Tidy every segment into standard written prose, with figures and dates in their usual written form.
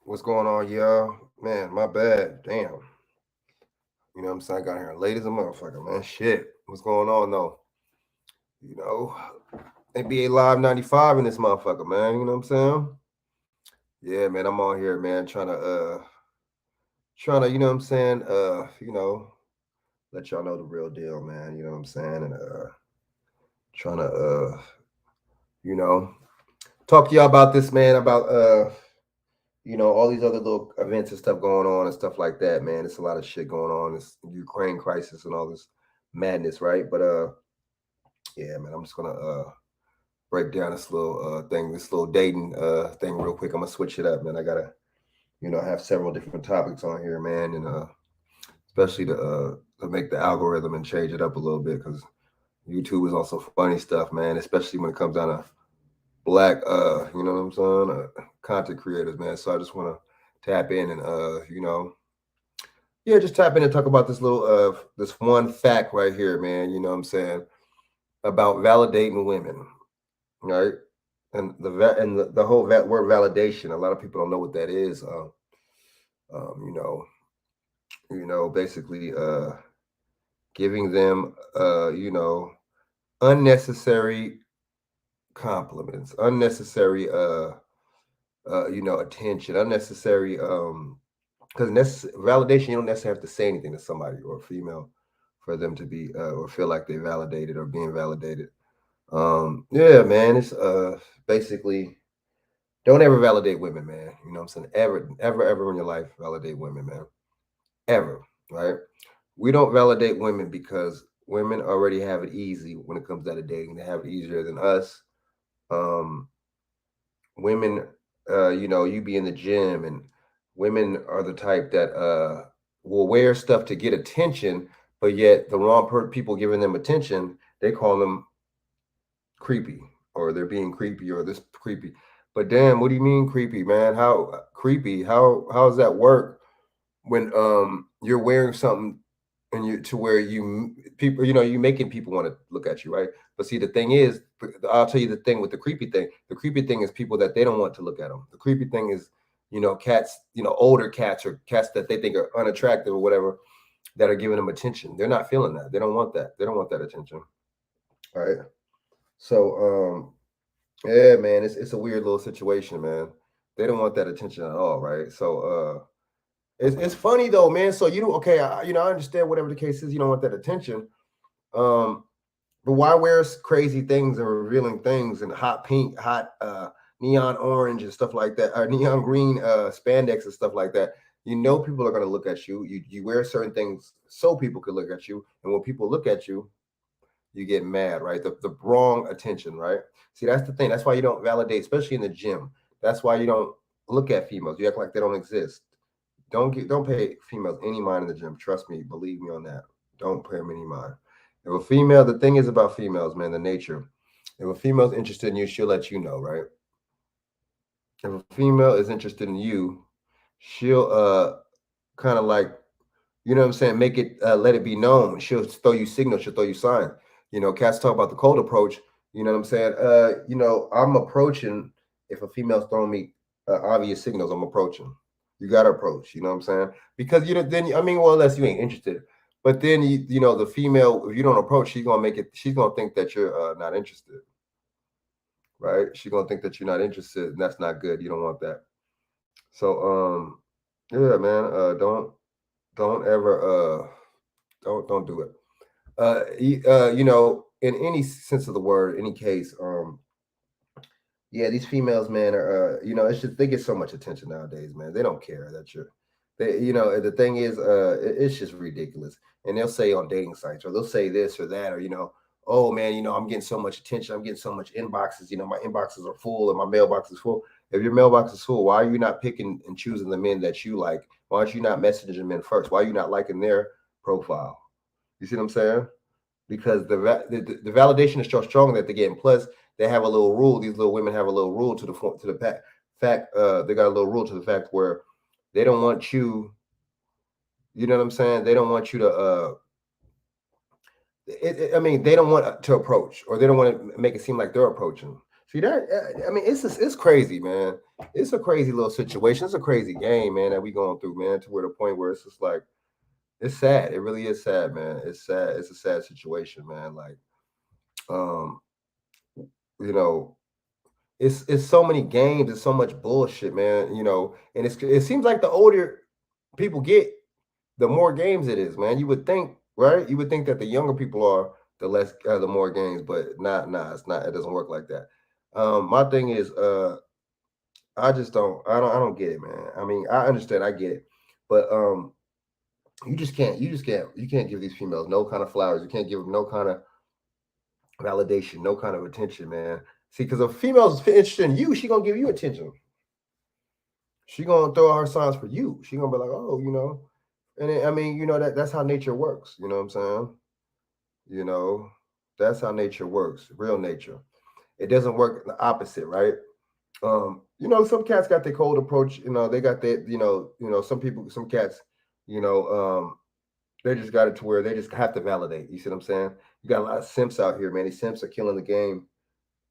What's going on, y'all? Man, my bad. Damn. You know what I'm saying? I got here late as a motherfucker, man. Shit. What's going on, though? You know, NBA Live 95 in this motherfucker, man. You know what I'm saying? Yeah, man. I'm on here, man, trying to, you know what I'm saying? Let y'all know the real deal, man. You know what I'm saying? And trying to, you know, talk to y'all about this, man, about, all these other little events and stuff going on and stuff like that, man. It's a lot of shit going on. This Ukraine crisis and all this madness, right? But yeah, man, I'm just gonna break down this little thing, this little dating thing real quick. I'm gonna switch it up, man. I gotta, have several different topics on here, man, and especially to make the algorithm and change it up a little bit because YouTube is also funny stuff, man. Especially when it comes down to black, you know what I'm saying, content creators, man. So I just want to tap in and yeah, just tap in and talk about this little this one fact right here, man. You know what I'm saying, about validating women, right? And the whole word validation. A lot of people don't know what that is. Um, you know, basically giving them unnecessary compliments, unnecessary attention, unnecessary because validation, you don't necessarily have to say anything to somebody or a female for them to be or feel like they validated or being validated. Yeah, man, it's basically don't ever validate women, man. You know what I'm saying? Ever in your life validate women, man. Ever, right? We don't validate women because women already have it easy when it comes down to dating. They have it easier than us. Um, women, you be in the gym, and women are the type that will wear stuff to get attention, but yet the wrong people giving them attention, they call them creepy, or they're being creepy, or this creepy. But damn, what do you mean creepy, man? How creepy? How does that work when you're wearing something and you to where people, you making people want to look at you, right? But see, the thing is, I'll tell you the thing with the creepy thing. The creepy thing is people that they don't want to look at them. The creepy thing is, cats, older cats or cats that they think are unattractive or whatever, that are giving them attention. They're not feeling that. They don't want that. They don't want that attention. All right. So yeah, man, it's a weird little situation, man. They don't want that attention at all, right? So it's funny though, man. So okay, I understand whatever the case is, you don't want that attention. Um, but why wear crazy things and revealing things and hot pink, hot neon orange and stuff like that, or neon green spandex and stuff like that? You know people are gonna look at you. You wear certain things so people could look at you, and when people look at you, you get mad, right? The wrong attention, right? See, that's the thing. That's why you don't validate, especially in the gym. That's why you don't look at females. You act like they don't exist. Don't pay females any mind in the gym. Trust me, believe me on that. Don't pay them any mind. If a female, the thing is about females, man, the nature. If a female's interested in you, she'll let you know, right? If a female is interested in you, she'll kind of like, you know what I'm saying, make it let it be known. She'll throw you signals, she'll throw you signs. Cats talk about the cold approach. You know what I'm saying? I'm approaching. If a female's throwing me obvious signals, I'm approaching. You gotta approach, you know what I'm saying? Because then I mean, well, unless you ain't interested. But then the female, if you don't approach, she's gonna think that you're not interested, right? She's gonna think that you're not interested, and that's not good. You don't want that. So yeah, man, don't ever don't do it. In any sense of the word, any case, yeah, these females, man, are, it's just they get so much attention nowadays, man. They don't care that the thing is, it's just ridiculous. And they'll say on dating sites, or they'll say this or that, or oh man, I'm getting so much attention, I'm getting so much inboxes. My inboxes are full, and my mailbox is full. If your mailbox is full, why are you not picking and choosing the men that you like? Why aren't you not messaging men first? Why are you not liking their profile? You see what I'm saying? Because the validation is so strong that they're getting. Plus, they have a little rule. These little women have a little rule fact. They got a little rule to the fact where they don't want you. You know what I'm saying? They don't want you to. I mean, they don't want to approach, or they don't want to make it seem like they're approaching. See that? I mean, it's crazy, man. It's a crazy little situation. It's a crazy game, man, that we going through, man. To where the point where it's just like it's sad. It really is sad, man. It's sad. It's a sad situation, man. Like, um, you know, it's so many games. It's so much bullshit, man. And it seems like the older people get, the more games it is, man. You would think, right? You would think that the younger people are, the more games, but not. Nah, it's not. It doesn't work like that. My thing is, I don't get it, man. I mean, I understand, I get it, but you can't give these females no kind of flowers. You can't give them no kind of validation, no kind of attention, man. See, because if a female's interested in you, she gonna give you attention. She gonna throw out her signs for you. She gonna be like, oh, and I mean, that's how nature works. You know what I'm saying? You know, that's how nature works. Real nature. It doesn't work the opposite, right? Some cats got their cold approach. They got that. Some people, some cats, you know, they just got it to where they just have to validate. You see what I'm saying? You got a lot of simps out here, man. These simps are killing the game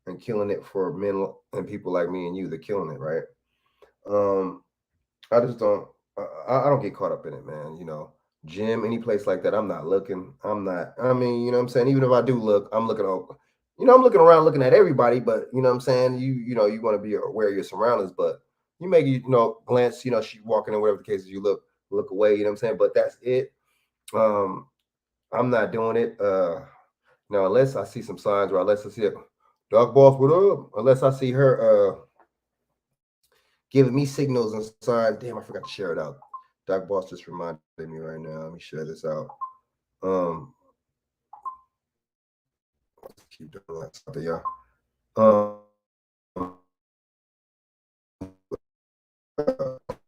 and killing it for men and people like me and you. They're killing it, right? Um, I just don't. I don't get caught up in it, man. Gym, any place like that, I'm not looking. I'm not. I mean, you know what I'm saying. Even if I do look, I'm looking over. I'm looking around, looking at everybody, but you know what I'm saying. You want to be aware of your surroundings, but you make glance. She walking in, whatever the case is. You look away. You know what I'm saying. But that's it. Um, I'm not doing it. Now unless I see some signs, or unless I see a Dark Boss, what up? Unless I see her giving me signals and signs. Damn, I forgot to share it out. Doc Boss just reminded me right now. Let me share this out. Let's keep doing that stuff, y'all.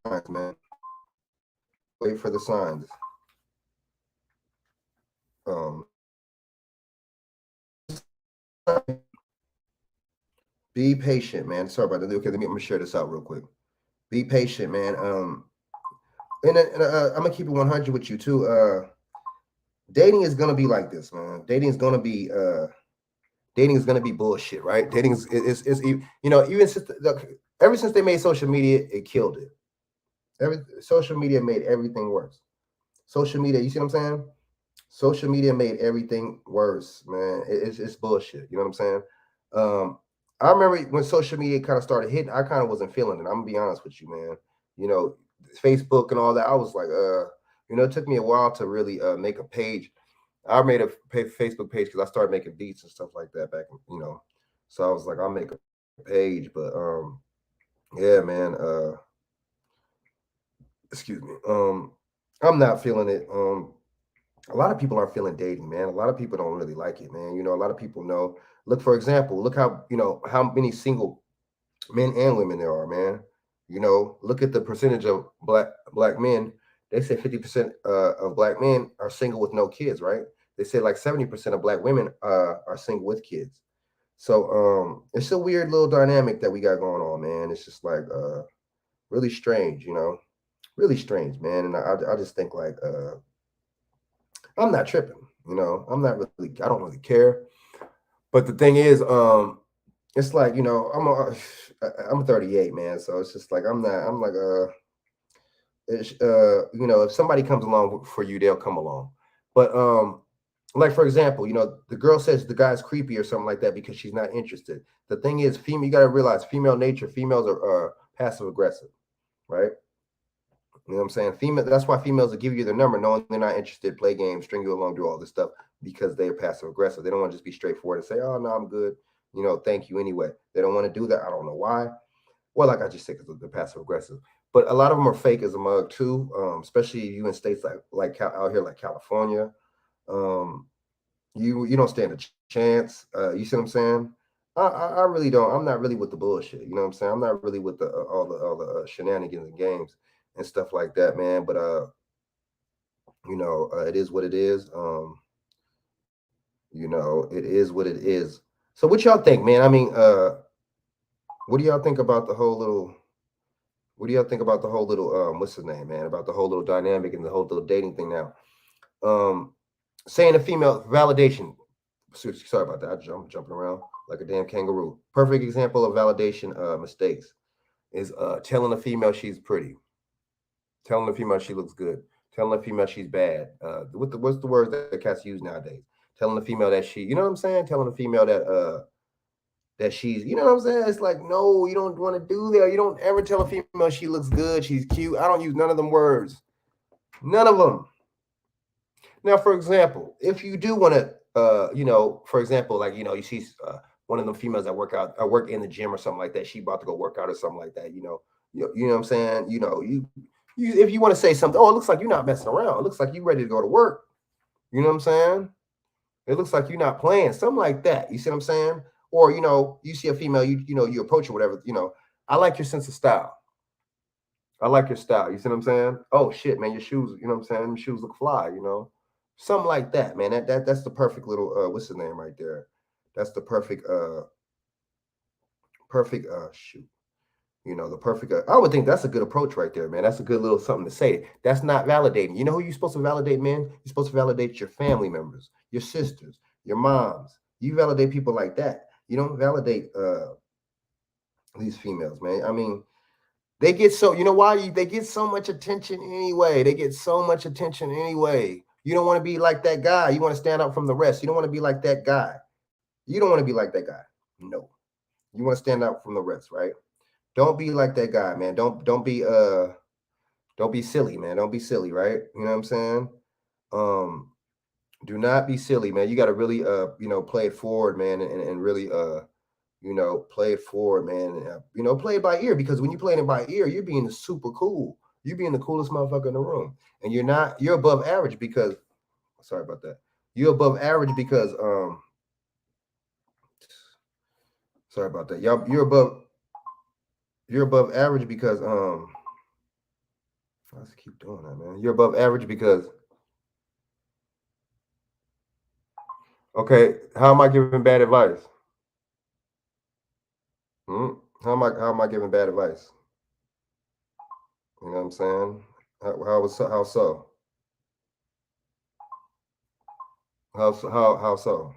Signs, man. Wait for the signs. Be patient, man. Sorry about that. Okay, let me share this out real quick. Be patient, man. And I'm gonna keep it 100 with you too. Dating is gonna be like this, man. Dating is gonna be bullshit, right? Dating is even since ever since they made social media, it killed it. Social media made everything worse. Social media, you see what I'm saying? Social media made everything worse, man. It's bullshit. You know what I'm saying? I remember when social media kind of started hitting, I kind of wasn't feeling it. I'm gonna be honest with you, man. Facebook and all that. I was like, it took me a while to really make a page. I made a Facebook page because I started making beats and stuff like that back, So I was like, I'll make a page, but yeah, man. Excuse me. I'm not feeling it. A lot of people aren't feeling dating, man. A lot of people don't really like it, man. A lot of people know. Look, for example, look how many single men and women there are, man. Look at the percentage of black men. They say 50% of black men are single with no kids, right? They say like 70% of black women are single with kids. So it's a weird little dynamic that we got going on, man. It's just like really strange, really strange, man. And I just think like I'm not tripping, I don't really care. But the thing is, it's like, I'm 38, man. So it's just like, I'm like, if somebody comes along for you, they'll come along. But, like, for example, the girl says the guy's creepy or something like that because she's not interested. The thing is, you got to realize female nature, females are passive aggressive, right? You know what I'm saying? That's why females will give you their number knowing they're not interested, play games, string you along, do all this stuff because they're passive aggressive. They don't want to just be straightforward and say, oh, no, I'm good. Thank you anyway. They don't want to do that. I don't know why. Well, like I just said, because they're passive aggressive. But a lot of them are fake as a mug too, especially you in states like out here, like California. You don't stand a chance. You see what I'm saying? I really don't. I'm not really with the bullshit. You know what I'm saying? I'm not really with the all the shenanigans and games and stuff like that, man. But it is what it is. It is what it is. So what y'all think, man? I mean, what do y'all think about the whole little? What do y'all think about the whole little what's his name, man? About the whole little dynamic and the whole little dating thing now. Saying a female validation. Sorry about that. I jumping around like a damn kangaroo. Perfect example of validation mistakes is telling a female she's pretty, telling a female she looks good, telling a female she's bad. What's the words that cats use nowadays? Telling a female that she, you know what I'm saying? Telling a female that she's, you know what I'm saying? It's like, no, you don't want to do that. You don't ever tell a female she looks good, she's cute. I don't use none of them words. None of them. Now, for example, if you do want to, for example, like, you see one of the females that work out, work in the gym or something like that, she about to go work out or something like that, you know what I'm saying? You if you want to say something, oh, it looks like you're not messing around. It looks like you're ready to go to work. You know what I'm saying? It looks like you're not playing, something like that. You see what I'm saying? Or, you see a female, you approach her, whatever, I like your sense of style. I like your style. You see what I'm saying? Oh shit, man, your shoes, you know what I'm saying? Your shoes look fly, Something like that, man. That's the perfect little what's the name right there? That's the perfect shoot. The perfect I would think that's a good approach right there, man. That's a good little something to say. That's not validating. You know who you're supposed to validate, man? You're supposed to validate your family members, your sisters, your moms. You validate people like that. You don't validate these females, man. I mean, they get so, you know why? They get so much attention anyway. They get so much attention anyway. You don't want to be like that guy. You want to stand out from the rest. You don't want to be like that guy. You don't want to be like that guy. No. You want to stand out from the rest, right? Don't be like that guy, man. Don't be silly, man. Don't be silly, right? You know what I'm saying? Um, do not be silly, man. You got to really play it forward, man, and really play it forward, man. And, play it by ear, because when you're playing it by ear, you're being super cool. You're being the coolest motherfucker in the room. And you're above average because, sorry about that. You're above average because, sorry about that. You're above average because, let's keep doing that, man. You're above average because, okay, how am I giving bad advice? How am I giving bad advice? You know what I'm saying? How so? How so? How so?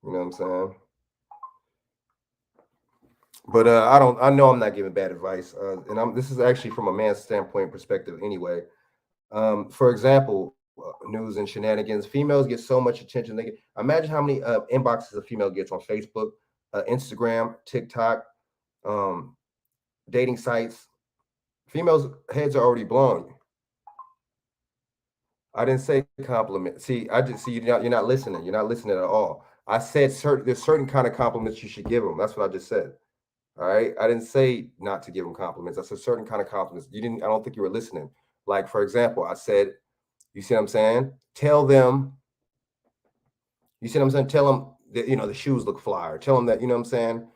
You know what I'm saying? But I know I'm not giving bad advice. And this is actually from a man's standpoint perspective anyway. For example, news and shenanigans. Females get so much attention. Imagine how many inboxes a female gets on Facebook, Instagram, TikTok, um, dating sites. Females' heads are already blown. I didn't say compliment. See, I just see you're not listening. You're not listening at all. I said there's certain kind of compliments you should give them. That's what I just said. All right. I didn't say not to give them compliments. I said certain kind of compliments. You didn't. I don't think you were listening. Like, for example, I said, you see what I'm saying? Tell them. You see what I'm saying? Tell them that the shoes look fly. Or tell them that, you know what I'm saying?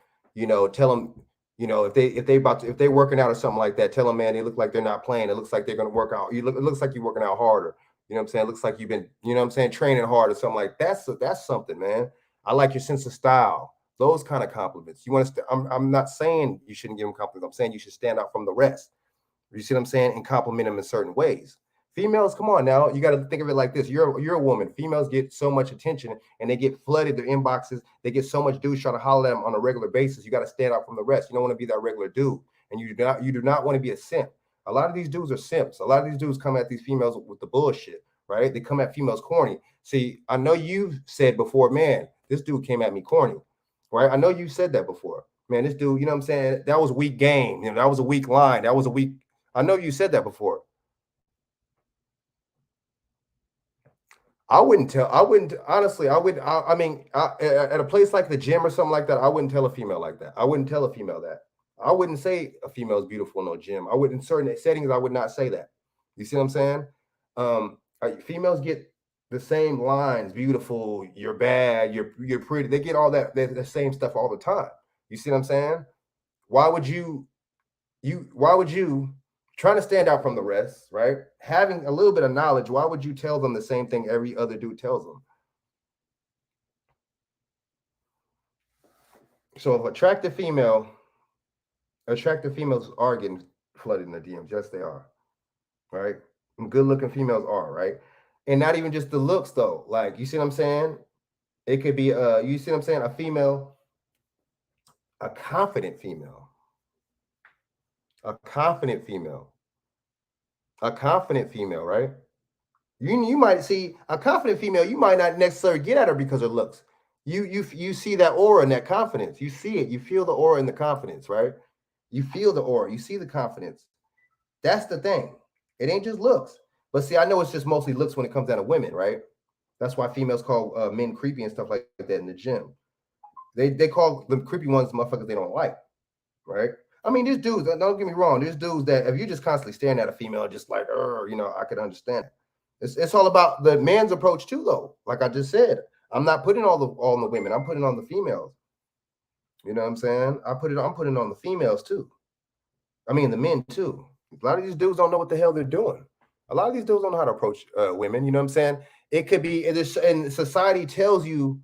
Tell them, if they're working out or something like that, tell them, man, they look like they're not playing. It looks like they're gonna work out. It looks like you're working out harder. You know what I'm saying? It looks like you've been, you know what I'm saying, training hard or something like that. That's something, man. I like your sense of style. Those kind of compliments. You want to? I'm not saying you shouldn't give them compliments. I'm saying you should stand out from the rest. You see what I'm saying? And compliment them in certain ways. Females, come on now. You got to think of it like this. You're a woman. Females get so much attention and they get flooded their inboxes. They get so much dudes trying to holler at them on a regular basis. You got to stand out from the rest. You don't want to be that regular dude. And you do not want to be a simp. A lot of these dudes are simps. A lot of these dudes come at these females with the bullshit, right? They come at females corny. See, I know you've said before, man, this dude came at me corny, right? I know you said that before. Man, this dude, you know what I'm saying? That was weak game. That was a weak line. That was a weak. I know you said that before. I wouldn't tell. I wouldn't honestly. I would. I mean, at a place like the gym or something like that, I wouldn't tell a female like that. I wouldn't tell a female that. I wouldn't say a female is beautiful in no gym. I would, in certain settings, I would not say that. You see what I'm saying? Females get the same lines. Beautiful. You're bad. You're pretty. They get all the same stuff all the time. You see what I'm saying? Why would you? Why would you? Trying to stand out from the rest, right? Having a little bit of knowledge, why would you tell them the same thing every other dude tells them? So if attractive females are getting flooded in the DMs, yes, they are, right? And good looking females are, right? And not even just the looks though. Like, you see what I'm saying? It could be you see what I'm saying? A female, a confident female, a confident female, a confident female, right? You might see a confident female, you might not necessarily get at her because of looks. You see that aura and that confidence. You see it, you feel the aura and the confidence, right? You feel the aura, you see the confidence. That's the thing. It ain't just looks. But see, I know it's just mostly looks when it comes down to women, right? That's why females call men creepy and stuff like that in the gym. They call them creepy ones motherfuckers they don't like, right? I mean, there's dudes. Don't get me wrong. There's dudes that if you're just constantly staring at a female, just like, I could understand it. It's all about the man's approach too, though. Like I just said, I'm not putting all on the women. I'm putting on the females. You know what I'm saying? I'm putting on the females too. I mean, the men too. A lot of these dudes don't know what the hell they're doing. A lot of these dudes don't know how to approach women. You know what I'm saying? It could be, and society tells you,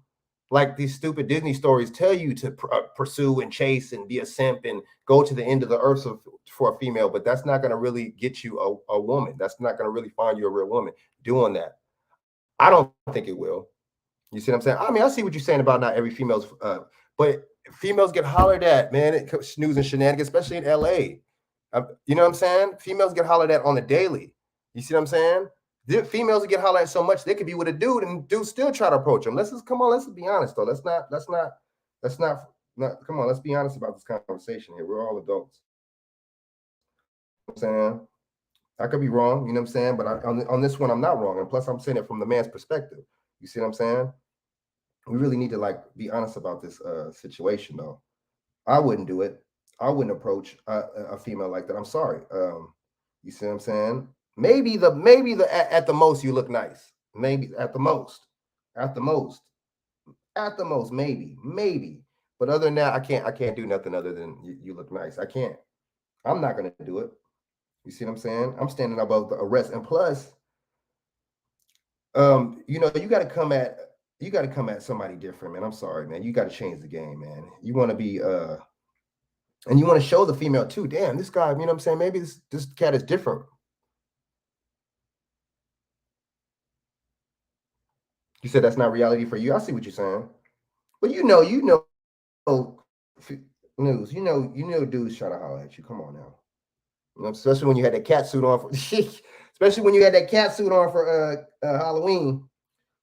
like these stupid Disney stories tell you to pursue and chase and be a simp and go to the end of the earth for a female, but that's not going to really get you a woman. That's not going to really find you a real woman doing that. I don't think it will. You see what I'm saying? I mean, I see what you're saying about not every female's, but females get hollered at, man, snooze and shenanigans, especially in LA. You know what I'm saying? Females get hollered at on the daily. You see what I'm saying? The females get hollered at so much they could be with a dude and dudes still try to approach them. Let's be honest though. Let's not come on, let's be honest about this conversation here. We're all adults. You know what I'm saying? I could be wrong, you know what I'm saying? But on this one, I'm not wrong. And plus, I'm saying it from the man's perspective. You see what I'm saying? We really need to like be honest about this situation though. I wouldn't do it. I wouldn't approach a female like that. I'm sorry. You see what I'm saying? Maybe at the most you look nice. Maybe at the most, maybe. But other than that, I can't do nothing other than you look nice. I can't. I'm not gonna do it. You see what I'm saying? I'm standing above the arrest. And plus, you got to come at somebody different, man. I'm sorry, man. You got to change the game, man. You want to be and you want to show the female too. Damn, this guy, you know what I'm saying? Maybe this cat is different. You said that's not reality for you. I see what you're saying. But news, dudes trying to holler at you. Come on now. You know, especially when you had that cat suit on for Halloween.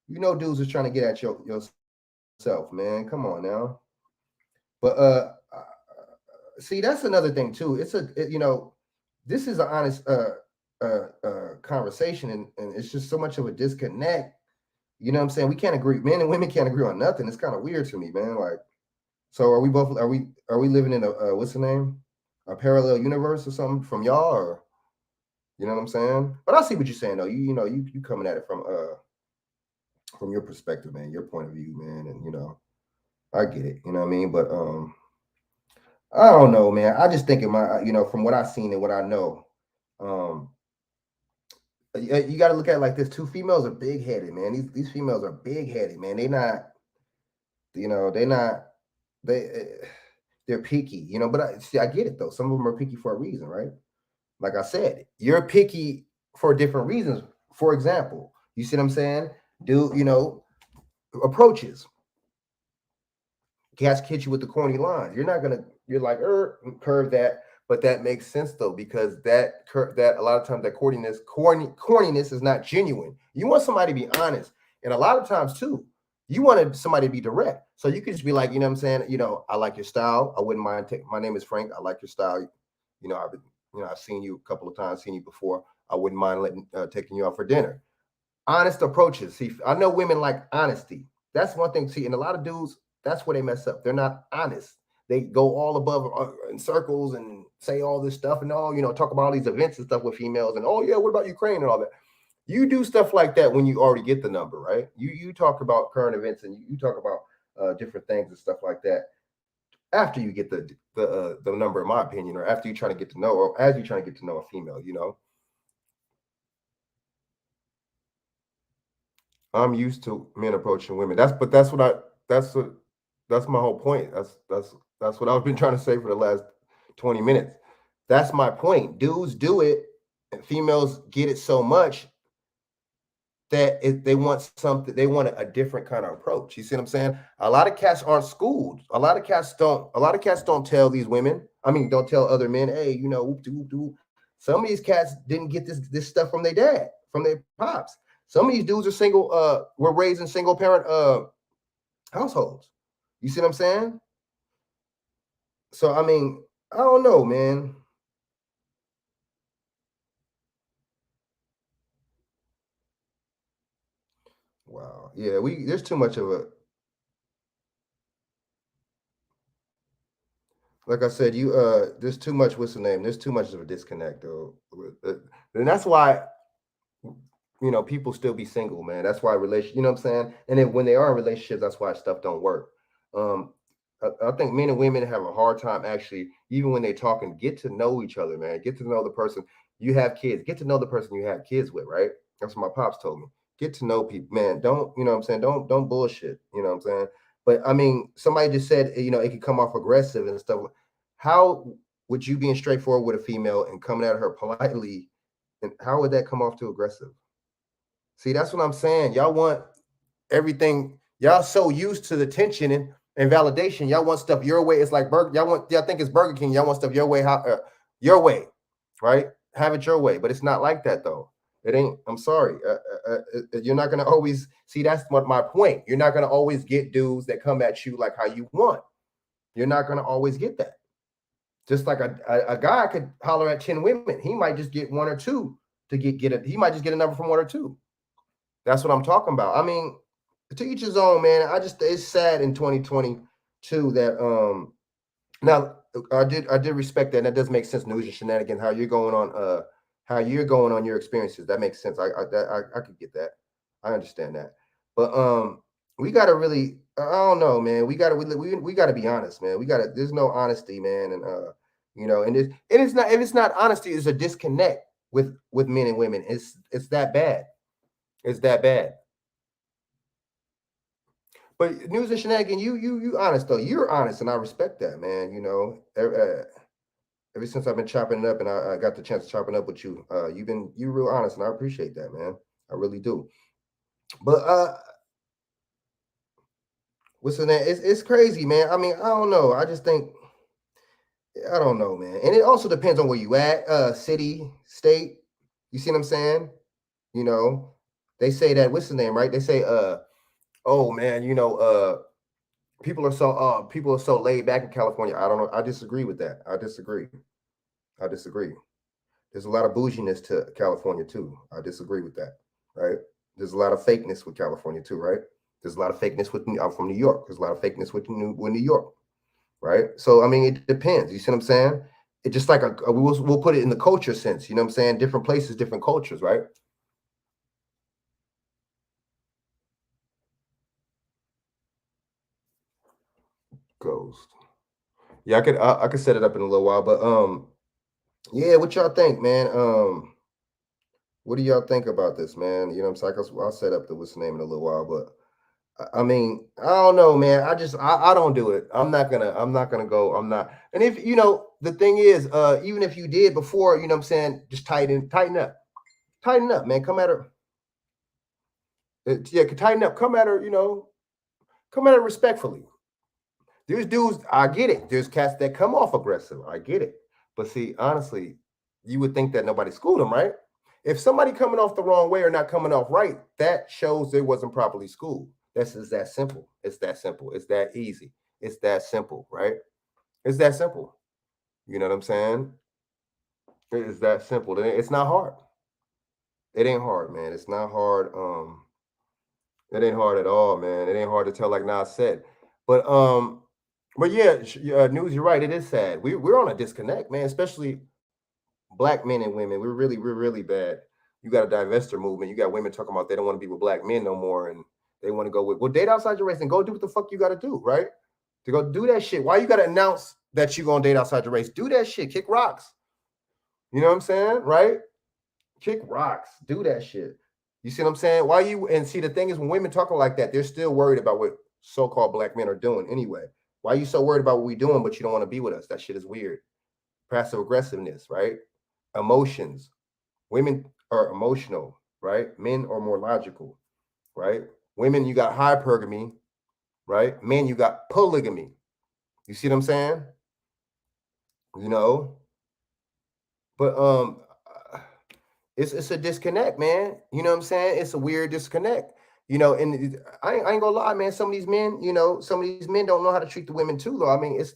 You know dudes is trying to get at yourself, man. Come on now. But see, that's another thing too. This is an honest conversation, and it's just so much of a disconnect. You know what I'm saying? We can't agree. Men and women can't agree on nothing. It's kind of weird to me, man. Like, so are we living in a what's the name? A parallel universe or something from y'all, or you know what I'm saying? But I see what you're saying though. You coming at it from your perspective, man, your point of view, man, and I get it. You know what I mean? But I don't know, man. I just think from what I've seen and what I know, you got to look at it like this. Two females are big headed, man. These females are big headed, man. They're picky, but I get it though. Some of them are picky for a reason, right? Like I said, you're picky for different reasons. For example, you see what I'm saying? Approaches. Cats hit you with the corny lines. You're like, curve that. But that makes sense though, because that a lot of times that corniness is not genuine. You want somebody to be honest. And a lot of times too, you wanted somebody to be direct. So you could just be like, you know what I'm saying? I like your style. I wouldn't mind my name is Frank. I like your style. I've seen you a couple of times, seen you before. I wouldn't mind taking you out for dinner. Honest approaches. See, I know women like honesty. That's one thing. See, and a lot of dudes, that's where they mess up. They're not honest. They go all above in circles and say all this stuff and talk about all these events and stuff with females and what about Ukraine and all that. You do stuff like that when you already get the number, right? You talk about current events and you talk about different things and stuff like that after you get the number, in my opinion, or after you try to get to know, or as you're trying to get to know a female. I'm used to men approaching women. That's my whole point. That's what I've been trying to say for the last 20 minutes. That's my point. Dudes do it, and females get it so much they want something, they want a different kind of approach. You see what I'm saying? A lot of cats aren't schooled. A lot of cats don't tell these women, I mean, don't tell other men, hey, you know, whoop, whoop, whoop. Some of these cats didn't get this stuff from their dad, from their pops. Some of these dudes are single, were raised in single parent households. You see what I'm saying? So I mean, I don't know, man. Wow. Yeah, we there's too much of a, like I said, you there's too much, what's the name? There's too much of a disconnect though. And that's why, you know, people still be single, man. That's why relation, you know what I'm saying? And then when they are in relationships, that's why stuff don't work. Um, I think men and women have a hard time actually, even when they talk and get to know each other, man. Get to know the person. You have kids, get to know the person you have kids with, right? That's what my pops told me. Get to know people, man. Don't, you know what I'm saying? Don't bullshit. You know what I'm saying? But I mean, somebody just said, you know, it could come off aggressive and stuff. How would you being straightforward with a female and coming at her politely, and how would that come off too aggressive? See, that's what I'm saying. Y'all want everything. Y'all so used to the tension and validation. Y'all want stuff your way. It's like Burger. Y'all think it's Burger King. Y'all want stuff your way. How your way, right? Have it your way. But it's not like that though. It ain't. I'm sorry. You're not gonna always see. That's what my point. You're not gonna always get dudes that come at you like how you want. You're not gonna always get that. Just like a guy could holler at 10 women, he might just get one or two to get it. He might just get a number from one or two. That's what I'm talking about. I mean, to each his own, man. I just it's sad in 2022 that now I did respect that, and that does make sense. News and shenanigans, how you're going on your experiences. That makes sense. I could get that. I understand that. But we gotta really, I don't know, man. We gotta be honest, man. We gotta there's no honesty, man. And you know, it's not, if it's not honesty, it's a disconnect with men and women. It's that bad. It's that bad. But news and shenanigans, you honest though. You're honest, and I respect that, man. You know, ever since I've been chopping it up, and I got the chance to chopping up with you, you real honest, and I appreciate that, man. I really do. But what's the name? It's crazy, man. I mean, I don't know. I just think I don't know, man. And it also depends on where you at, city, state. You see what I'm saying? You know, they say that what's the name, right? They say, oh man, you know, people are so laid back in California. I don't know. I disagree with that. I disagree. I disagree. There's a lot of bouginess to California too. I disagree with that. Right? There's a lot of fakeness with California too. Right? There's a lot of fakeness with. I'm from New York. There's a lot of fakeness with New York. Right? So I mean, it depends. You see what I'm saying? It just like we'll put it in the culture sense. You know what I'm saying? Different places, different cultures. Right? Ghost. Yeah, I could set it up in a little while, but yeah, what y'all think, man? What do y'all think about this, man? You know what I'm saying? I'll set up the what's the name in a little while, but I mean, I don't know, man. I don't do it. I'm not gonna go. I'm not. And if you know, the thing is, even if you did before, you know what I'm saying, just tighten up, man. Come at her. Yeah, tighten up. Come at her. You know, come at her respectfully. There's dudes, I get it. There's cats that come off aggressive. I get it. But see, honestly, you would think that nobody schooled them, right? If somebody coming off the wrong way or not coming off right, that shows they wasn't properly schooled. That's just that simple. It's that simple. It's that easy. It's that simple, right? It's that simple. You know what I'm saying? It's that simple. It's not hard. It ain't hard, man. It's not hard. It ain't hard at all, man. It ain't hard to tell, like Nas said. But yeah, news. You're right. It is sad. We're on a disconnect, man. Especially black men and women. We're really bad. You got a divester movement. You got women talking about they don't want to be with black men no more, and they want to go with, well, date outside your race and go do what the fuck you got to do, right? To go do that shit. Why you got to announce that you gonna date outside your race? Do that shit. Kick rocks. You know what I'm saying, right? Kick rocks. Do that shit. You see what I'm saying? Why you and see the thing is when women talking like that, they're still worried about what so-called black men are doing anyway. Why are you so worried about what we doing, but you don't want to be with us? That shit is weird. Passive aggressiveness, right? Emotions. Women are emotional. right? Men are more logical, right? Women, you got hypergamy, right? Men, you got polygamy. You see what I'm saying? You know, but it's a disconnect, man. You know what I'm saying? It's a weird disconnect. And I ain't gonna lie, man. Some of these men, some of these men don't know how to treat the women too, though. I mean, it's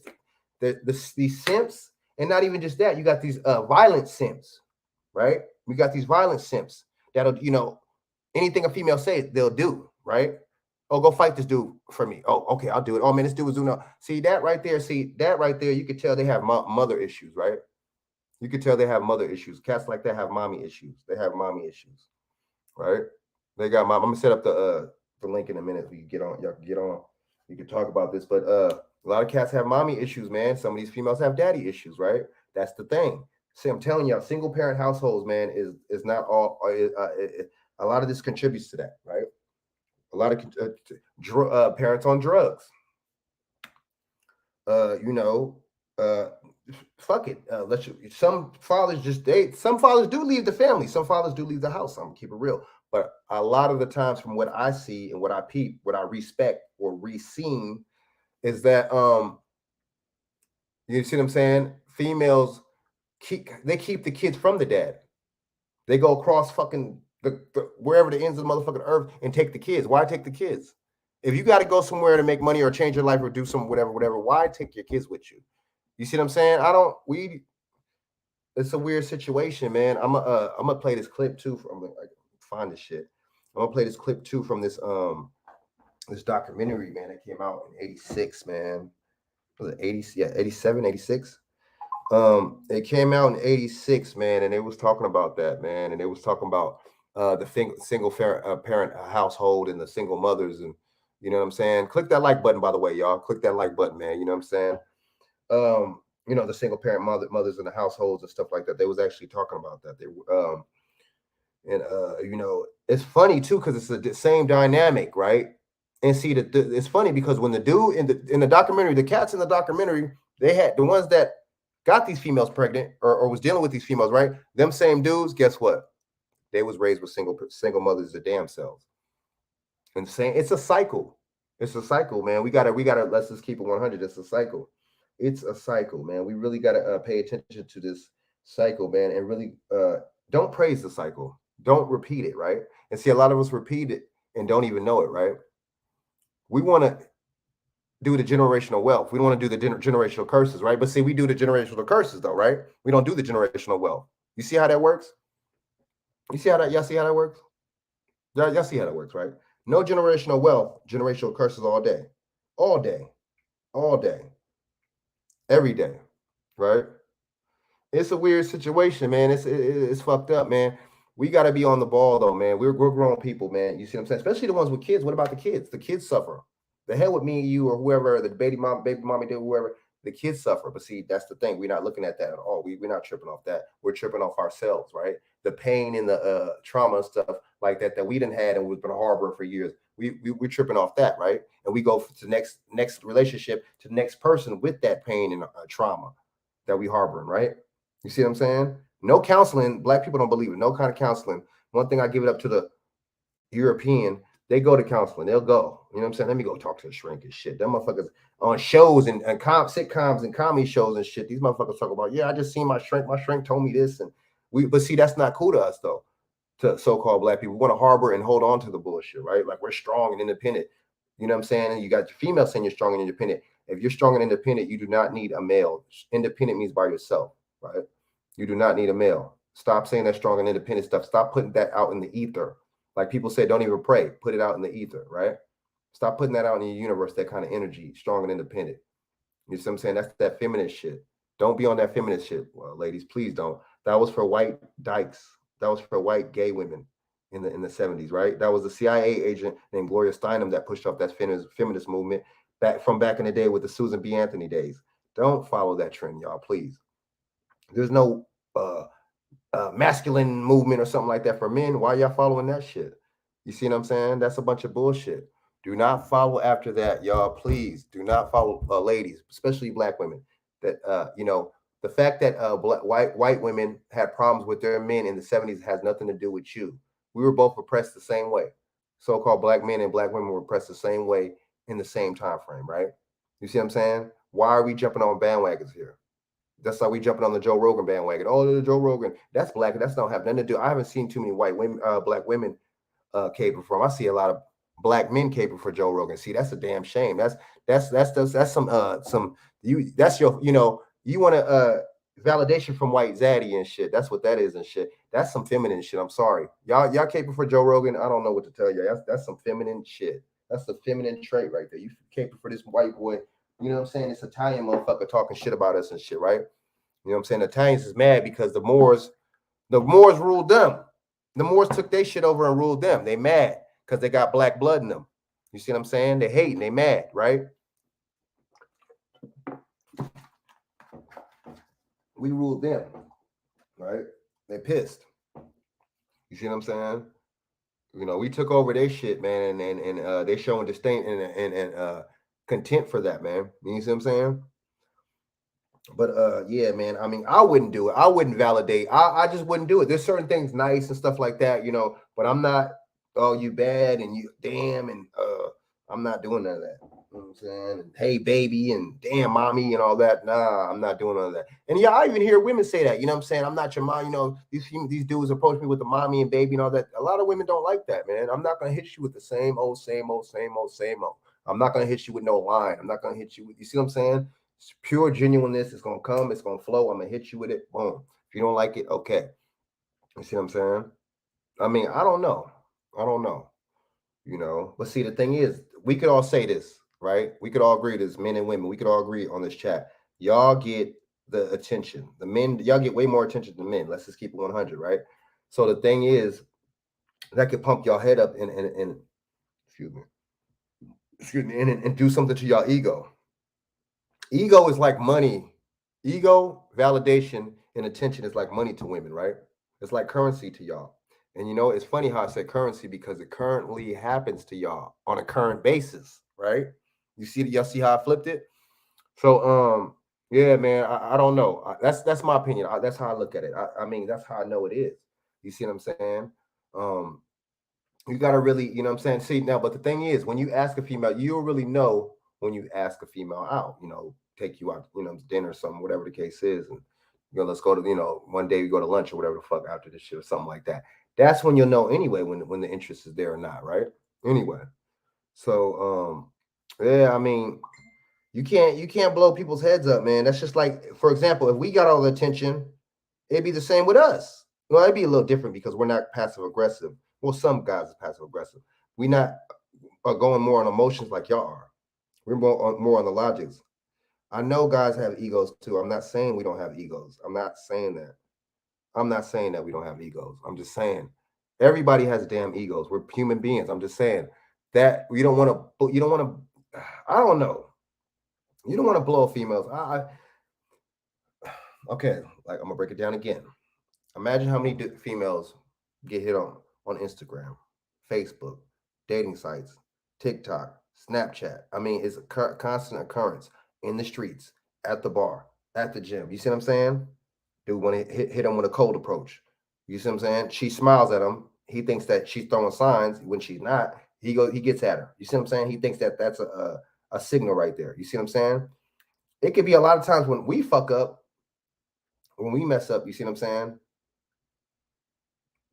these simps, and not even just that. You got these violent simps, right? We got these violent simps that'll, anything a female says, they'll do, right? Oh, go fight this dude for me. Oh, okay, I'll do it. Oh man, this dude was doing no. See that right there. See that right there. You could tell they have mother issues, right? You could tell they have mother issues. Cats like that have mommy issues. They have mommy issues, right? They got mom. I'm gonna set up the link in a minute. We can get on. Y'all can get on. You can talk about this, but a lot of cats have mommy issues, man. Some of these females have daddy issues, right? That's the thing. See, I'm telling y'all, single parent households, man, is not all. A lot of this contributes to that, right? A lot of parents on drugs. You know, uh, fuck it. Let you. Some fathers Some fathers do leave the family. Some fathers do leave the house. I'm gonna keep it real. But a lot of the times, from what I see and what I peep, what I respect or re-seen, is that you see what I'm saying? Females keep the kids from the dad. They go across fucking wherever the ends of the motherfucking earth and take the kids. Why take the kids? If you got to go somewhere to make money or change your life or do some whatever, why take your kids with you? You see what I'm saying? I don't. We. It's a weird situation, man. I'm gonna play this clip too. I'm gonna find this shit. I'm gonna play this clip too from this documentary, man. That came out in '86, man. Was it 80? Yeah, 87, 86. It came out in '86, man, and it was talking about that, man, and it was talking about the single parent household and the single mothers, and you know what I'm saying. Click that like button, by the way, y'all. Click that like button, man. You know what I'm saying. The single parent mothers in the households and stuff like that. They was actually talking about that. And it's funny too because it's the same dynamic, right? And see that it's funny because when the dude in the documentary, the cats in the documentary, they had the ones that got these females pregnant or was dealing with these females, right? Them same dudes, guess what? They was raised with single mothers of damn selves. And saying it's a cycle. It's a cycle, man. We gotta let's just keep it 100. It's a cycle. It's a cycle, man. We really gotta pay attention to this cycle, man, and really don't praise the cycle. Don't repeat it, right? And see, a lot of us repeat it and don't even know it, right? We want to do the generational wealth. We don't want to do the generational curses, right? But see, we do the generational curses though, right? We don't do the generational wealth. You see how that works? You see how that? Y'all see how that works? Y'all see how that works, right? No generational wealth, generational curses all day, all day, every day, right? It's a weird situation, man. It's fucked up, man. We got to be on the ball though, man. We're grown people, man. You see what I'm saying? Especially the ones with kids. What about the kids? The kids suffer. The hell with me, you, or whoever, the baby mommy did, whoever. The kids suffer. But see, that's the thing. We're not looking at that at all. We're not tripping off that. We're tripping off ourselves, right? The pain and the trauma and stuff like that we didn't had and we've been harboring for years. We're tripping off that, right? And we go to next relationship to the next person with that pain and trauma that we harboring, right? You see what I'm saying? No counseling. Black people don't believe it. No kind of counseling. One thing I give it up to the European, they go to counseling. They'll go. You know what I'm saying? Let me go talk to a shrink and shit. Them motherfuckers on shows and sitcoms and comedy shows and shit. These motherfuckers talk about, yeah, I just seen my shrink. My shrink told me this. But see, that's not cool to us though. To so-called black people, we want to harbor and hold on to the bullshit, right? Like we're strong and independent. You know what I'm saying? And you got your female saying you're strong and independent. If you're strong and independent, you do not need a male. Independent means by yourself, right? You do not need a male. Stop saying that strong and independent stuff. Stop putting that out in the ether. Like people say, don't even pray. Put it out in the ether, right? Stop putting that out in the universe, that kind of energy, strong and independent. You see what I'm saying? That's that feminist shit. Don't be on that feminist shit. Well, ladies, please don't. That was for white dykes. That was for white gay women in the 70s, right? That was a CIA agent named Gloria Steinem that pushed off that feminist movement back in the day with the Susan B. Anthony days. Don't follow that trend, y'all, please. There's no masculine movement or something like that for men. Why y'all following that shit? You see what I'm saying? That's a bunch of bullshit. Do not follow after that, y'all. Please do not follow ladies, especially black women. That the fact that white women had problems with their men in the 70s has nothing to do with you. We were both oppressed the same way. So-called black men and black women were oppressed the same way in the same time frame, right? You see what I'm saying? Why are we jumping on bandwagons here? That's like we jumping on the Joe Rogan bandwagon. Oh, the Joe Rogan. That's black. That's not have nothing to do. I haven't seen too many white women, black women caping for him. I see a lot of black men caping for Joe Rogan. See, that's a damn shame. That's some you. That's your you want to validation from white zaddy and shit. That's what that is and shit. That's some feminine shit. I'm sorry, y'all caping for Joe Rogan. I don't know what to tell you. That's some feminine shit. That's the feminine trait right there. You caping for this white boy. You know what I'm saying? This Italian motherfucker talking shit about us and shit, right? You know what I'm saying? The Italians is mad because the Moors ruled them. The Moors took their shit over and ruled them. They mad because they got black blood in them. You see what I'm saying? They hate and they mad, right? We ruled them, right? They pissed. You see what I'm saying? We took over their shit, man, and they showing disdain and content for that, man. You see what I'm saying? But yeah, man. I mean, I wouldn't do it. I wouldn't validate. I just wouldn't do it. There's certain things nice and stuff like that, but I'm not, oh, you bad and you damn and I'm not doing none of that. You know what I'm saying? And, hey, baby, and damn mommy and all that. Nah, I'm not doing none of that. And yeah, I even hear women say that, you know what I'm saying? I'm not your mom, these dudes approach me with the mommy and baby and all that. A lot of women don't like that, man. I'm not gonna hit you with the same old. I'm not gonna hit you with no line. I'm not gonna hit you with, you see what I'm saying? It's pure genuineness. It's gonna come. It's gonna flow. I'm gonna hit you with it. Boom. If you don't like it, okay. You see what I'm saying? I mean, I don't know. But see, the thing is, we could all say this, right? We could all agree, this men and women. We could all agree on this chat. Y'all get the attention. The men, y'all get way more attention than men. Let's just keep it 100, right? So the thing is, that could pump y'all head up and and do something to y'all ego. Ego is like money. Ego, validation, and attention is like money to women, right? It's like currency to y'all. And it's funny how I said currency because it currently happens to y'all on a current basis, right? Y'all see how I flipped it? So yeah, man, I don't know. That's my opinion. That's how I look at it. I mean, that's how I know it is. You see what I'm saying? You gotta really, you know what I'm saying? See now, but the thing is, when you ask a female, you'll really know when you ask a female out, take you out, dinner or something, whatever the case is. And let's go to, one day we go to lunch or whatever the fuck after this shit or something like that. That's when you'll know anyway when the interest is there or not, right? Anyway. So yeah, I mean, you can't blow people's heads up, man. That's just like, for example, if we got all the attention, it'd be the same with us. Well, it'd be a little different because we're not passive aggressive. Well, some guys are passive aggressive. We not are going more on emotions like y'all are. We're more on the logics. I know guys have egos too. I'm not saying we don't have egos. I'm not saying that. I'm not saying that we don't have egos. I'm just saying everybody has damn egos. We're human beings. I'm just saying that you don't want to. I don't know. You don't want to blow females. Okay, like I'm gonna break it down again. Imagine how many females get hit on Instagram, Facebook, dating sites, TikTok, Snapchat. I mean, it's a constant occurrence in the streets, at the bar, at the gym. You see what I'm saying? Dude want to hit him with a cold approach. You see what I'm saying? She smiles at him. He thinks that she's throwing signs when she's not. He gets at her. You see what I'm saying? He thinks that that's a signal right there. You see what I'm saying? It could be a lot of times when we fuck up, when we mess up. You see what I'm saying?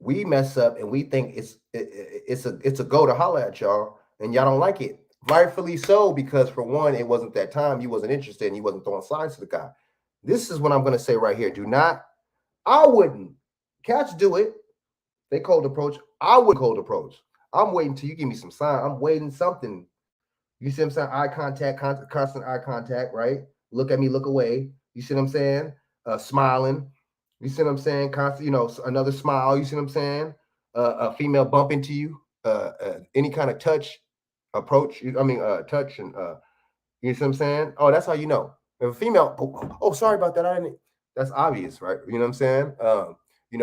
We mess up and we think it's a go to holler at y'all, and y'all don't like it. Rightfully so, because for one, it wasn't that time. You wasn't interested and you wasn't throwing signs to the guy. This is what I'm going to say right here. I wouldn't. Cats do it. They cold approach. I would cold approach. I'm waiting till you give me some sign. I'm waiting something. You see what I'm saying? Eye contact, constant eye contact, right? Look at me, look away. You see what I'm saying? Smiling. You see what I'm saying? Constant, another smile. You see what I'm saying? A female bump into you. Any kind of touch, approach. Touch and you see what I'm saying? Oh, that's how you know. If a female, oh, sorry about that. I didn't. That's obvious, right? You know what I'm saying?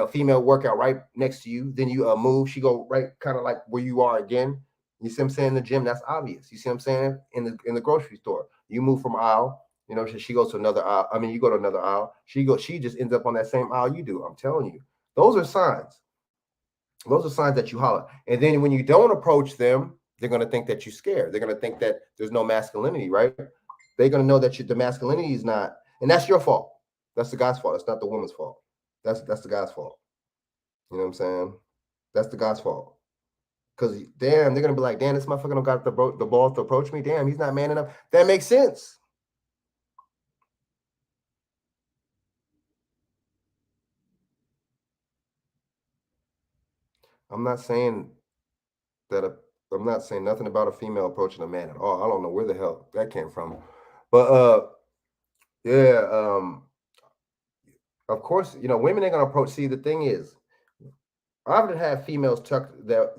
Female workout right next to you. Then you move. She go right, kind of like where you are again. You see what I'm saying? In the gym, that's obvious. You see what I'm saying? In the grocery store, you move from aisle. She goes to another aisle. I mean, you go to another aisle. She just ends up on that same aisle you do. I'm telling you, those are signs. Those are signs that you holler. And then when you don't approach them, they're going to think that you're scared. They're going to think that there's no masculinity, right? They're going to know that the masculinity is not, and that's your fault. That's the guy's fault. It's not the woman's fault. That's the guy's fault. You know what I'm saying? That's the guy's fault. Because damn, they're gonna be like, damn, this motherfucker don't got the balls to approach me. Damn, he's not man enough. That makes sense. I'm not saying that I'm not saying nothing about a female approaching a man at all. I don't know where the hell that came from. But yeah, of course, women ain't gonna approach. See, the thing is, I've had females tuck that,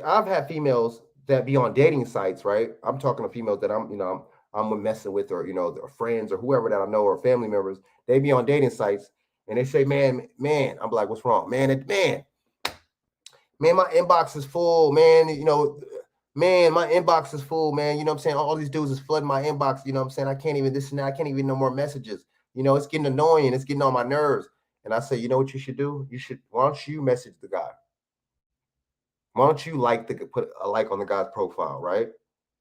I've had females that be on dating sites, right? I'm talking to females that I'm messing with, or their friends or whoever that I know, or family members. They be on dating sites and they say, man, I'm like, what's wrong, man, my inbox is full, man. Man, my inbox is full, man. You know what I'm saying? All these dudes is flooding my inbox. You know what I'm saying? I can't even this and that. I can't even no more messages. It's getting annoying. It's getting on my nerves. And I say, you know what you should do? Why don't you message the guy? Why don't you put a like on the guy's profile, right?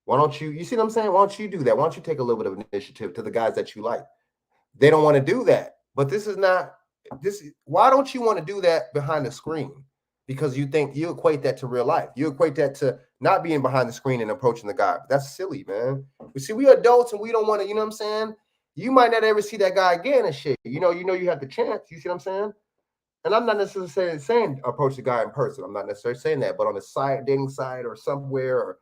Why don't you see what I'm saying? Why don't you do that? Why don't you take a little bit of initiative to the guys that you like? They don't want to do that. But this is not this. Why don't you want to do that behind the screen? Because you think you equate that to real life. You equate that to not being behind the screen and approaching the guy. That's silly, man. We see we adults and we don't want to, you know what I'm saying? You might not ever see that guy again and shit. You have the chance. You see what I'm saying? And I'm not necessarily saying approach the guy in person. I'm not necessarily saying that, but on a site, dating site, or somewhere, or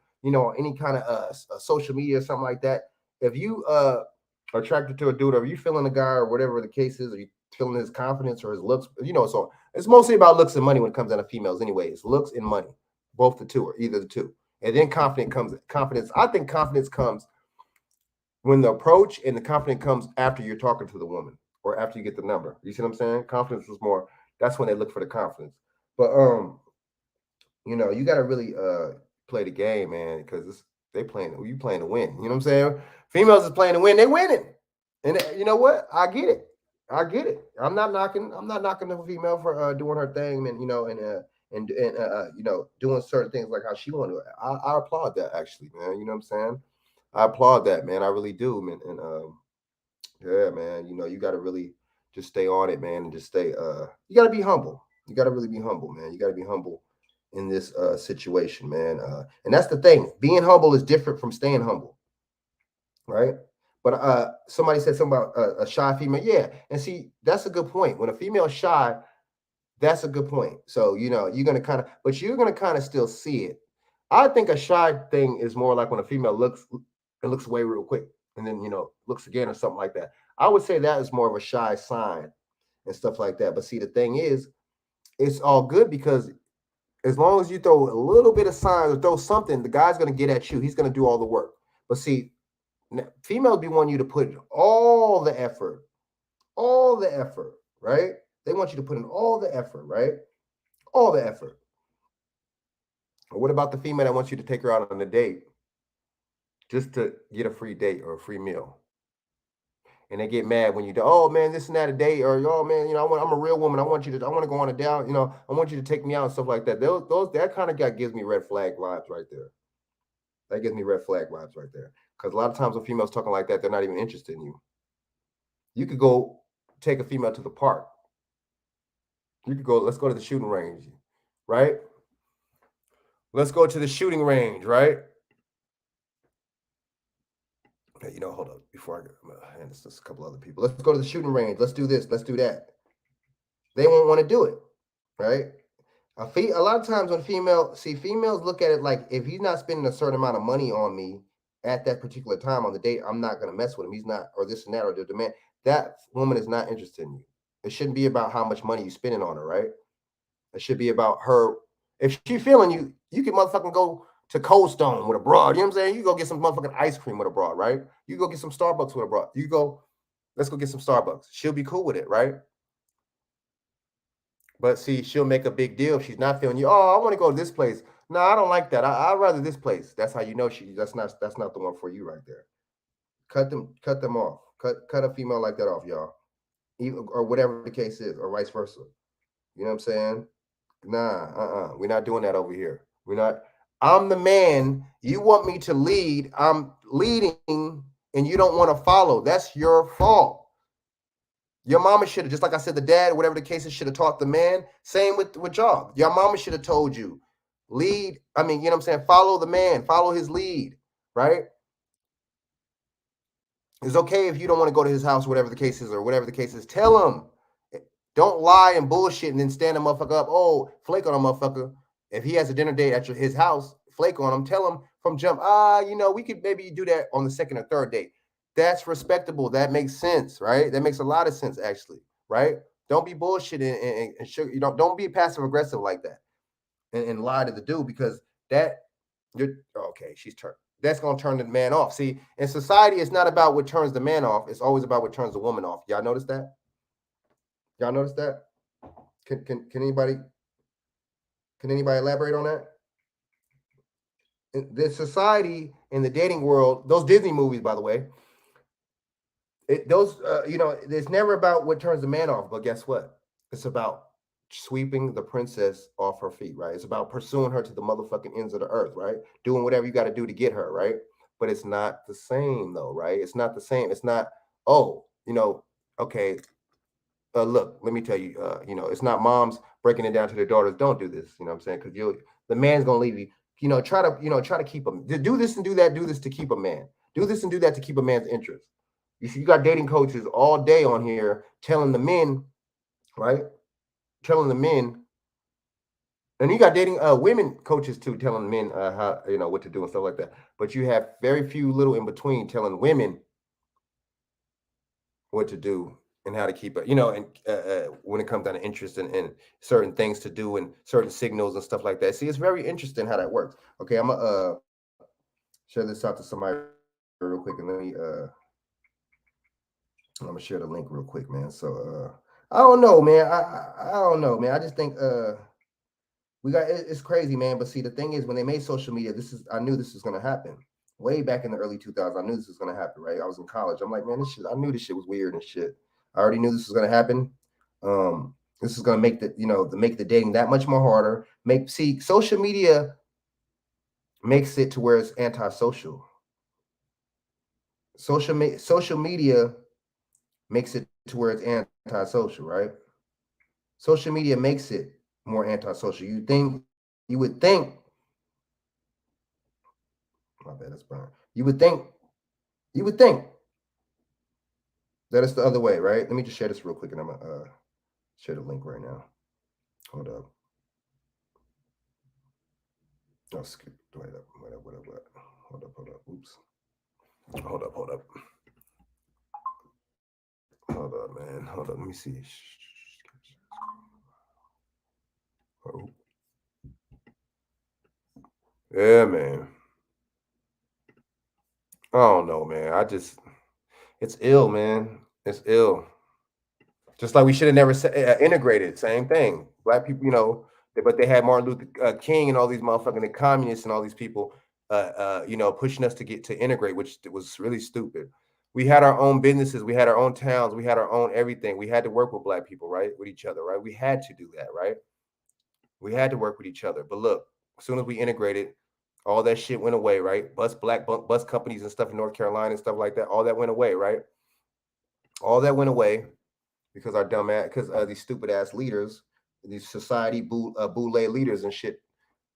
any kind of social media or something like that. If you are attracted to a dude, or you feeling a guy, or whatever the case is, or you feeling his confidence or his looks, so it's mostly about looks and money when it comes down to females. Anyway, it's looks and money, both the two, or either the two, and then confidence. I think confidence comes when the approach, and the confidence comes after you're talking to the woman or after you get the number. You see what I'm saying? Confidence is more. That's when they look for the confidence. But you got to really play the game, man, because you playing to win. You know what I'm saying? Females is playing to win. They winning, and you know what? I get it. I get it. I'm not knocking. I'm not knocking the female for doing her thing, and doing certain things like how she want to do it. I applaud that, actually, man. You know what I'm saying? I applaud that, man. I really do, man. And yeah, man. You got to really just stay on it, man, and just stay. You got to be humble. You got to really be humble, man. You got to be humble in this situation, man. And that's the thing. Being humble is different from staying humble, right? But somebody said something about a shy female. Yeah, and see, that's a good point. When a female shy, that's a good point. So you're gonna but you're gonna kind of still see it. I think a shy thing is more like when a female looks away real quick, and then looks again or something like that. I would say that is more of a shy sign and stuff like that. But see, the thing is, it's all good because as long as you throw a little bit of signs or throw something, the guy's gonna get at you. He's gonna do all the work. But see, females be wanting you to put in all the effort, right? They want you to put in all the effort, right? All the effort. Or what about the female that wants you to take her out on a date just to get a free date or a free meal? And they get mad when you do, oh man, this and that a date, or oh man, I'm a real woman. I want to go on a down, I want you to take me out and stuff like that. Those that kind of guy gives me red flag vibes right there. That gives me red flag vibes right there. Because a lot of times when females talking like that, they're not even interested in you. You could go take a female to the park. You could go, let's go to the shooting range, right? Let's go to the shooting range, right? Okay, hold up. Before I'm gonna hand this to a couple other people. Let's go to the shooting range. Let's do this. Let's do that. They won't want to do it, right? A lot of times when females look at it like if he's not spending a certain amount of money on me at that particular time on the date, I'm not gonna mess with him. He's not, or this and that, or the demand. That woman is not interested in you. It shouldn't be about how much money you're spending on her, right? It should be about her. If she feeling you, you can motherfucking go to Cold Stone with a broad. You know what I'm saying? You go get some motherfucking ice cream with a broad, right? You go get some Starbucks with a broad. Let's go get some Starbucks. She'll be cool with it, right? But see, she'll make a big deal if she's not feeling you. Oh, I want to go to this place. No, I don't like that. I'd rather this place. That's how you know that's not the one for you right there. Cut them off. Cut a female like that off, y'all. Even, or whatever the case is, or vice versa. You know what I'm saying? Nah, we're not doing that over here. We're not. I'm the man. You want me to lead. I'm leading, and you don't want to follow. That's your fault. Your mama should have, just like I said, the dad, whatever the case is, should have taught the man. Same with y'all. Your mama should have told you, lead. I mean, you know what I'm saying? Follow the man, follow his lead, right? It's okay if you don't want to go to his house, whatever the case is, or whatever the case is. Tell him. Don't lie and bullshit and then stand a motherfucker up. Oh, flake on a motherfucker. If he has a dinner date at his house, flake on him. Tell him from jump, we could maybe do that on the second or third date. That's respectable. That makes sense, right? That makes a lot of sense, actually, right? Don't be bullshit and sugar. Don't be passive aggressive like that and lie to the dude because that you're okay. She's turned. That's gonna turn the man off. See, in society, it's not about what turns the man off. It's always about what turns the woman off. Y'all notice that? Y'all notice that? Can anybody elaborate on that? The society in the dating world, those Disney movies, by the way, it's never about what turns the man off. But guess what? It's about sweeping the princess off her feet, right? It's about pursuing her to the motherfucking ends of the earth, right? Doing whatever you got to do to get her, right? But it's not the same, though, right? It's not the same. It's not. Oh, okay. Look, let me tell you, it's not moms breaking it down to their daughters. Don't do this. You know what I'm saying? Because the man's gonna leave you. Try to keep them. Do this and do that. Do this to keep a man. Do this and do that to keep a man's interest. You got dating coaches all day on here telling the men, right? Telling the men, and you got dating women coaches too, telling men how what to do and stuff like that. But you have very few little in between telling women what to do and how to keep it, and when it comes down to interest and certain things to do and certain signals and stuff like that. See, it's very interesting how that works. Okay, I'm gonna share this out to somebody real quick, and I'm gonna share the link real quick, man. So I don't know, man. I don't know, man. I just think it's crazy, man. But see, the thing is, when they made social media, I knew this was gonna happen. Way back in the early 2000s, I knew this was gonna happen. Right? I was in college. I'm like, man, this shit. I knew this shit was weird and shit. I already knew this was gonna happen. This is gonna make make the dating that much more harder. Social media makes it to where it's antisocial. Social media makes it to where it's antisocial, right? Social media makes it more antisocial. You would think, my bad, that's burn. You would think that it's the other way, right? Let me just share this real quick, and I'm gonna share the link right now. Hold up. Oh, skip. Wait up. Hold up. Oops. Hold up. Hold up, man. Hold up. Let me see. Oh. Yeah, man. I don't know, man. It's ill, man. It's ill. Just like we should have never integrated. Same thing. Black people, but they had Martin Luther King and all these motherfucking communists and all these people, pushing us to get to integrate, which was really stupid. We had our own businesses, we had our own towns, we had our own everything. We had to work with black people, right, with each other, right. We had to do that, right. We had to work with each other. But look, as soon as we integrated, all that shit went away, right. Bus companies and stuff in North Carolina and stuff like that, all that went away, right. All that went away because because these stupid ass leaders, these society boule leaders and shit,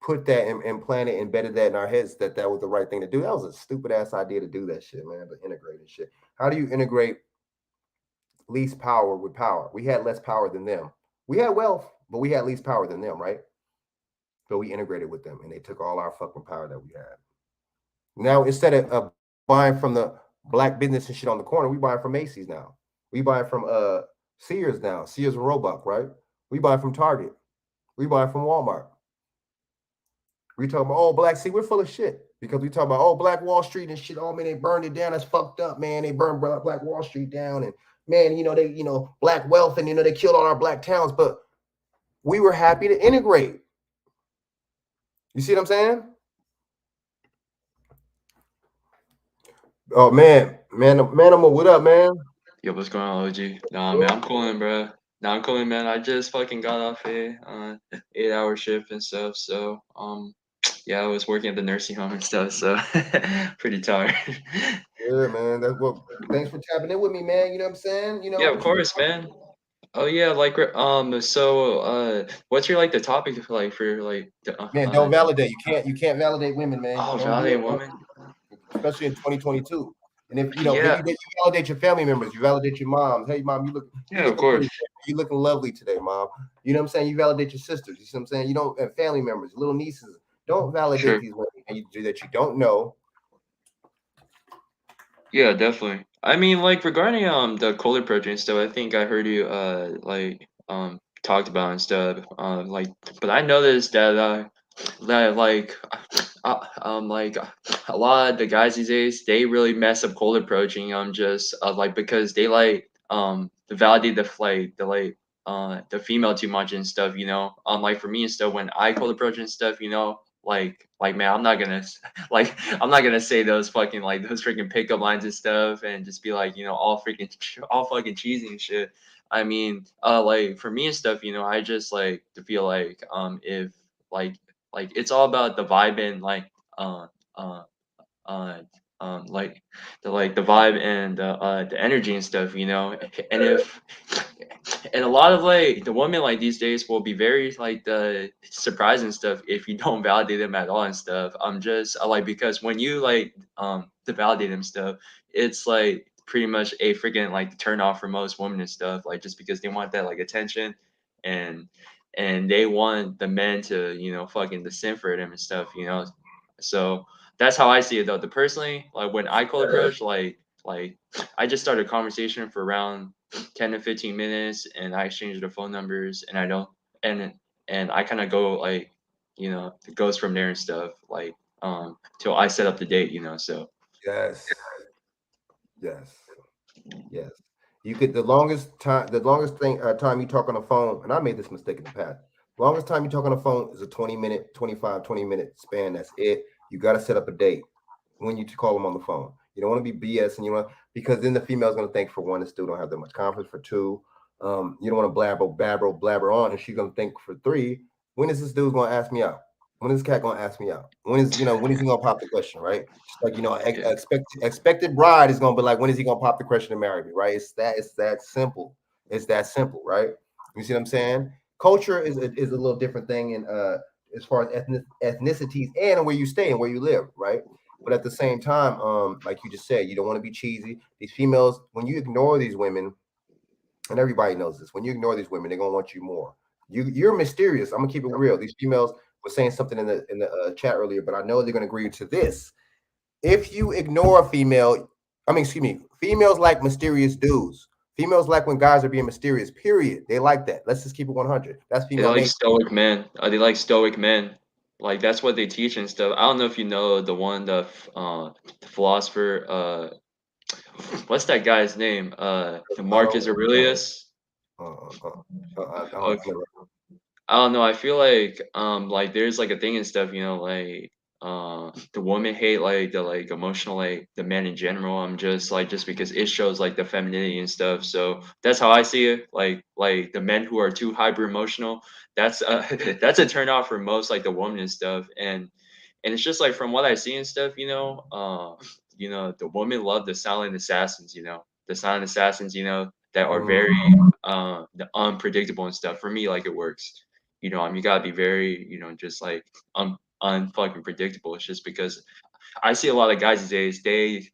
put that and implanted, embedded that in our heads that was the right thing to do. That was a stupid ass idea to do that shit, man. To integrate and shit. How do you integrate least power with power? We had less power than them. We had wealth, but we had least power than them, right? So we integrated with them, and they took all our fucking power that we had. Now instead of buying from the black business and shit on the corner, we buying from Macy's now. We buying from Sears now, Sears and Roebuck, right? We buy from Target. We buy from Walmart. We talk about, oh, black, see, we're full of shit because we talk about, oh, Black Wall Street and shit. Oh, man, they burned it down. That's fucked up, man. They burned Black Wall Street down. And man, black wealth and, they killed all our black towns. But we were happy to integrate. You see what I'm saying? Oh, man, what up, man? Yo, what's going on, OG? Nah, man, I'm calling, bro. Now I'm cool, man. I just fucking got off a 8 hour shift and stuff. So yeah, I was working at the nursing home and stuff. So pretty tired. Yeah, man. That's what. Thanks for tapping in with me, man. You know what I'm saying? You Yeah, know, of keep course, man. Oh yeah, like so what's your like the topic like for like man. Don't validate. You can't validate women, man. oh Don't do it. valiant woman? Especially in 2022. And if maybe Yeah, that you validate your family members, you validate your moms. Hey, mom, you yeah, of looking pretty course, today. You looking lovely today, mom. You know what I'm saying? You validate your sisters. You see what I'm saying? You don't and family members, little nieces. Don't validate sure. these women that you don't know. Yeah, definitely. I mean, like regarding the cold approach and stuff, I think I heard you like talked about and stuff. Like, but I noticed that like a lot of the guys these days they really mess up cold approaching. Just like because they like to validate the female too much and stuff. Like for me and stuff when I cold approach and stuff. Like man, I'm not gonna like I'm not gonna say those fucking like those freaking pickup lines and stuff and just be like all freaking all fucking cheesy and shit. I mean, like for me and stuff, I just like to feel like if like it's all about the vibe and uh uh uh like the vibe and the energy and stuff, and if and a lot of like the women like these days will be very like the surprised and stuff if you don't validate them at all and stuff. I'm just like because when you like to validate them stuff, it's like pretty much a freaking like turn off for most women and stuff, like just because they want that like attention and they want the men to fucking to simp for them and stuff. So that's how I see it though. The personally like when I call approach like I just started a conversation for around 10 to 15 minutes and I exchange the phone numbers and I don't and and I kind of go like it goes from there and stuff like till I set up the date. So Yes, yes, yes. You could the longest time you talk on the phone, and I made this mistake in the past. Longest time you talk on the phone is a 20-minute, 25, 20-minute span. That's it. You got to set up a date when you call them on the phone. You don't want to be BS, and you want because then the female's going to think for one, this dude don't have that much confidence. For two, you don't want to blabber on, and she's going to think for three, when is this dude going to ask me out? When is this cat going to ask me out? When is he going to pop the question? Right? Just like yeah, expected bride is going to be like, when is he going to pop the question to marry me? Right? It's that simple. It's that simple, right? You see what I'm saying? Culture is a little different thing in as far as ethnicities and where you stay and where you live, right? But at the same time, like you just said, you don't want to be cheesy. These females, when you ignore these women, and everybody knows this, when you ignore these women, they're gonna want you more. You're mysterious. I'm gonna keep it real. These females were saying something in the chat earlier, but I know they're gonna agree to this. If you ignore a female, I mean, excuse me, females like mysterious dudes. Females like when guys are being mysterious. Period. They like that. Let's just keep it 100. That's they female like nature. stoic men. They like stoic men. Like that's what they teach and stuff. I don't know if you know the philosopher what's that guy's name? The Aristotle. Marcus Aurelius. I don't Okay. know. I don't know. I feel like there's like a thing and stuff, like the women hate like the like emotional like the men in general. I'm just like just because it shows like the femininity and stuff. So that's how I see it. Like the men who are too hyper emotional, that's that's a turn off for most like the woman and stuff. And it's just like from what I see and stuff, the women love the silent assassins, the silent assassins, that are Mm, very unpredictable and stuff. For me, like it works. You gotta be very, just like unfucking predictable. It's just because I see a lot of guys these days,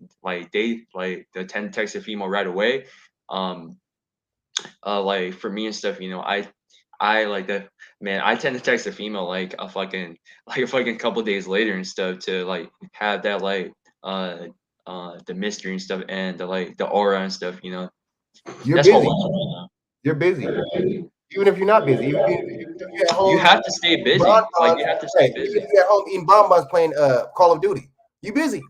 they tend to text a female right away. Um, like for me and stuff, I like the man. I tend to text a female like a fucking like a fucking couple days later and stuff to like have that uh the mystery and stuff and the aura and stuff. you're That's what busy. You're busy. Even if you're not busy, even if you're at you home have to stay eating busy. Like bonbons, you have to right? stay Even if busy. you're at home eating bonbons playing Call of Duty, you busy.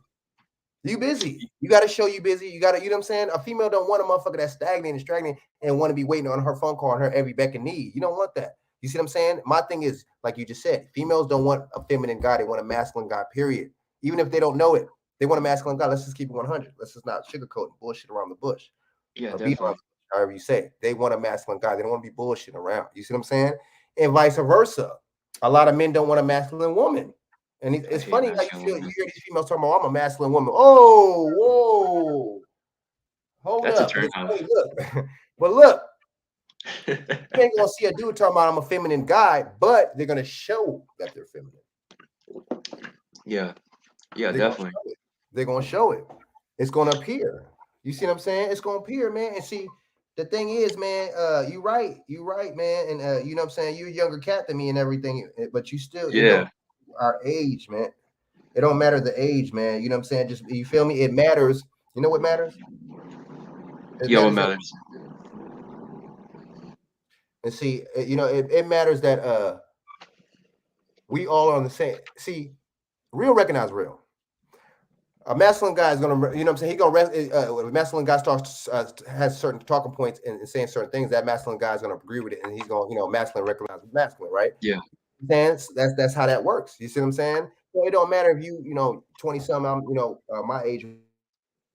You busy. You got to show you busy. You got to, you know what I'm saying? A female don't want a motherfucker that's stagnant and straggling and want to be waiting on her phone call on her every beck and need. You don't want that. You see what I'm saying? My thing is, like you just said, females don't want a feminine guy. They want a masculine guy, period. Even if they don't know it, they want a masculine guy. Let's just keep it 100. Let's just not sugarcoat and bullshit around the bush Yeah, or beat around definitely. however you say it. They want a masculine guy. They don't want to be bullshitting around. You see what I'm saying? And vice versa. A lot of men don't want a masculine woman. And I it's hate funny how you masculine feel. You women. hear these females talking about, I'm a masculine woman. Oh, whoa, hold That's a up. But turn it's off. funny. Look, but look, you ain't gonna see a dude talking about I'm a feminine guy, but they're gonna show that they're feminine. Yeah, yeah, They're gonna definitely. show it. They're gonna show it. It's gonna appear. You see what I'm saying? It's gonna appear, man. And see, the thing is, man, you right, man. And you know what I'm saying? You're a younger cat than me and everything, but you still, it Yeah, don't our age, man. It don't matter the age, man. You know what I'm saying? Just you feel me? It matters. You know what matters? It yeah. What matters that matters? and see, it matters that we all are on the same. See, real recognize real. A masculine guy is gonna, you know what I'm saying? He gonna when a masculine guy starts has certain talking points and saying certain things. That masculine guy is gonna agree with it, and he's gonna, masculine recognize masculine, right? Yeah, That's how that works. You see what I'm saying? So it don't matter if you 20 something, I'm my age,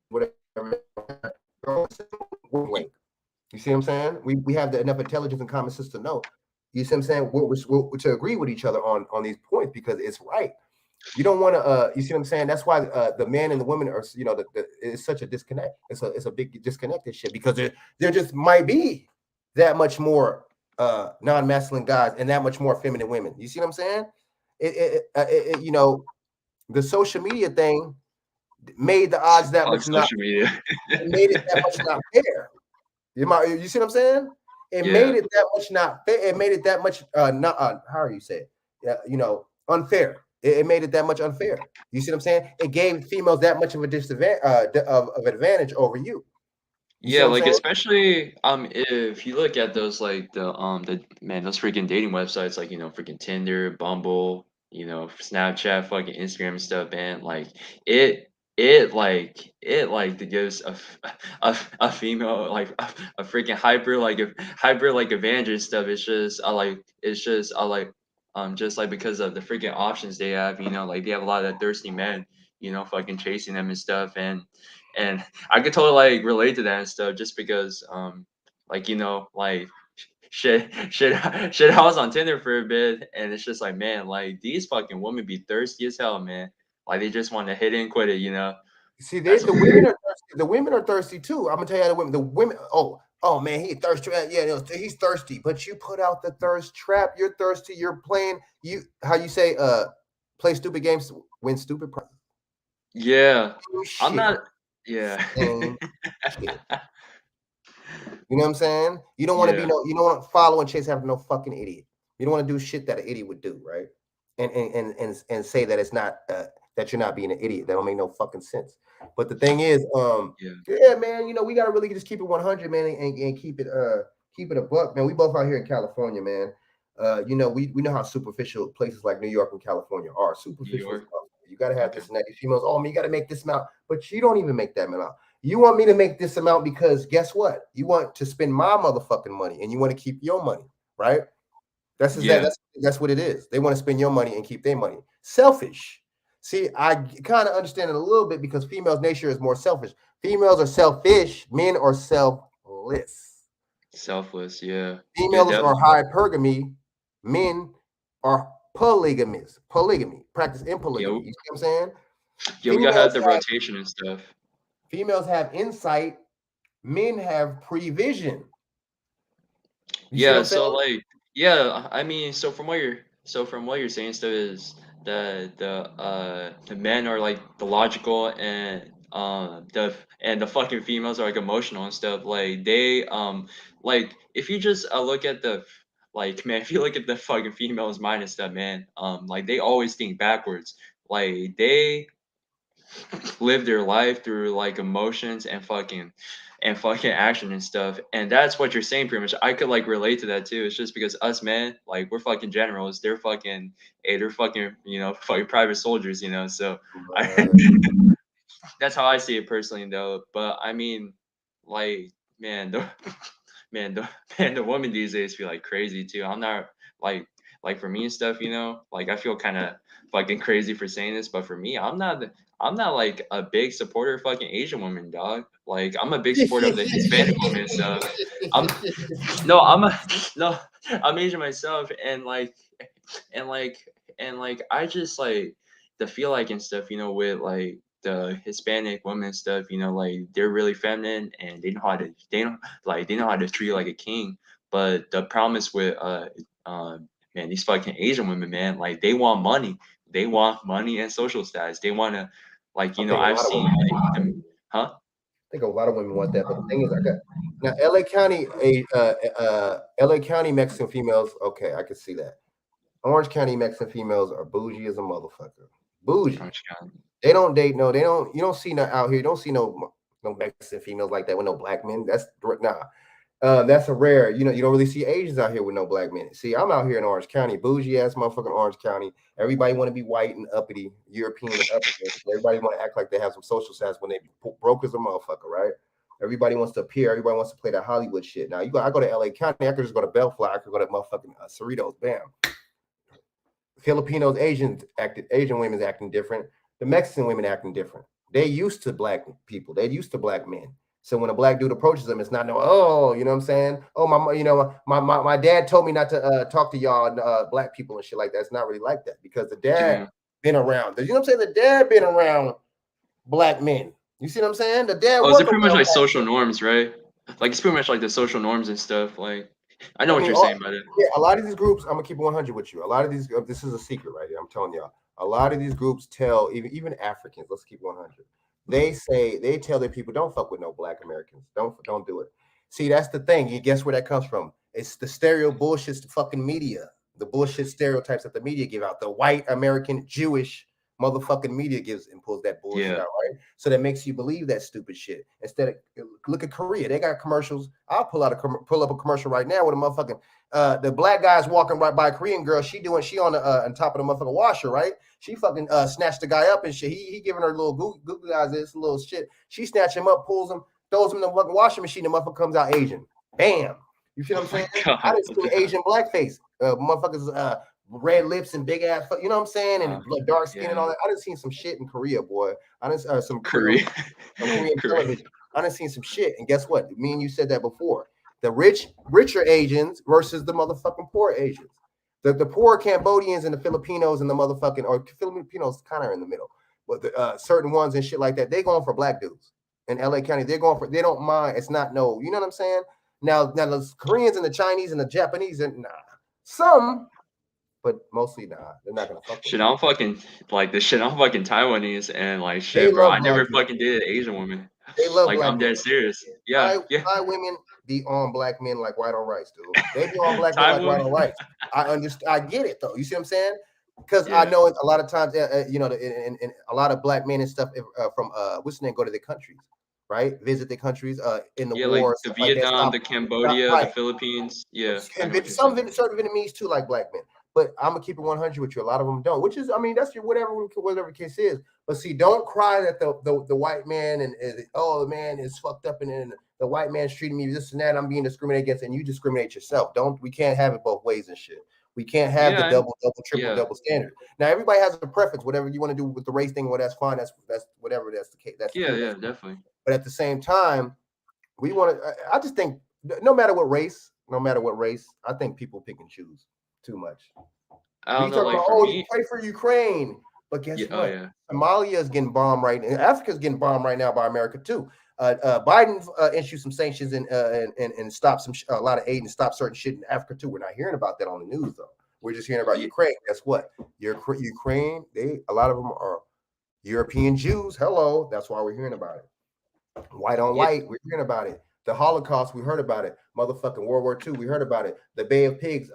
whatever. y- You see what I'm saying? We have enough intelligence and common sense to know. You see what I'm saying? To agree with each other on these points because it's right. You don't want to. You see what I'm saying? That's why the men and the women are. It's such a disconnect. It's a big disconnected shit because there just might be that much more non-masculine guys and that much more feminine women. You see what I'm saying? The social media thing made the odds that fuck much not. social media. It made it that much not fair. You see what I'm saying? It made Yeah, it that much not fair. It made it that much not how are you say it? Yeah, unfair. It made it that much unfair. You see what I'm saying? It gave females that much of a disadvantage of advantage over you. You see yeah. what I'm Like saying? especially if you look at those like the man those freaking dating websites like freaking Tinder, Bumble, Snapchat, fucking Instagram and stuff, man. Like it it gives a female like a freaking hyper like advantage and stuff. It's just just like because of the freaking options they have, like they have a lot of thirsty men, fucking chasing them and stuff, and I could totally like relate to that and stuff just because like like shit I was on Tinder for a bit and it's just like man like these fucking women be thirsty as hell, man. Like they just want to hit it and quit it. See, That's the women are thirsty. The women are thirsty too. I'm gonna tell you how the women. The women. Oh man, he thirsty. Yeah, he's thirsty. But you put out the thirst trap. You're thirsty. You're playing. How you say? Play stupid games, win stupid prizes. yeah. Same I'm shit. not yeah. Same shit. You know what I'm saying? You don't want to be Yeah. no. You don't want to follow and chase after no fucking idiot. You don't want to do shit that an idiot would do, right? And say that it's not that you're not being an idiot. That don't make no fucking sense. But the thing is, Yeah. yeah, man, we gotta really just keep it 100, man, and keep it a buck, man. We both out here in California, man. We know how superficial places like New York and California are. New Superficial as York. fuck. You gotta have Okay. this and that. Females, oh man, you gotta make this amount, but you don't even make that amount. You want me to make this amount because guess what? You want to spend my motherfucking money and you want to keep your money, right? Yeah. That's what it is. They want to spend your money and keep their money. Selfish. See, I kind of understand it a little bit because females' nature is more selfish. Females are selfish, men are selfless. Selfless, yeah. Yeah, Females are definitely. hypergamy, men are polygamous. Polygamy, practice in polygamy. Yo, You see what I'm saying? yeah, we gotta have Females the have rotation and stuff. females have insight, men have prevision. You see what Yeah, I'm saying? so like yeah, I mean, so from what you're saying stuff is that the men are like the logical and the fucking females are like emotional and stuff. Like they like if you just look at the like man, if you look at the fucking females mind and stuff, man, like they always think backwards. Like they live their life through like emotions and fucking action and stuff. And that's what you're saying pretty much. I could like relate to that too. It's just because us men, like we're fucking generals. They're fucking they're fucking, fucking private soldiers, So I Right. that's how I see it personally though. But I mean, like, man, the man, the man, the women these days feel like crazy too. I'm not like like for me and stuff, you know, like I feel kind of fucking crazy for saying this, but for me, I'm not like a big supporter of fucking Asian women, dog. Like I'm a big supporter of the Hispanic women and stuff. I'm no, I'm a no, I'm Asian myself, and like and like I just like the feel like and stuff, you know, with like the Hispanic women and stuff, you know, like they're really feminine and they know how to treat you like a king. But the problem is with man, these fucking Asian women, man, like they want money. They want money and social status. They wanna like, I you know, think a I've lot of seen women. like them huh? I think a lot of women want that, but the thing is, I got now LA County, LA County Mexican females. Okay, I can see that. Orange County Mexican females are bougie as a motherfucker. Bougie. Orange County. They don't date no. They don't. You don't see no out here. You don't see no Mexican females like that with no black men. Nah. That's a rare. You know, you don't really see Asians out here with no black men. See, I'm out here in Orange County, bougie ass motherfucking Orange County. Everybody want to be white and uppity, European and uppity. Everybody want to act like they have some social status when they broke as a motherfucker, right? Everybody wants to appear. Everybody wants to play that Hollywood shit. Now, I go to LA County. I could just go to Bellflower. I could go to motherfucking Cerritos. Bam. Filipinos, Asian women's acting different. The Mexican women acting different. They used to black people. They used to black men. So when a black dude approaches them, it's not no, oh, you know what I'm saying? Oh, my dad told me not to talk to y'all black people and shit like that. It's not really like that because the dad Yeah. been around. You know what I'm saying? The dad been around black men. You see what I'm saying? The dad Oh, is was it pretty much around like black. social norms, right? Like it's pretty much like the social norms and stuff. Like I know I what mean, you're saying about it. yeah, a lot of these groups, I'm gonna keep it 100 with you. A lot of these, this is a secret right here. I'm telling y'all. A lot of these groups tell even Africans. Let's keep it 100. They tell their people don't fuck with no black Americans. Don't do it. See, that's the thing. You guess where that comes from? It's the stereo bullshit fucking media. The bullshit stereotypes that the media give out. The white American Jewish motherfucking media gives and pulls that bullshit Yeah. out, right? So that makes you believe that stupid shit. Instead of look at Korea, they got commercials. I'll pull up a commercial right now with a motherfucking the black guy's walking right by a Korean girl. She on the on top of the motherfucking washer, right? She fucking snatched the guy up and shit. He giving her a little Google eyes this little shit. She snatch him up, pulls him, throws him in the fucking washing machine. The motherfucker comes out Asian. Bam. You see what I'm Oh my saying? I god. didn't see Asian blackface. Motherfuckers red lips and big ass, you know what I'm saying, and dark skin and Yeah. all that. I done seen some shit in Korea, boy. I done some Korea. Korean Korea. television. I done seen some shit, and guess what? Me and you said that before. The richer Asians versus the motherfucking poor Asians. The poor Cambodians and the Filipinos and the motherfucking or Filipinos kind of in the middle, but the certain ones and shit like that, they going for black dudes in LA County. They're going for. They don't mind. It's not no. You know what I'm saying? Now the Koreans and the Chinese and the Japanese and nah, some, but mostly nah. They're not gonna fuck with Shit, them. I'm fucking like the shit. I'm fucking Taiwanese and like They shit, bro. love I black never men. fucking dated an Asian woman. They love Like black I'm men. dead serious. Yeah, yeah. Thai women be on black men like white on rice, dude. They be on black men Thai like white woman. on rice. I understand. I get it though. You see what I'm saying? Because I Yeah. know it, a lot of times, you know, and a lot of black men and stuff from what's the name go to the countries, right? Visit the countries in the Yeah, like war, the stuff like that. Vietnam, the Cambodia, the Right. Philippines. Yeah, I know And what you're saying. certain Vietnamese too like black men. But I'm gonna keep it 100 with you. A lot of them don't, which is, I mean, that's your whatever case is. But see, don't cry that the white man and oh, the man is fucked up and the white man's treating me this and that. I'm being discriminated against, and you discriminate yourself. We can't have it both ways and shit. We can't have the Yeah, yeah, double standard. Now everybody has a preference. Whatever you want to do with the race thing, well, that's fine. That's whatever that's the case. That's yeah, cool. yeah, That's cool. definitely. But at the same time, we want to. I just think no matter what race, I think people pick and choose too much. I We don't know. talk Like about, for oh, you me, pray for Ukraine, but yeah. guess Oh what? yeah. Somalia is getting bombed right now. Africa's getting bombed right now by America too. Biden issued some sanctions and stopped a lot of aid and stopped certain shit in Africa too. We're not hearing about that on the news though. We're just hearing about Yeah, Ukraine. Guess what? Ukraine, a lot of them are European Jews. Hello, that's why we're hearing about it. White on yeah. white, we're hearing about it. The Holocaust, we heard about it. Motherfucking World War II, we heard about it. The Bay of Pigs,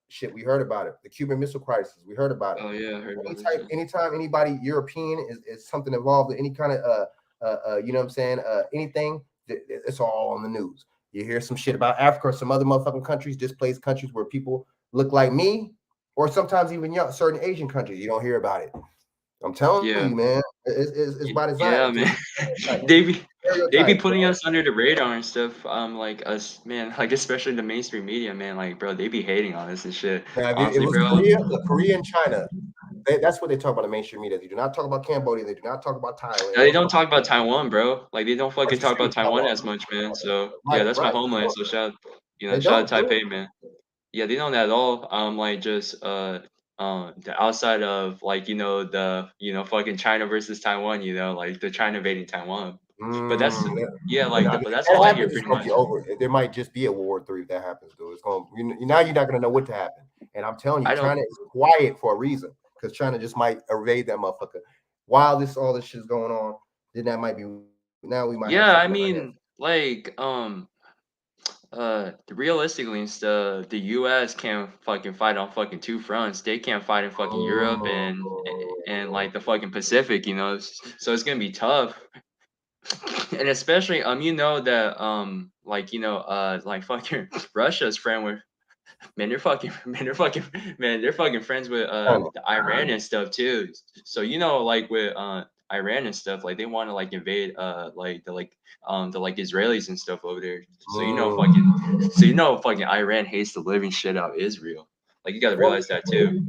shit, we heard about it. The Cuban Missile Crisis, we heard about it. Oh yeah, I heard about this. Anytime anybody European is something involved in any kind of you know what I'm saying, anything, it's all on the news. You hear some shit about Africa or some other motherfucking countries, displaced countries where people look like me, or sometimes even certain Asian countries. You don't hear about it. I'm telling Yeah, you, man, it's by design. yeah, man. they be they be stereotypes, putting bro. us under the radar and stuff. Like us, man, like especially the mainstream media, man. Like, bro, they be hating on us and shit. Now, if it Honestly, was bro. Korea, look, Korea and China, that's what they talk about in the mainstream media. They do not talk about Cambodia. They do not talk about Thailand. They Now, they don't don't talk talk about Taiwan, bro. Like they don't about fucking the talk same about as Taiwan Taiwan. as much, man. So yeah, Right, that's my right. homeland. So They shout out don't, bro. Taipei, man. Yeah, they don't at all. Like just the outside of like the fucking China versus Taiwan, like the China invading Taiwan. But that's yeah, When like that but that's all I hear happens, it's pretty gonna be much. over. There might just be a World War III if that happens, dude. It's going now you're not gonna know what to happen. And I'm telling you, I don't. China is quiet for a reason because China just might invade that motherfucker. While all this shit's going on, then that might be now we might have Yeah, I something on our hands. mean, like realistically and stuff, the US can't fucking fight on fucking two fronts. They can't fight in fucking Europe and like the fucking Pacific, so it's gonna be tough. And especially that like fucking Russia's friend with man, they're fucking they're fucking friends with China. the Iran and stuff too. So like with Iran and stuff, like they want to like invade the like Israelis and stuff over there. So fucking Iran hates the living shit out of Israel. Like you gotta Oh, realize that too.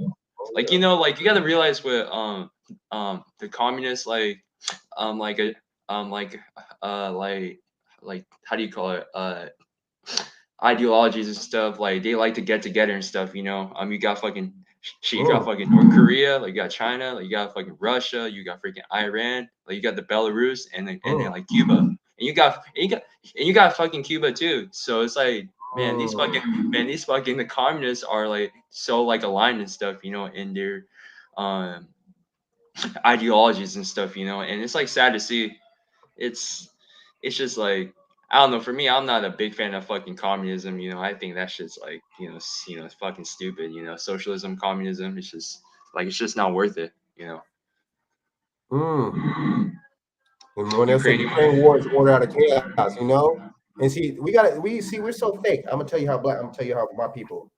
Like like you gotta realize with the communists like a like how do you call it ideologies and stuff. Like they like to get together and stuff. You got fucking shit. You got mm, fucking North Korea. Like you got China. Like you got fucking Russia. You got freaking Iran. Like you got the Belarus and then mm, like Cuba. And you got fucking Cuba too. So it's like these fucking the communists are like so like aligned and stuff. In their um ideologies and stuff. And it's like sad to see. It's it's just like I don't know. For me, I'm not a big fan of fucking communism. I think that shit's like it's fucking stupid. Socialism, communism. It's just not worth it. mm. And when they say Ukrainian. Ukraine war is order out of chaos. And see, we're so fake. I'm gonna tell you how black. I'm gonna tell you how my people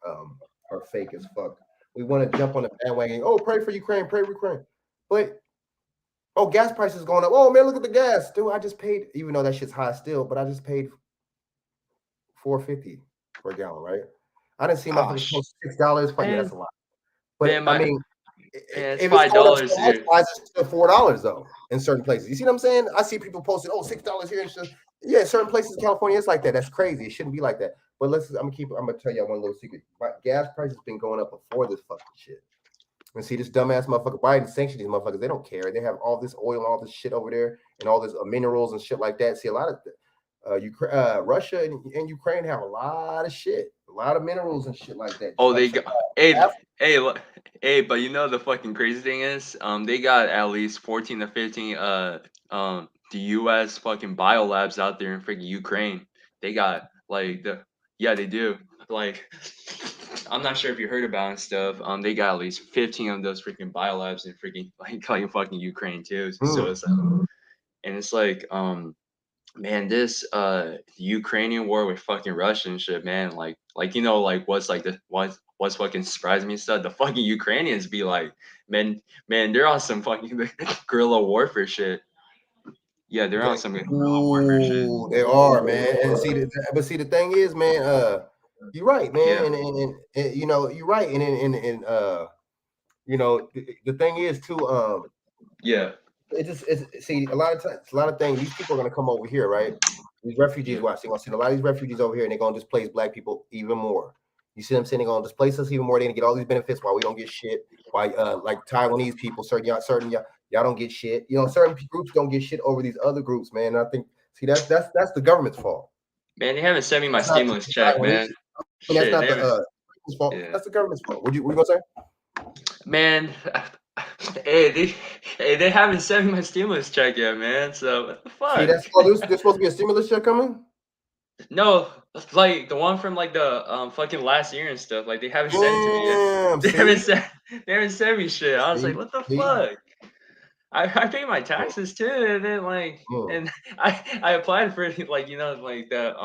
are fake as fuck. We want to jump on the bandwagon. Oh, pray for Ukraine, pray for Ukraine. But oh, gas prices going up. Oh man, look at the gas, dude. I just paid, even though that shit's high still, but I just paid $4.50 per gallon, right? I didn't see Oh motherfuckers post $6. Fuck yeah, man, that's a lot. But man, I my mean, man, it's if it's going up $5, so much, dude. why is it still $4 though in certain places? You see what I'm saying? I see people posting, oh, $6 here and shit. Yeah, certain places in California, it's like that. That's crazy. It shouldn't be like that. But I'm gonna tell you one little secret. Gas prices been going up before this fucking shit. And see, this dumbass motherfucker Biden sanctioned these motherfuckers. They don't care. They have all this oil and all this shit over there and all this minerals and shit like that. See, a lot of Russia and Ukraine have a lot of shit, a lot of minerals and shit like that. Just Oh, like they some got hey Africa. hey hey, but the fucking crazy thing is, they got at least 14 to 15 the U.S. fucking biolabs out there in freaking Ukraine. They got like yeah, they do. Like I'm not sure if you heard about it and stuff. They got at least 15 of those freaking biolabs in freaking like fucking Ukraine too. So Mm. it's and it's like man, this Ukrainian war with fucking Russia and shit, man, like what's fucking surprised me and stuff. The fucking Ukrainians be like, man, they're on some fucking guerrilla warfare shit. Yeah, they're on some guerrilla warfare shit. Ooh, they are, man. And but see, the thing is, man, you're right, man, Yeah, and you're right, and the thing is too, yeah, it's see a lot of times, a lot of things. These people are gonna come over here, right? These refugees, yeah. watch, they're gonna send a lot of these refugees over here, and they're gonna displace black people even more. You see what I'm saying? They're gonna displace us even more. They're gonna get all these benefits while we don't get shit. Why, like Taiwanese people, y'all don't get shit. Certain groups don't get shit over these other groups, man. And I think, see, that's the government's fault. Man, they haven't sent me my That's not stimulus the check, Taiwanese. man. And that's Shit, not they the haven't. people's fault. Yeah, That's the government's fault. What you gonna say? man. Hey, they haven't sent me my stimulus check yet, man. So what the See, fuck? there's supposed to be a stimulus check coming. No, like the one from like the fucking last year and stuff. Like they haven't sent it to me yet. Damn. They haven't See, sent they haven't sent me shit. I was like, see, what the see. fuck? I pay my taxes too, and then Mm. and I applied for it like like that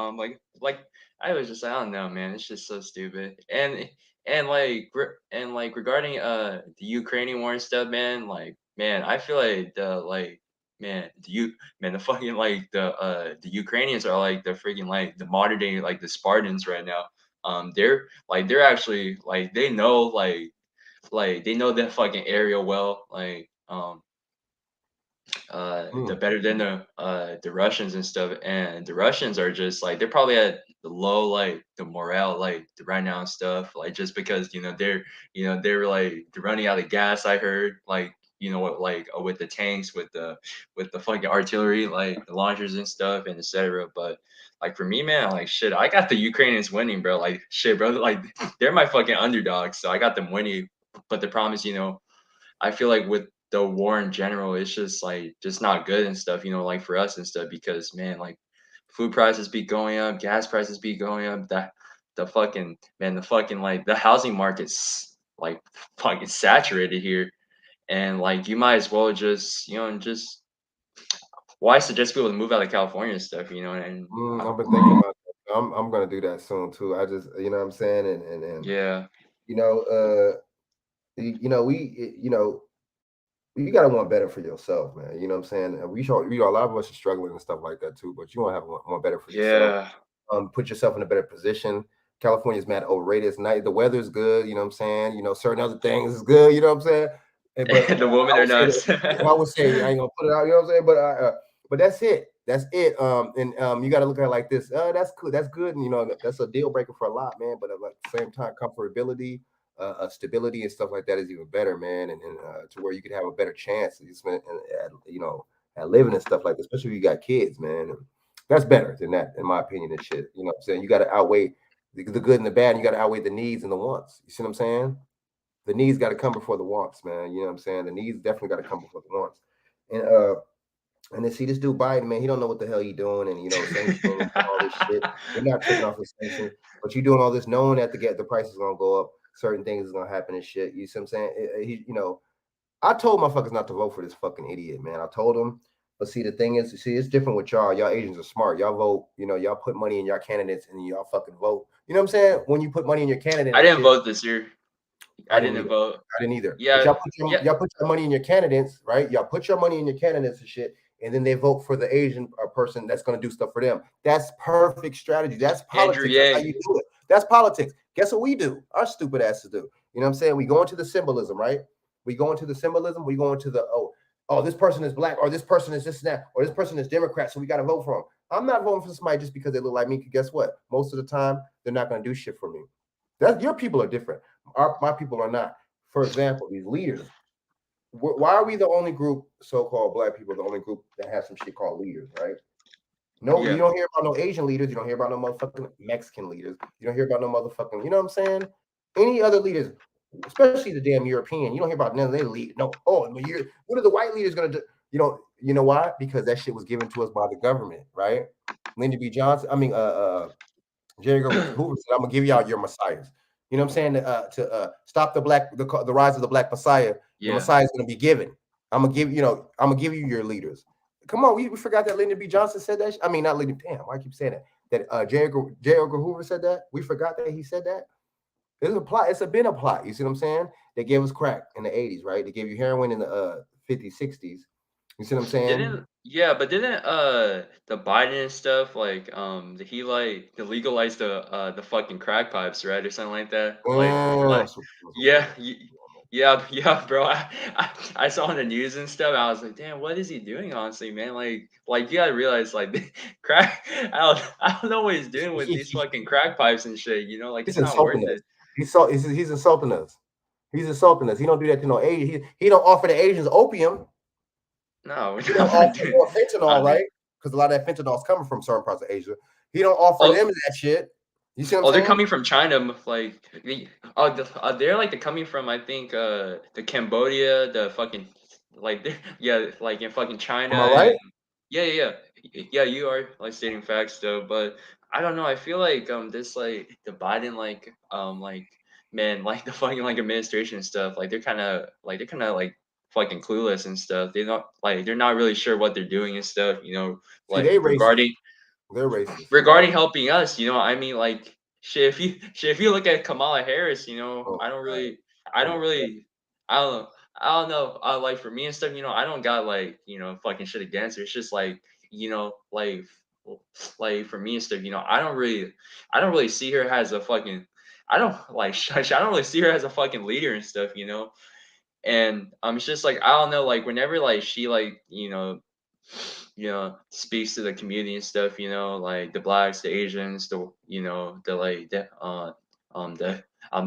like I was just I don't know, man. It's just so stupid. And regarding the Ukrainian war and stuff, man. Like man, I feel like the man, the fucking like the Ukrainians are like the freaking like the modern day like the Spartans right now. They're actually like they know that fucking area well. The Mm. better than the Russians and stuff. And the Russians are just like they're probably at the low like the morale like right now and stuff. Like just because they're like they're running out of gas. I heard like what like with the tanks with the fucking artillery like the launchers and stuff and etc. But like for me, man, like shit, I got the Ukrainians winning, bro. Like shit, bro. Like they're my fucking underdogs, so I got them winning. But the problem is, I feel like with the war in general, it's just like just not good and stuff, like for us and stuff, because man, like food prices be going up, gas prices be going up, the fucking man, the fucking like the housing market's like fucking saturated here. And like you might as well just, just why suggest people to move out of California and stuff, and I've been thinking about that. I'm gonna do that soon too. I just, you know what I'm saying, and yeah. you know, you gotta want better for yourself, man. You know what I'm saying? And a lot of us are struggling and stuff like that too. But you want to have one better for yourself. Yeah. Put yourself in a better position. California's mad overrated. It's nice. The weather's good. You know what I'm saying? Certain other things is good. You know what I'm saying? But The women I are would say that. nuts. I would say I ain't gonna put it out. You know what I'm saying? But that's it. That's it. And you got to look at it like this. That's cool. That's good. And that's a deal breaker for a lot, man. But at the same time, comfortability, stability, and stuff like that is even better, man. And to where you could have a better chance, at living and stuff like that. Especially if you got kids, man. And that's better than that, in my opinion. And shit. You know what I'm saying? You got to outweigh the good and the bad. And you got to outweigh the needs and the wants. You see what I'm saying? The needs got to come before the wants, man. You know what I'm saying? The needs definitely got to come before the wants. And then see this dude Biden, man, he don't know what the hell he doing, and sanctions and all this shit. They're not tripping off the sanctions, but you doing all this knowing that the price is gonna go up, certain things is gonna happen and shit. You see what I'm saying? I told motherfuckers not to vote for this fucking idiot, man. I told them, but see, the thing is, it's different with y'all. Y'all Asians are smart. Y'all vote, y'all put money in your candidates and y'all fucking vote. You know what I'm saying? When you put money in your candidate I and didn't shit, vote this year. I I didn't didn't either. vote. I didn't either. But Yeah, yeah. y'all put your money in your candidates, right? Y'all put your money in your candidates and shit, and then they vote for the Asian person that's going to do stuff for them. That's perfect strategy. That's Andrew politics. That's how Yang. you do it. That's politics. Guess what we do? Our stupid asses do. You know what I'm saying? We go into the symbolism, right? We go into the symbolism. We go into the this person is black, or this person is this and that, or this person is Democrat, so we got to vote for them. I'm not voting for somebody just because they look like me. Because guess what? Most of the time, they're not going to do shit for me. Your people are different. My people are not. For example, these leaders. Why are we the only group, so-called black people, the only group that has some shit called leaders, right? No, you Yeah. don't hear about no Asian leaders. You don't hear about no motherfucking Mexican leaders. You don't hear about no motherfucking, you know what I'm saying? Any other leaders, especially the damn European, you don't hear about none of their lead. No, what are the white leaders gonna do? You know why? Because that shit was given to us by the government, right? Lyndon B. Johnson, Jerry Hoover said, "I'm gonna give y'all your messiahs." You know what I'm saying? To stop the rise of the black messiah, the Yeah. messiah is gonna be given. I'm gonna give you your leaders. Come on, we forgot that Lyndon B. Johnson said that. I mean, not Lyndon. Damn, why I keep saying that? That J. Edgar Hoover said that. We forgot that he said that. It's a plot. Been a plot. You see what I'm saying? They gave us crack in the 80s, right? They gave you heroin in the 50s, 60s. You see what I'm saying? But didn't the Biden and stuff he like to legalize the fucking crack pipes, right, or something like that? Like yeah, yeah, yeah, bro. I saw on the news and stuff. I was like, damn, what is he doing? Honestly, man, like you gotta realize crack. I don't know what he's doing with these fucking crack pipes and shit. Like He's it's not worth insulting us. it. He's insulting us. He's insulting us. He don't do that to no Asian. He don't offer the Asians opium. No, He don't I'm not offer doing. or fentanyl, I'm right? Because a lot of that fentanyl is coming from certain parts of Asia. He don't offer Oh, them that shit. You see what I'm oh, they're saying? coming from China. They're like they're coming from I think the Cambodia, the fucking yeah, like in fucking China Am I and right? yeah, yeah, yeah. Yeah, you are like stating facts though, but I don't know. I feel like this like the Biden like man like the fucking like administration and stuff like they're kind of like fucking clueless and stuff. They're not really sure what they're doing and stuff. See, Like they racist. regarding They're racist. regarding helping us, I mean, like, shit. If you look at Kamala Harris, Oh, I don't right. really, I Come don't on. really, I don't know. I don't know. Like for me and stuff, I don't got like fucking shit against her. It's just like like for me and stuff, I don't really see her as a fucking. I don't like. I don't really see her as a fucking leader and stuff. And it's just like I don't know. Like whenever like she like speaks to the community and stuff. Like the blacks, the Asians, the like the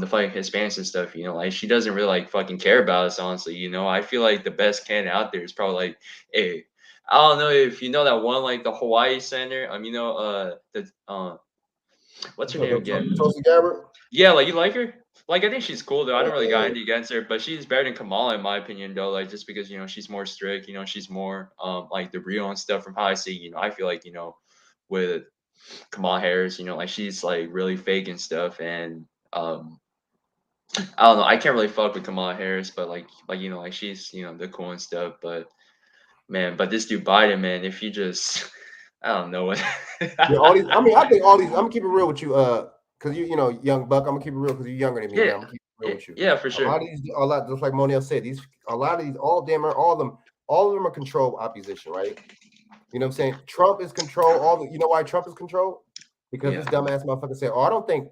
fucking Hispanics and stuff. Like she doesn't really like fucking care about us. Honestly, I feel like the best candidate out there is probably like, hey, I don't know if you know that one like the Hawaii Center. The what's her name again? Tulsi Gabbard. Yeah, like you like her? Like I think she's cool though. I don't really got Yeah. anything against her, but she's better than Kamala in my opinion though. Like just because she's more strict, she's more like the real and stuff from how I see. I feel like with Kamala Harris, like she's like really fake and stuff, and I don't know. I can't really fuck with Kamala Harris, but like she's the cool and stuff. But man, but this dude Biden, man, if you just I don't know what. Yeah, all these. I mean, I think all these. I'm gonna keep it real with you, because young buck. I'm gonna keep it real because you're younger than me, man. Yeah, I'm gonna keep it real with you. yeah, for A lot sure. of these, a lot just like Monel said, a lot of these, all of them are controlled opposition, right? You know what I'm saying? Trump is controlled. You know why Trump is controlled? Because Yeah. this dumbass motherfucker said, "Oh, I don't think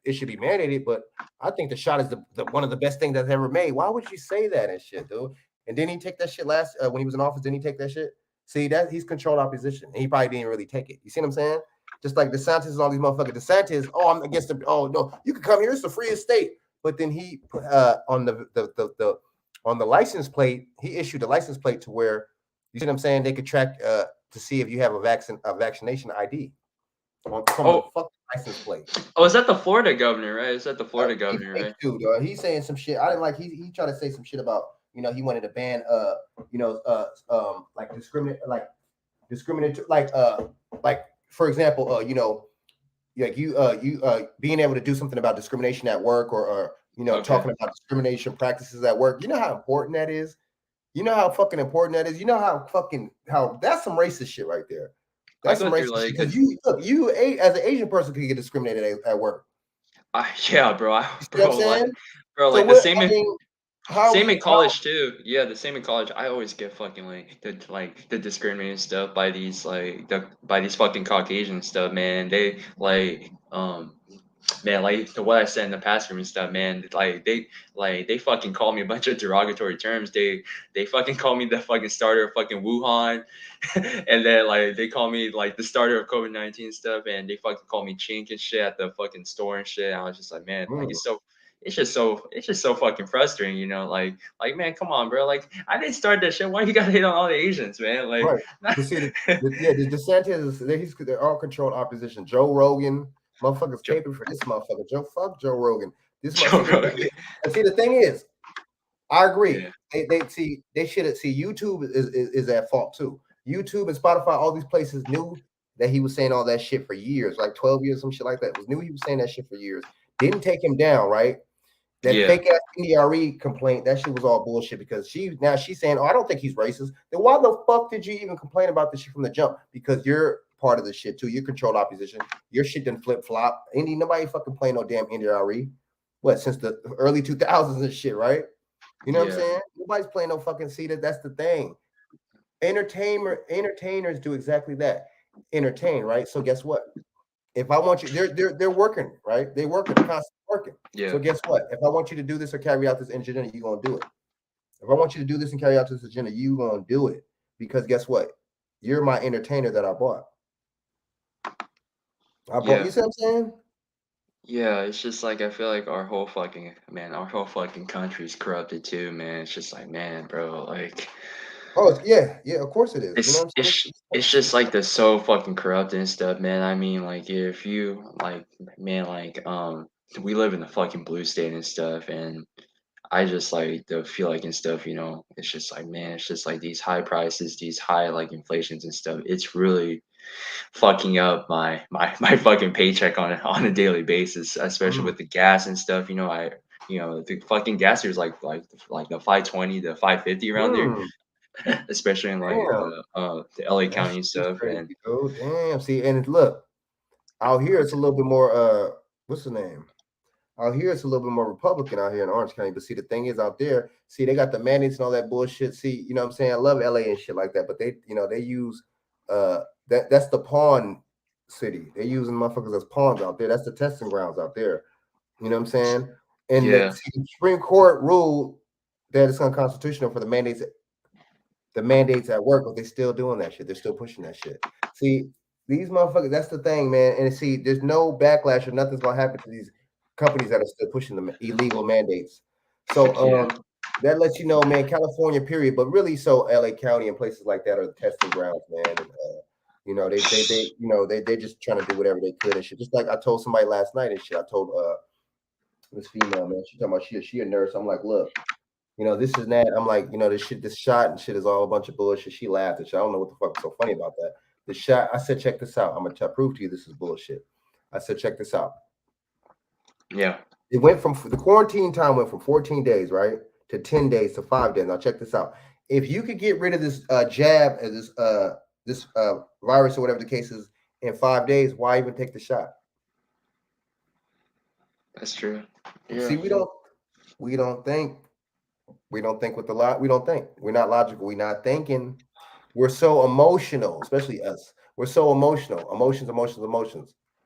it should be mandated, but I think the shot is the one of the best things that's ever made." Why would you say that and shit, dude? And didn't he take that shit last when he was in office? Didn't he take that shit? See that he's controlled opposition, and he probably didn't really take it. You see what I'm saying? Just like DeSantis and all these motherfuckers. DeSantis, oh, I'm against the. Oh no, you can come here. It's the freest state. But then he put on the on the license plate, he issued a license plate to where you see what I'm saying. They could track to see if you have a vaccination ID on some of the Oh, fucking license plate. oh, is that the Florida governor, right? Is that the Florida He governor, fake right? too, dog. He's saying some shit. I didn't like. He tried to say some shit about he wanted to ban like discriminate like for example like you being able to do something about discrimination at work or Okay. talking about discrimination practices at work. You know how important that is. You know how fucking important that is. You know how that's some racist shit right there. I That's some go through racist shit like because as an Asian person could get discriminated at work. yeah, bro, You see what I'm bro, like, saying? bro, So like the what? same I in mean, how same we in college too. Yeah, the same in college. I always get fucking like the discriminating stuff by these fucking Caucasian stuff, man. They man, like the what I said in the past room and stuff, man. Like they fucking call me a bunch of derogatory terms. They fucking call me the fucking starter of fucking Wuhan, and then like they call me like the starter of COVID-19 stuff, and they fucking call me chink and shit at the fucking store and shit. And I was just like, man, like Mm, it's just so fucking frustrating. Like man, come on, bro. Like I didn't start that shit. Why you gotta hate on all the Asians, man? Like, right. But see, the DeSantis, they're all controlled opposition. Joe Rogan, motherfuckers Joe, caping for this motherfucker. Fuck Joe Rogan. Joe Rogan. See the thing is, I agree. Yeah, They should see YouTube is at fault too. YouTube and Spotify, all these places knew that he was saying all that shit for years, like 12 years, some shit like that. Was knew he was saying that shit for years. Didn't take him down, right? That yeah, fake ass NDRE complaint, that shit was all bullshit because she's saying, "Oh, I don't think he's racist." Then why the fuck did you even complain about this shit from the jump? Because you're part of the shit too. You're controlled opposition. Your shit didn't flip flop. Nobody fucking playing no damn NDRE. What, since the early 2000s and shit, right? You know what I'm yeah, saying? Nobody's playing no fucking seat. That's the thing. Entertainers do exactly that. Entertain, right? So guess what? If I want you, they're working, right? They working, constantly working. yeah, So guess what? If I want you to do this or carry out this agenda, you're gonna do it. If I want you to do this and carry out this agenda, you gonna do it. Because guess what? You're my entertainer that I bought. yeah. You see what I'm saying? Yeah, it's just like I feel like our whole fucking country is corrupted too, man. It's just like, man, bro, like Oh, yeah, of course it is. You know it's what I'm saying? it's it's just like they're so fucking corrupted and stuff, man. I mean, like if you like, man, like we live in the fucking blue state and stuff, and I just like the feel like and stuff, it's just like, man, it's just like these high prices, these high like inflations and stuff. It's really fucking up my fucking paycheck on a daily basis, especially Mm, with the gas and stuff. The fucking gas here is like the 520 the 550 around there, mm, especially in like damn, the LA that County shit and is stuff. crazy, And dude. Damn. See, and look, out here it's a little bit more. What's the name? Out here, it's a little bit more Republican out here in Orange County. But see, the thing is, out there, see, they got the mandates and all that bullshit. See, you know what I'm saying? I love LA and shit like that, but they, they use that's the pawn city. They're using motherfuckers as pawns out there. That's the testing grounds out there. You know what I'm saying? And Yeah. the Supreme Court ruled that it's unconstitutional for the mandates at work, but they're still doing that shit. They're still pushing that shit. See, these motherfuckers, that's the thing, man. And see, there's no backlash or nothing's gonna happen to these companies that are still pushing the illegal mandates. So that lets you know, man, California, period, but really so LA County and places like that are the testing grounds, man. And they just trying to do whatever they could and shit. Just like I told somebody last night and shit. I told this female, man, she talking about she a nurse. I'm like, look, this is that. I'm like, this shot and shit is all a bunch of bullshit. She laughed and shit. I don't know what the fuck is so funny about that. The shot, I said, check this out. I'm gonna prove to you this is bullshit. I said, check this out. Yeah. It went from the quarantine time went from 14 days, right, to 10 days to 5 days. Now check this out. If you could get rid of this jab and this virus or whatever the case is in 5 days, why even take the shot? That's true. Yeah. See, we don't think with the lot. We don't think. We're not logical. We're not thinking. We're so emotional, especially us. We're so emotional. Emotions.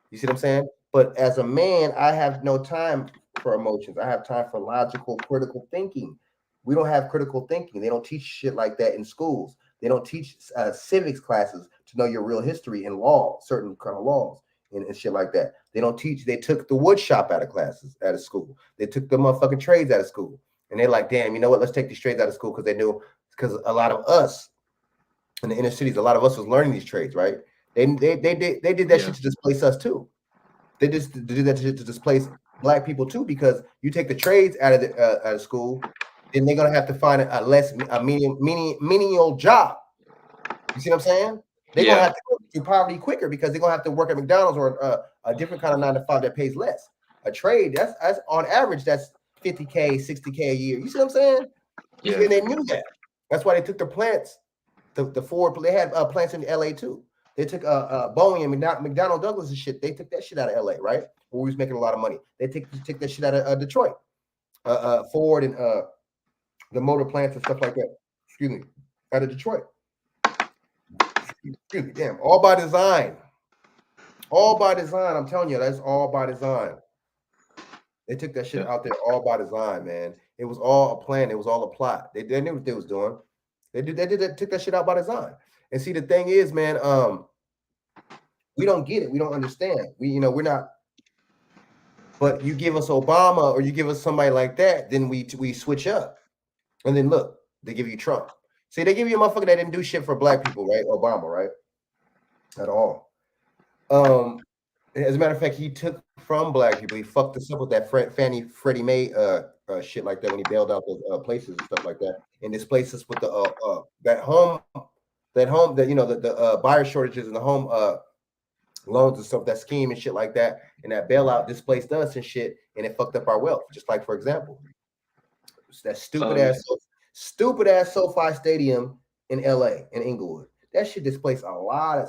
You see what I'm saying? But as a man, I have no time for emotions. I have time for logical, critical thinking. We don't have critical thinking. They don't teach shit like that in schools. They don't teach civics classes to know your real history and law, certain kind of laws and shit like that. They don't teach. They took the wood shop out of school. They took the motherfucking trades out of school. And they're like, damn, you know what? Let's take these trades out of school because a lot of us in the inner cities, a lot of us was learning these trades, right? They did that shit to displace us too. They just did that shit to displace black people too, because you take the trades out of school, then they're gonna have to find a menial job. You see what I'm saying? They're gonna have to go through poverty quicker because they're gonna have to work at McDonald's or a different kind of 9 to 5 that pays less. A trade, that's on average, that's $50K, $60K a year. You see what I'm saying? Yeah. And they knew that. That's why they took the plants. The Ford, they had plants in LA too. They took Boeing and McDonnell Douglas and shit. They took that shit out of LA, right? Where we was making a lot of money. They take that shit out of Detroit. Ford and the motor plants and stuff like that. Excuse me, out of Detroit. Excuse me, damn. All by design. All by design. I'm telling you, that's all by design. They took that shit out there all by design, man. It was all a plan. It was all a plot. They knew what they was doing. They took that shit out by design. And see, the thing is, man, we don't get it. We don't understand. We're not. But you give us Obama or you give us somebody like that, then we switch up. And then look, they give you Trump. See, they give you a motherfucker that didn't do shit for black people, right? Obama, right? At all. As a matter of fact, he took from black people. He fucked us up with that Freddie Mae shit like that when he bailed out those places and stuff like that, and displaced us with the the buyer shortages and the home loans and stuff, that scheme and shit like that, and that bailout displaced us and shit, and it fucked up our wealth. Just like, for example, that stupid ass SoFi Stadium in LA in Inglewood. That shit displaced a lot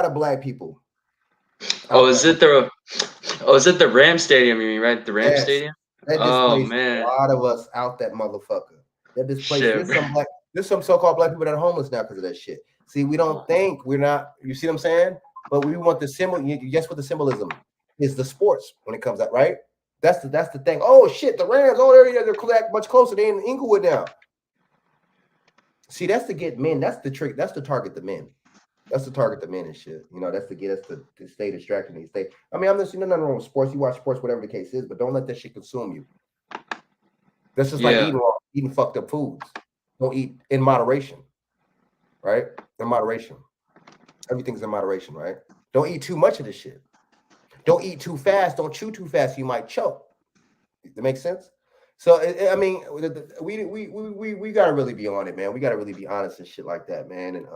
of black people. Is it the Ram Stadium? You mean, right? The Ram Stadium. That displaced a lot of us out that motherfucker. That displaced there's some so-called black people that are homeless now because of that shit. See, we don't think we're not. You see what I'm saying? But we want the symbol. Guess what the symbolism is? The sports when it comes out, right? That's the thing. Oh shit, the Rams. Oh, they're much closer. They're in Inglewood now. See, that's to get men. That's the trick. That's to target the men. That's to target the men and shit. That's to get us to stay distracted and stay. I mean, I'm just nothing wrong with sports. You watch sports, whatever the case is, but don't let that shit consume you. That's just like eating fucked up foods. Don't eat in moderation, right? In moderation. Everything's in moderation, right? Don't eat too much of this shit. Don't eat too fast. Don't chew too fast. You might choke. That makes sense? So, I mean, we got to really be on it, man. We got to really be honest and shit like that, man. And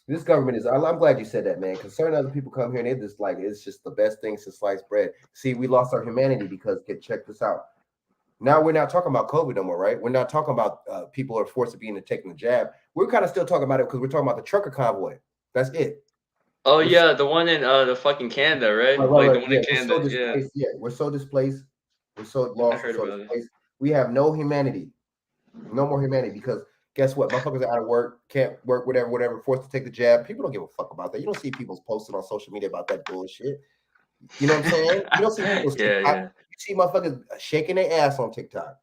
this government is, I'm glad you said that, man, because certain other people come here and they're just like, it's just the best thing since sliced bread. See, we lost our humanity because, check this out. Now we're not talking about COVID no more, right? We're not talking about people are forced to be into taking the jab. We're kind of still talking about it because we're talking about the trucker convoy. That's it. Oh We're so, yeah, the one in the fucking Canada, right? Like the one yeah, in we're so Canada. Yeah, displaced. Yeah, we're so displaced. We're so I lost. We're heard so about it. displaced. We have no humanity. No more humanity because guess what? Motherfuckers are out of work, can't work, whatever, forced to take the jab. People don't give a fuck about that. You don't see people posting on social media about that bullshit. You know what I'm saying? You don't see people's Yeah, TikTok. yeah. You see motherfuckers shaking their ass on TikTok.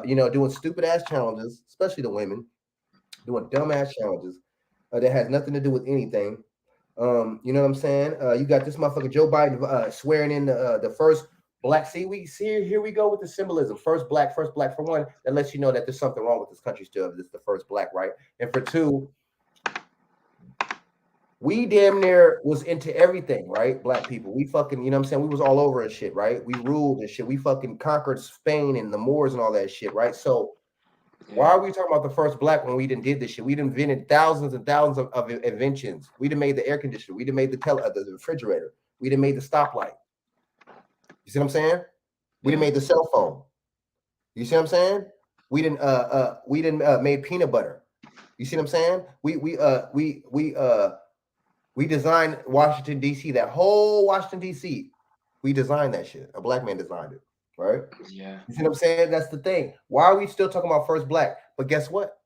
Doing stupid ass challenges, especially the women, doing dumb ass challenges that has nothing to do with anything. You know what I'm saying? You got this motherfucker Joe Biden swearing in the first black. See, here we go with the symbolism. First black for one. That lets you know that there's something wrong with this country still. This is the first black, right? And for two, we damn near was into everything, right? Black people. We fucking, you know what I'm saying? We was all over and shit, right? We ruled and shit. We fucking conquered Spain and the Moors and all that shit, right? So why Yeah. are we talking about the first black when we didn't did this shit? We done invented thousands and thousands of inventions. We done made the air conditioner. We done made the refrigerator. We done made the stoplight. You see what I'm saying? We done Yeah. made the cell phone. You see what I'm saying? We didn't made peanut butter. You see what I'm saying? We designed Washington D.C. That whole Washington D.C. We designed that shit. A black man designed it, right? Yeah. You see what I'm saying? That's the thing. Why are we still talking about first black? But guess what?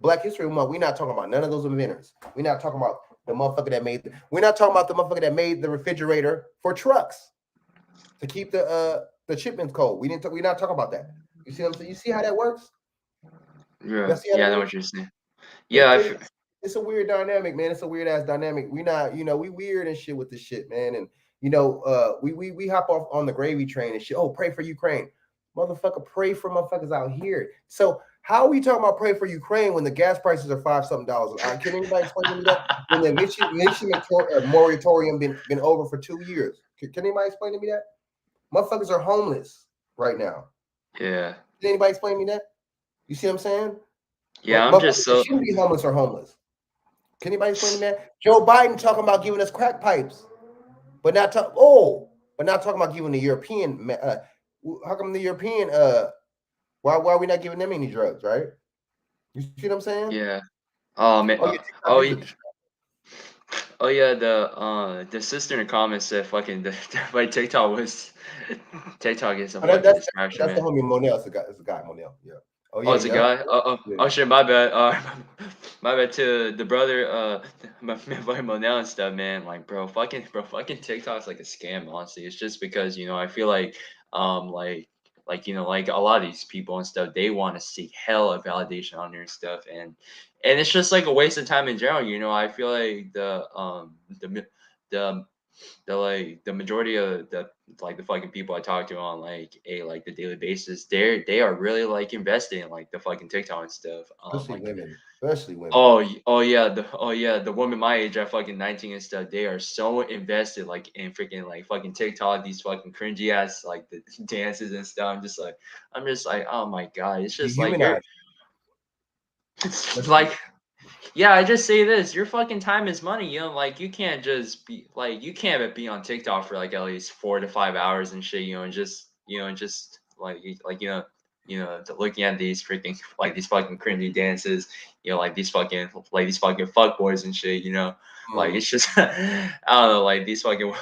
Black History Month, we're not talking about none of those inventors. We're not talking about the motherfucker that made. We're not talking about the motherfucker that made the refrigerator for trucks to keep the shipments cold. We're not talking about that. You see what I'm saying? You see how that works? Yeah. You see how Yeah, that I know works? what you're saying. It, Yeah, it, it's a weird dynamic, man. It's a weird ass dynamic. We not, we weird and shit with this shit, man. And we hop off on the gravy train and shit. Oh, pray for Ukraine, motherfucker. Pray for motherfuckers out here. So how are we talking about pray for Ukraine when the gas prices are $5 something? Can anybody explain to me that when the eviction moratorium been over for 2 years? Can anybody explain to me that? Motherfuckers are homeless right now. yeah. Can anybody explain to me that? You see what I'm saying? Yeah, I'm Motherfuckers just that so shouldn't be homeless are homeless. Can anybody explain to me that? Joe Biden talking about giving us crack pipes, but not talking about giving the European. How come the European? Why are we not giving them any drugs? Right? You see what I'm saying? yeah. Oh man. Oh yeah, TikTok Oh, is a. oh yeah, the sister in the comments said fucking like TikTok is a Oh, that, fucking that's distraction, that's the man. homie Monel. It's a guy Monel. Yeah. Oh Oh, yeah, it's a yep. guy. Yeah. Oh shit, my bad. My bad to the brother. My boy Monel and stuff, man. Like, bro, fucking TikTok's like a scam. Honestly, it's just because I feel like, like like a lot of these people and stuff, they want to seek hell of validation on their stuff, and it's just like a waste of time in general. I feel like the the majority of the fucking people I talk to on like the daily basis, they are really like invested in like the fucking TikTok and stuff. Especially Like women. Especially women. oh yeah, the woman my age at fucking 19 and stuff, they are so invested like in freaking like fucking TikTok, these fucking cringy ass like the dances and stuff. I'm just like, oh my god, it's just like you're Dehumanized. Let's be. like yeah, I just say this: your fucking time is money. Like you can't just be like you can't be on TikTok for like at least 4 to 5 hours and shit. And just looking at these freaking like these fucking cringy dances. Like these fucking fuck boys and shit. Like Mm. it's just I don't know. Like these fucking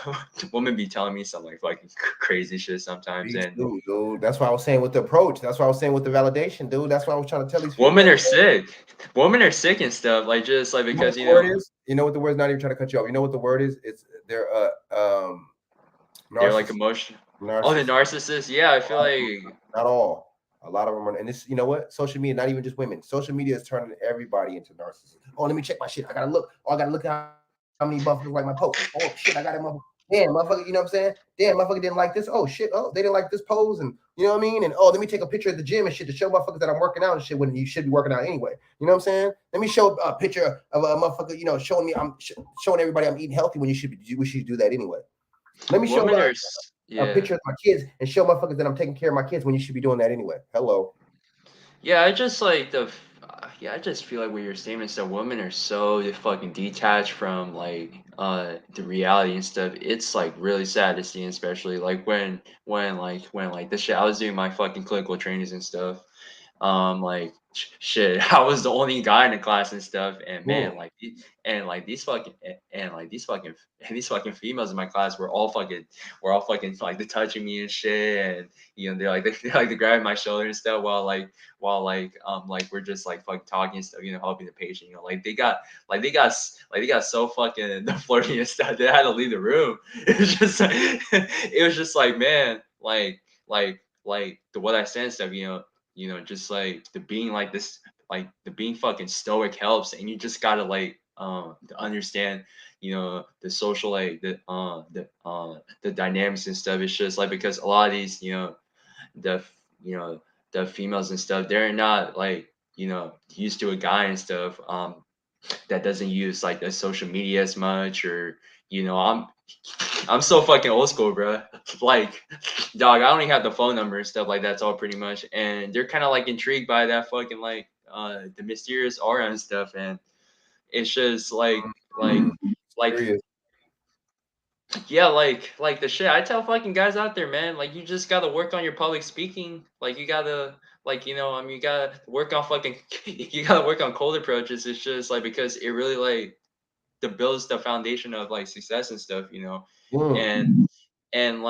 women be telling me some like fucking crazy shit sometimes, Me and too, dude. That's why I was saying with the approach. That's why I was saying with the validation, dude. That's why I was trying to tell these women females. are sick. Women are sick and stuff. Like just like You know what because the word is? You know what the word is? Not even trying to cut you off. You know what the word is? It's they're they're like narcissist. emotion. Oh, the Narcissist. narcissist. Yeah, I A feel lot of them, like not all. A lot of them are, and this, you know what? Social media, not even just women. Social media is turning everybody into narcissists. Oh, let me check my shit. I gotta look. Oh, I gotta look at how many motherfuckers like my post. Oh shit, I got it, motherfucker. Damn, motherfucker, you know what I'm saying? Damn, motherfucker didn't like this. Oh shit. Oh, they didn't like this pose, and you know what I mean? And oh, let me take a picture at the gym and shit to show motherfuckers that I'm working out and shit when you should be working out anyway. You know what I'm saying? Let me show a picture of a motherfucker, showing me showing everybody I'm eating healthy when we should do that anyway. Let me show women are. a Yeah, picture of my kids and show motherfuckers that I'm taking care of my kids when you should be doing that anyway. Hello. yeah. I just like yeah. I just feel like with your statements that women are so fucking detached from like the reality and stuff. It's like really sad to see, especially like when like the shit. I was doing my fucking clinical trainings and stuff. like shit, I was the only guy in the class and stuff, and man, Mm. like and these fucking females in my class were all fucking like the touching me and shit, and they're like they like to grab my shoulder and stuff while like we're just like fucking talking and stuff, helping the patient, like they got so fucking flirty and stuff, they had to leave the room. It was just like, man, like the what I said and stuff, just like the being like this, like the being fucking stoic helps, and you just gotta like to understand, the social, like the dynamics and stuff. It's just like because a lot of these, the you know the females and stuff, they're not like used to a guy and stuff that doesn't use like the social media as much, or I'm so fucking old school, bro. Like, dog, I only have the phone number and stuff like that's all pretty much, and they're kind of like intrigued by that fucking like the mysterious aura and stuff, and it's just Mm. like Serious. yeah, like the shit I tell fucking guys out there, man. Like you just gotta work on your public speaking. Like you gotta you gotta work on fucking you gotta work on cold approaches. It's just like because it really like the builds the foundation of like success and stuff. Mm. And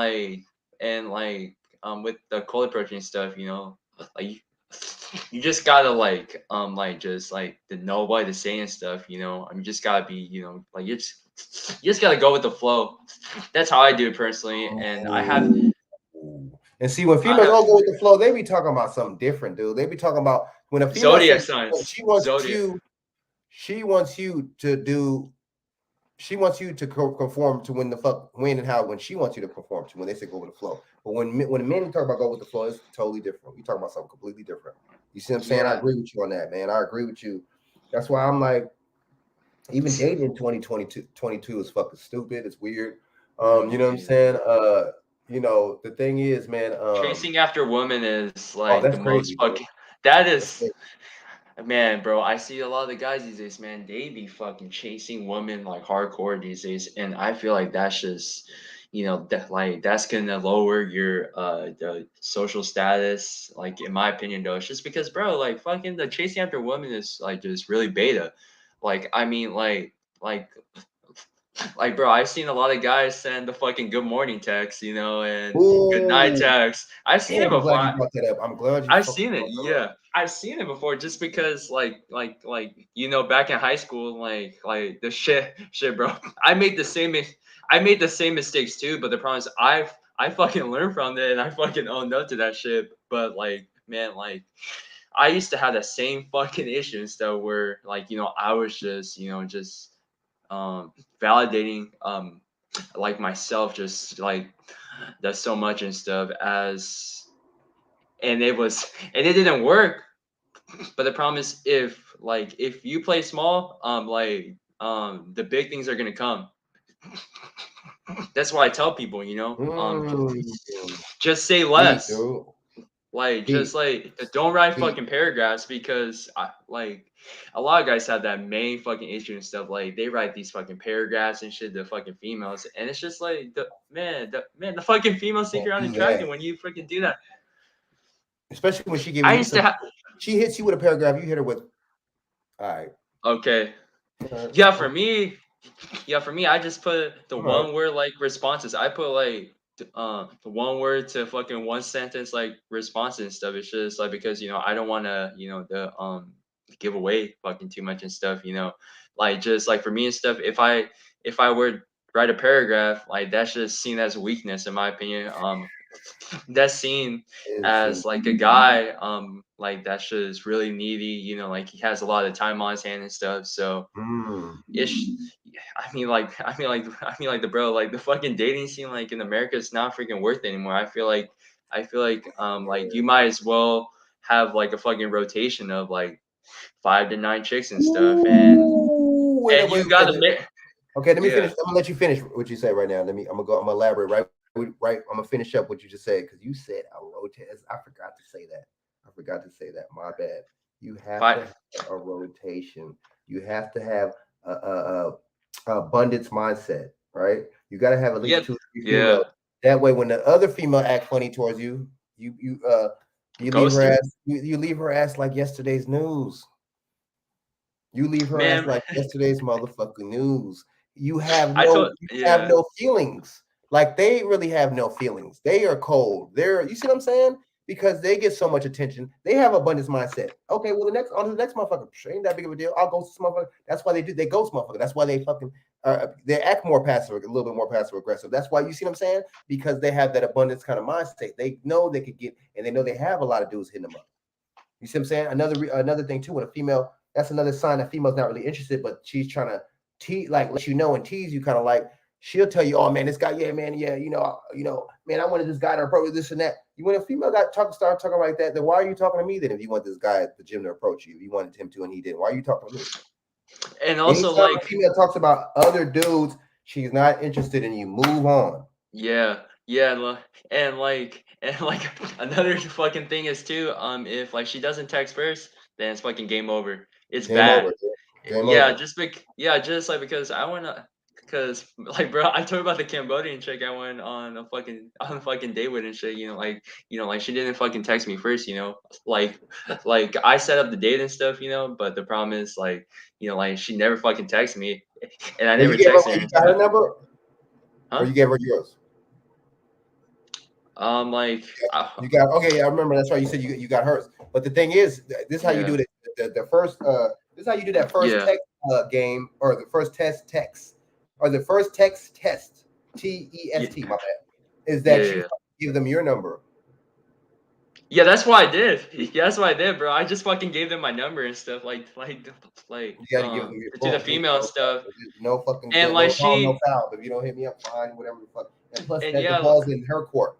with the cold approaching stuff, like you just gotta like just like to know what to say and stuff. You just gotta be, like you just gotta go with the flow. That's how I do it personally, and Ooh. And see, when I females have don't go with the flow, they be talking about something different, dude. They be talking about when a female zodiac says when signs. she wants Zodiac. you, she wants you to do, she wants you to conform to when and how when she wants you to conform to when they say go with the flow. But when men talk about go with the flow, it's totally different. We talk about something completely different. You see what I'm saying? I Yeah. agree with you on that, man. I agree with you. That's why I'm like, even dating in 2022 is fucking stupid. It's weird. You know what I'm Yeah. saying? The thing is, man, Chasing after women is oh, like the that's most crazy, dude. fucking. That That's is, crazy. man, bro. I see a lot of the guys these days, man. They be fucking chasing women like hardcore these days, and I feel like that's just, that like that's gonna lower your the social status. Like in my opinion, though, it's just because, bro, like fucking the chasing after women is like just really beta. Like I mean, like, bro, I've seen a lot of guys send the fucking good morning text, and good night Ooh, text. I've seen it damn, I'm before. glad you brought that up. I'm glad you I've fucking seen it. brought that Yeah, up. I've seen it before. Just because, back in high school, like the shit, bro. I made the same. I made the same mistakes too. But the problem is, I fucking learned from it, and I fucking owned up to that shit. But like, man, like I used to have the same fucking issues though, where I was just just um validating like myself, just like does so much and stuff as and it didn't work. But the problem is, if you play small, the big things are gonna come. That's why I tell people, Mm, just say deep, less. dude. Like, just Deep, like don't write deep. fucking paragraphs, because a lot of guys have that main fucking issue and stuff. Like they write these fucking paragraphs and shit to fucking females, and it's just like the fucking females think Can't you're do unattractive that. when you freaking do that. Especially when she I giving you used to some. have She hits you with a paragraph. You hit her with, all right. okay. All right. Yeah, for me, I just put the All right. one word like responses. I put like the one word to fucking one sentence like responses and stuff. It's just like because I don't want to give away fucking too much and stuff. Like just like for me and stuff. If I were to write a paragraph, like that's just seen as weakness in my opinion. That's seen Is seen. as like a guy like that's just really needy. Like he has a lot of time on his hand and stuff. So Mm. ish. I mean, like the bro, like the fucking dating scene, like in America, is not freaking worth it anymore. I feel like you might as well have like a fucking rotation of like 5 to 9 chicks and stuff, and Ooh, wait, and wait, you gotta wait. make Okay, let me yeah. finish. I'm gonna let you finish what you say right now. I'm gonna go. I'm gonna elaborate right. I'm gonna finish up what you just said because you said a rotate. I forgot to say that. I forgot to say that. My bad. You have to Five, have a rotation. You have to have a abundance mindset, right? You got to have at least yep, two, three yeah, females. That way, when the other female act funny towards you, you You leave her Ghoster. ass. You leave her ass like yesterday's news. You leave her ass Man, like yesterday's motherfucking news. You have I told yeah. no feelings. Like they really have no feelings. They are cold. You see what I'm saying? Because they get so much attention. They have abundance mindset. Okay, well on to the next motherfucker. Ain't that big of a deal. I'll ghost this motherfucker. That's why they ghost motherfucker. That's why they fucking they act more passive, a little bit more passive aggressive. That's why you see what I'm saying? Because they have that abundance kind of mindset. They know they could get, and they know they have a lot of dudes hitting them up. You see what I'm saying? Another thing too, when a female, that's another sign that female's not really interested, but she's trying to let you know and tease you, kind of like she'll tell you, oh man, this guy, yeah, man, yeah, man, I wanted this guy to approach this and that. When a female start talking like that, then why are you talking to me then? If you want this guy at the gym to approach you, if you wanted him to and he didn't, why are you talking to me? And also, anytime like, a female talks about other dudes, she's not interested in you. Move on. yeah, and like another fucking thing is too, if like she doesn't text first, then it's fucking game over. It's Game over. bad. Game Yeah, over. just like because I went, because like bro, I told you about the Cambodian chick I went on a fucking date with and shit. Like she didn't fucking text me first. Like I set up the date and stuff. But the problem is like like she never fucking texted me, and I And never you gave her, texted her you and got her stuff. number, Huh? or you gave her yours? Like You got okay. Yeah, I remember. That's right. You said you got hers. But the thing is, this is how you do yeah, it. The first this is how you do that first yeah, text game, or the first text, or the first text test. yeah, TEST. My bad. Is yeah, that you yeah. give them your number? Yeah, that's what I did. Yeah, that's what I did, bro. I just fucking gave them my number and stuff, You got to give them your to the boom. female stuff, No fucking and like no harm, no she, foul. If you don't hit me up, fine, whatever the fuck. And plus, and that the yeah, ball's in her court.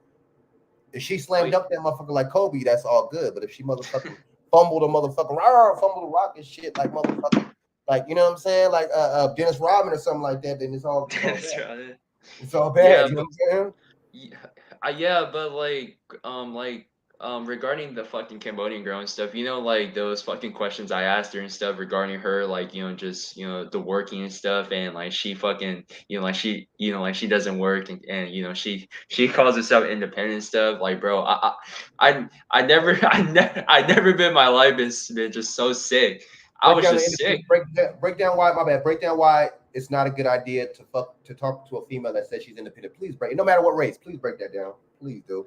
If she slammed like, up that motherfucker like Kobe, that's all good. But if she motherfucking fumbled a rock and shit like motherfucking, like you know what I'm saying, like Dennis Rodman or something like that, then it's all bad. that's right. It's all bad. Yeah, You know but what I'm saying? yeah, yeah, but regarding the fucking Cambodian girl and stuff, like those fucking questions I asked her and stuff regarding her, like, just, the working and stuff, and like she fucking, like she doesn't work, and she calls herself independent and stuff. Like, bro, I never, I never been in my life been just so sick. I Break was down the just industry. sick. Break down why. My bad. Break down why it's not a good idea to talk to a female that says she's independent. Please break. No matter what race, please break that down. Please do.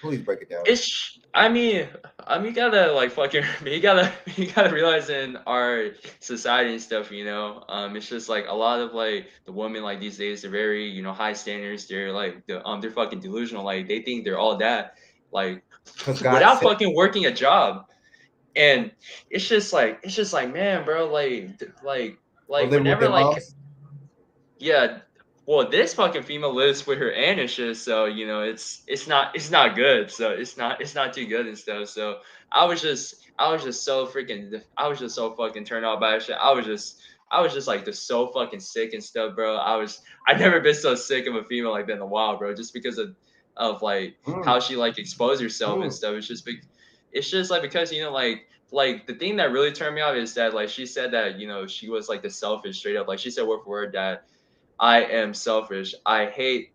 Please break it down. You gotta like fucking, you gotta realize in our society and stuff, it's just like a lot of like the women like these days, they're very, high standards. They're fucking delusional. Like they think they're all that, like Because God without said, fucking working a job. And it's just like, man, bro, or living with whenever their like, moms. yeah, well, this fucking female lives with her aunt and shit, so it's not good. So it's not too good and stuff. So I was just so freaking, I was just so fucking turned off by that shit. I was just like just so fucking sick and stuff, bro. I never been so sick of a female like that in a while, bro. Just because of like how Mm, she like exposed herself and mm. stuff. It's just like because like the thing that really turned me off is that like she said that she was like the selfish straight up, like she said word for word that I am selfish. I hate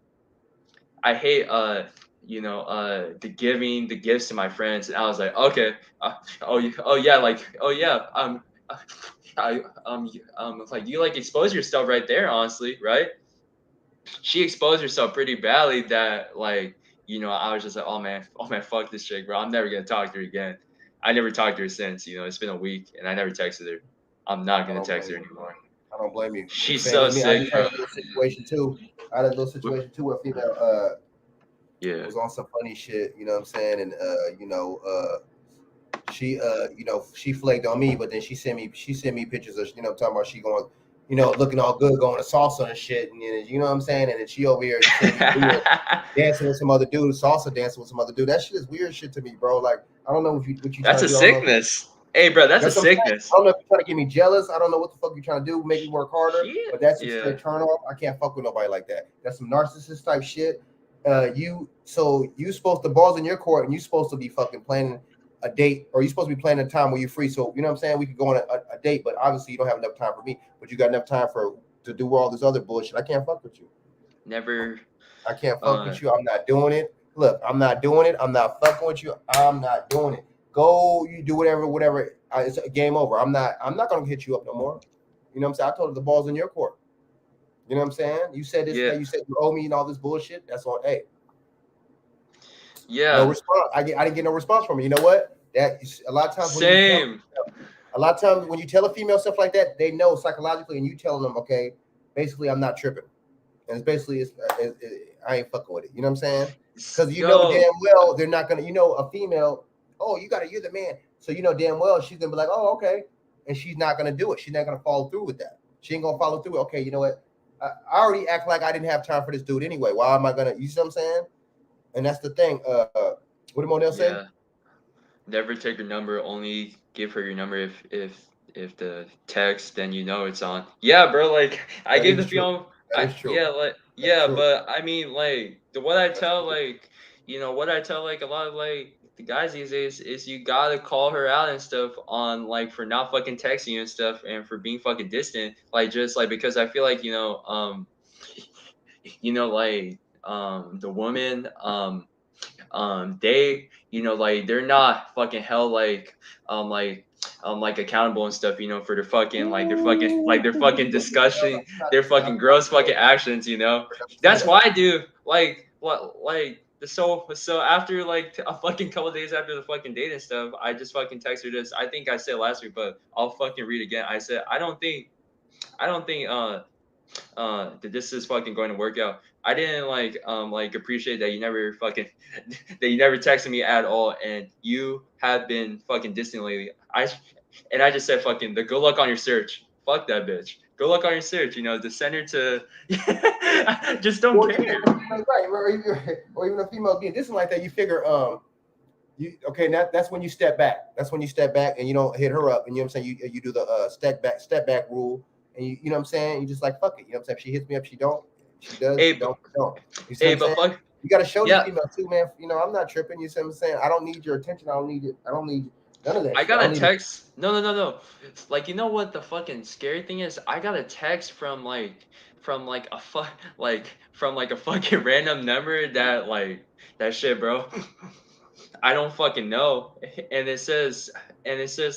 the gifts to my friends. And I was like, okay, oh yeah, like, oh yeah, like you like expose yourself right there, honestly, right? She exposed herself pretty badly that like I was just like, oh man, fuck this chick, bro. I'm never gonna talk to her again. I never talked to her since. It's been a week and I never texted her. I'm not I gonna don't text blame her you. anymore. I don't blame you. She's Same so with me. I sick, just had bro. a little situation too. I had a little situation too where a female Yeah. was on some funny shit, you know what I'm saying? And she she flaked on me, but then she sent me pictures of, talking about she going, looking all good, going to salsa and shit, and then, you know what I'm saying? And then she over here sending me video dancing with some other dude, salsa dancing with some other dude. That shit is weird shit to me, bro. Like, I don't know what you That's trying a to do. I don't know if sickness. Hey, bro, that's a that's what I'm saying. sickness. I don't know if you're trying to get me jealous. I don't know what the fuck you're trying to do, make me work harder. Shit. But that's some Yeah. straight turn off. I can't fuck with nobody like that. That's some narcissist type shit. You supposed to balls in your court, and you supposed to be fucking planning a date, or you supposed to be planning a time where you're free. So you know what I'm saying? We could go on a date, but obviously you don't have enough time for me. But you got enough time to do all this other bullshit. I can't fuck with you. Never. I can't fuck Uh. with you. I'm not doing it. look, I'm not doing it. I'm not fucking with you. I'm not doing it. Go, you do whatever. It's a game over. I'm not gonna hit you up no more. You know what I'm saying? I told her the ball's in your court. You know what I'm saying? You said this. Yeah. You said you owe me and all this bullshit. That's on. Hey, Yeah. no response. I didn't get no response from her. You know what? That a lot of times Same. a lot of times when you tell a female stuff like that, they know psychologically, and you telling them, okay, basically, I'm not tripping, and it's basically, I ain't fucking with it. You know what I'm saying? Because you know damn well they're not gonna. You know, a female. Oh, you're the man. So you know damn well she's gonna be like, oh, okay, and she's not gonna do it. She's not gonna follow through with that. She ain't gonna follow through. Okay, you know what? I already act like I didn't have time for this dude anyway. Why am I gonna? You see what I'm saying? And that's the thing. What did Monel say? Yeah. Never take her number. Only give her your number if the text, then you know it's on. Yeah, bro. Like I That gave the is true. female. That is true. Yeah, like That's true. but I mean, like what I tell, like what I tell like a lot of like the guys these days is you gotta call her out and stuff on like for not fucking texting you and stuff and for being fucking distant. Like just like because I feel like like the woman they like they're not fucking held like accountable and stuff for their fucking their fucking disgusting their fucking gross fucking actions. That's why I do like what like so after like a fucking couple days after the fucking date and stuff, I just fucking text her this. I think I said last week, but I'll fucking read again. I said I don't think that this is fucking going to work out. I didn't like appreciate that you never fucking that you never texted me at all, and you have been fucking distant lately. I just said fucking the good luck on your search. Fuck that bitch. Good luck on your search. To send her to. Just don't care. Right, or even a female being distant like that. You figure that's when you step back. That's when you step back and you don't hit her up, and you know what I'm saying. You do the step back rule. And you know what I'm saying? You just like fuck it. You know what I'm saying? If she hits me up, she don't. She does. Hey, she don't. You see hey, what I'm but saying? fuck. You gotta show Yeah. the female too, man. I'm not tripping. You see what I'm saying? I don't need your attention. I don't need it. I don't need none of that. I got a text. No. Like what the fucking scary thing is? I got a text from a fucking random number that shit, bro. I don't fucking know. And it says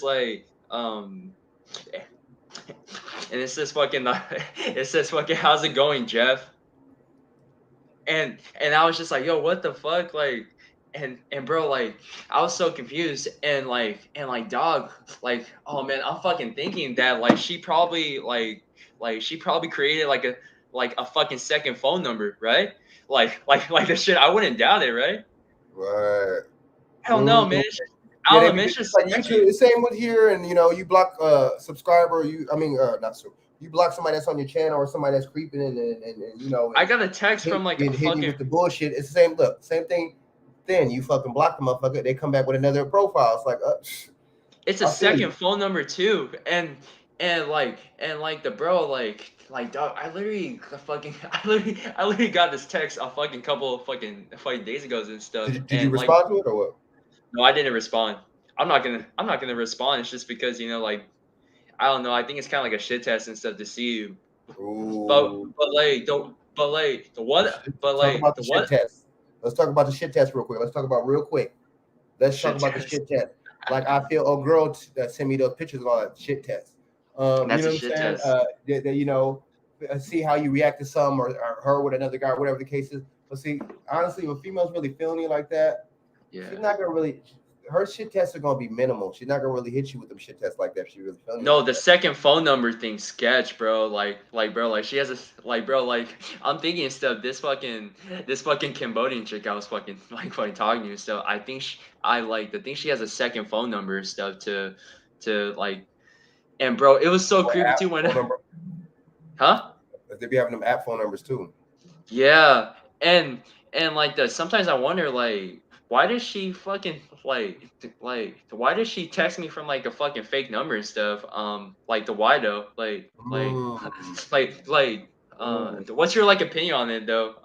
like and it says fucking how's it going, Jeff? And I was just like, yo, what the fuck? Like and bro, like I was so confused and dog, like, oh man, I'm fucking thinking that like she probably created like a fucking second phone number, right? Like the shit, I wouldn't doubt it, right? Right. Hell no, man. I don't know, man. It's just like YouTube. The same with here, and you block subscriber. Not so. You block somebody that's on your channel or somebody that's creeping and I got a text from like a fucking with the bullshit. It's the same. Look, same thing. Then you fucking block the motherfucker. They come back with another profile. It's like, it's a second phone number too, and like the bro like dog. I literally got this text a fucking couple of fucking days ago and stuff. Did you respond to it or what? No, I didn't respond. I'm not gonna respond. It's just because like I don't know. I think it's kind of like a shit test and stuff to see you. Shit test. Let's talk about the shit test real quick. Let's talk about the shit test. Like I feel a girl that sent me those pictures of all that shit test. That's a shit test. See how you react to some or her with another guy, whatever the case is. But see, honestly, when females really feeling you like that, she's not gonna really. Her shit tests are gonna be minimal. She's not gonna really hit you with them shit tests like that. If she really feeling you. No, the second phone number thing sketch, bro. Bro, she has a I'm thinking stuff. This fucking Cambodian chick I was fucking talking to and stuff. I think she has a second phone number and stuff to like. And bro, it was so creepy too when. Huh? They be having them app phone numbers too. Yeah, and sometimes I wonder why does she fucking why does she text me from a fucking fake number and stuff? The why though? What's your opinion on it though?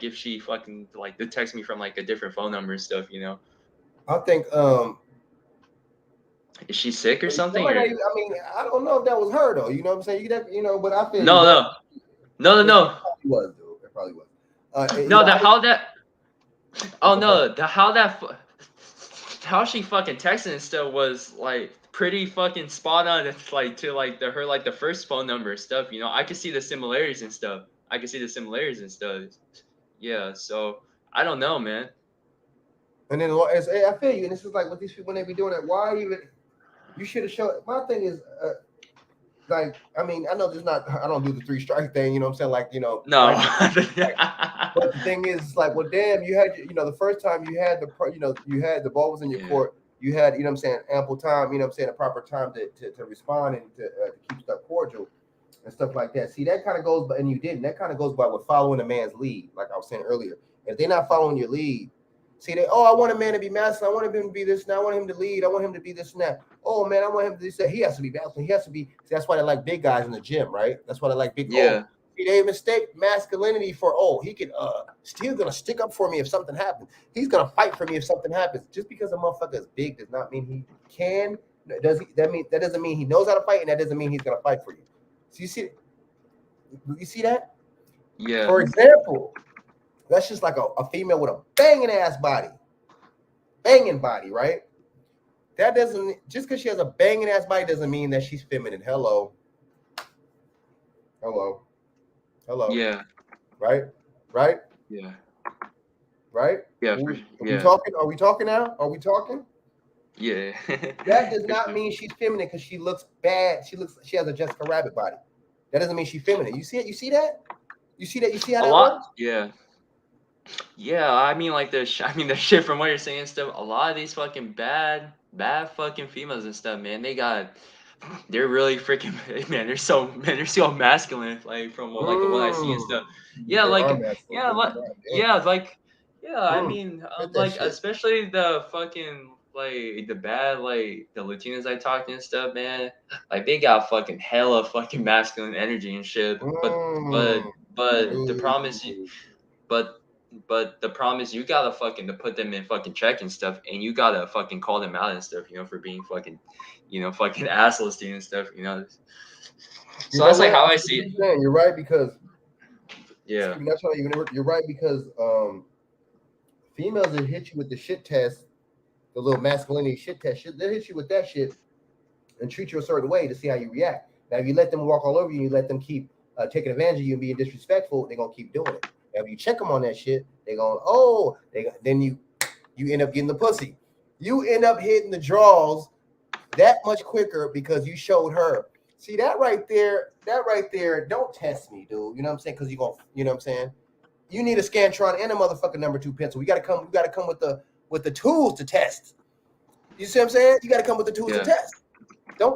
If she fucking to text me from a different phone number and stuff, I think is she sick or something? I don't know if that was her though. You know what I'm saying? But I feel no. It probably was, dude. It probably was. How that Oh no, how she fucking texted and stuff was like pretty fucking spot on. It's like to like the first phone number and stuff. You know, I could see the similarities and stuff. I could see the similarities and stuff. Yeah, so I don't know, man. And then I feel you, and this is like what these people when they be doing it. Why even? You should have shown. My thing is, like, I mean, I know there's not. I don't do the 3 strike thing. You know what I'm saying? Like, you know, No. like, but the thing is, like, well, damn, you had, you know, the first time you had you had the ball was in your Yeah. court. You had, you know what I'm saying, ample time. You know what I'm saying, a proper time to respond and to keep stuff cordial and stuff like that. See, that kind of goes, and you didn't. That kind of goes by with following a man's lead, like I was saying earlier. If they're not following your lead, see, I want a man to be masculine. I want him to be this, and I want him to lead. I want him to be this and that. Oh man, I want him to be this. He has to be masculine. He has to be. See, that's why they like big guys in the gym, right? That's why they like big. Yeah. Oh, see, they mistake masculinity for he can he's gonna stick up for me if something happens. He's gonna fight for me if something happens. Just because a motherfucker is big does not mean he can. That doesn't mean he knows how to fight, and that doesn't mean he's gonna fight for you. So you see that? Yeah. For example, that's just like a female with a banging ass body. Banging body, right? That doesn't, just because she has a banging ass body doesn't mean that she's feminine. Hello. Yeah. Right? Yeah. Right? Yeah. Are Yeah. we talking? Are we talking now? Are we talking? Yeah. That does not mean she's feminine because she looks bad. She has a Jessica Rabbit body. That doesn't mean she's feminine. You see it? You see that? You see how A that lot. works? Yeah. Yeah, I mean, like the shit from what you're saying and stuff. A lot of these fucking bad fucking females and stuff, man. They're really freaking they're so masculine. Like from what I see and stuff. Yeah, They are like masculine. yeah, like yeah, like yeah. I mean, Get that like shit. especially the fucking like the bad like the Latinas I talked to and stuff, man. Like they got fucking hella fucking masculine energy and shit. But the problem is, but the problem is you gotta fucking to put them in fucking check and stuff, and you gotta fucking call them out and stuff, you know, for being fucking, you know, fucking assholes to you and stuff, you know. So that's like how I see it. You're right because Yeah. that's why you're right because females that hit you with the shit test, the little masculinity shit test shit, they'll hit you with that shit and treat you a certain way to see how you react. Now, if you let them walk all over you, you let them keep taking advantage of you and being disrespectful, they're gonna keep doing it. Now, if you check them on that shit, they're going, then you end up getting the pussy. You end up hitting the draws that much quicker because you showed her. See that right there? Don't test me, dude. You know what I'm saying? Because you know what I'm saying? You need a Scantron and a motherfucking number 2 pencil. We gotta come with the tools to test. You see what I'm saying? You gotta come with the tools to test. Come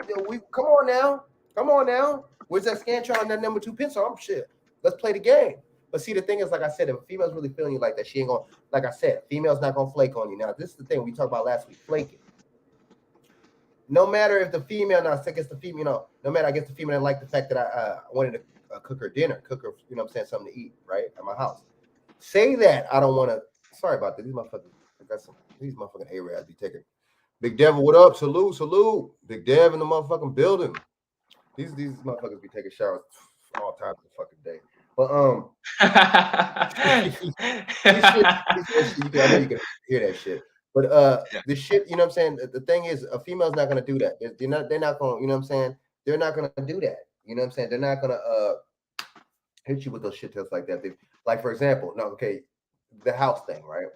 on now. Where's that Scantron and that number 2 pencil? I'm shit. Let's play the game. But see, the thing is, like I said, if a female's really feeling you like that, she ain't gonna, like I said, female's not gonna flake on you. Now, this is the thing we talked about last week, flaking. No matter if the female, now I guess the female, you know, no matter, I guess the female didn't like the fact that I wanted to cook her dinner, you know what I'm saying, something to eat, right, at my house. Say that I don't want to, sorry about that. These motherfucking A-Rads be taking. Big Devil, what up? Salute. Big Dev in the motherfucking building. These motherfuckers be taking showers all times of the fucking day. But I know you can hear that shit. But the shit, you know what I'm saying? The thing is, a female's not gonna do that. They're not gonna, you know what I'm saying? They're not gonna do that. You know what I'm saying? They're not gonna hit you with those shit tests like that. Like, for example, the house thing, right?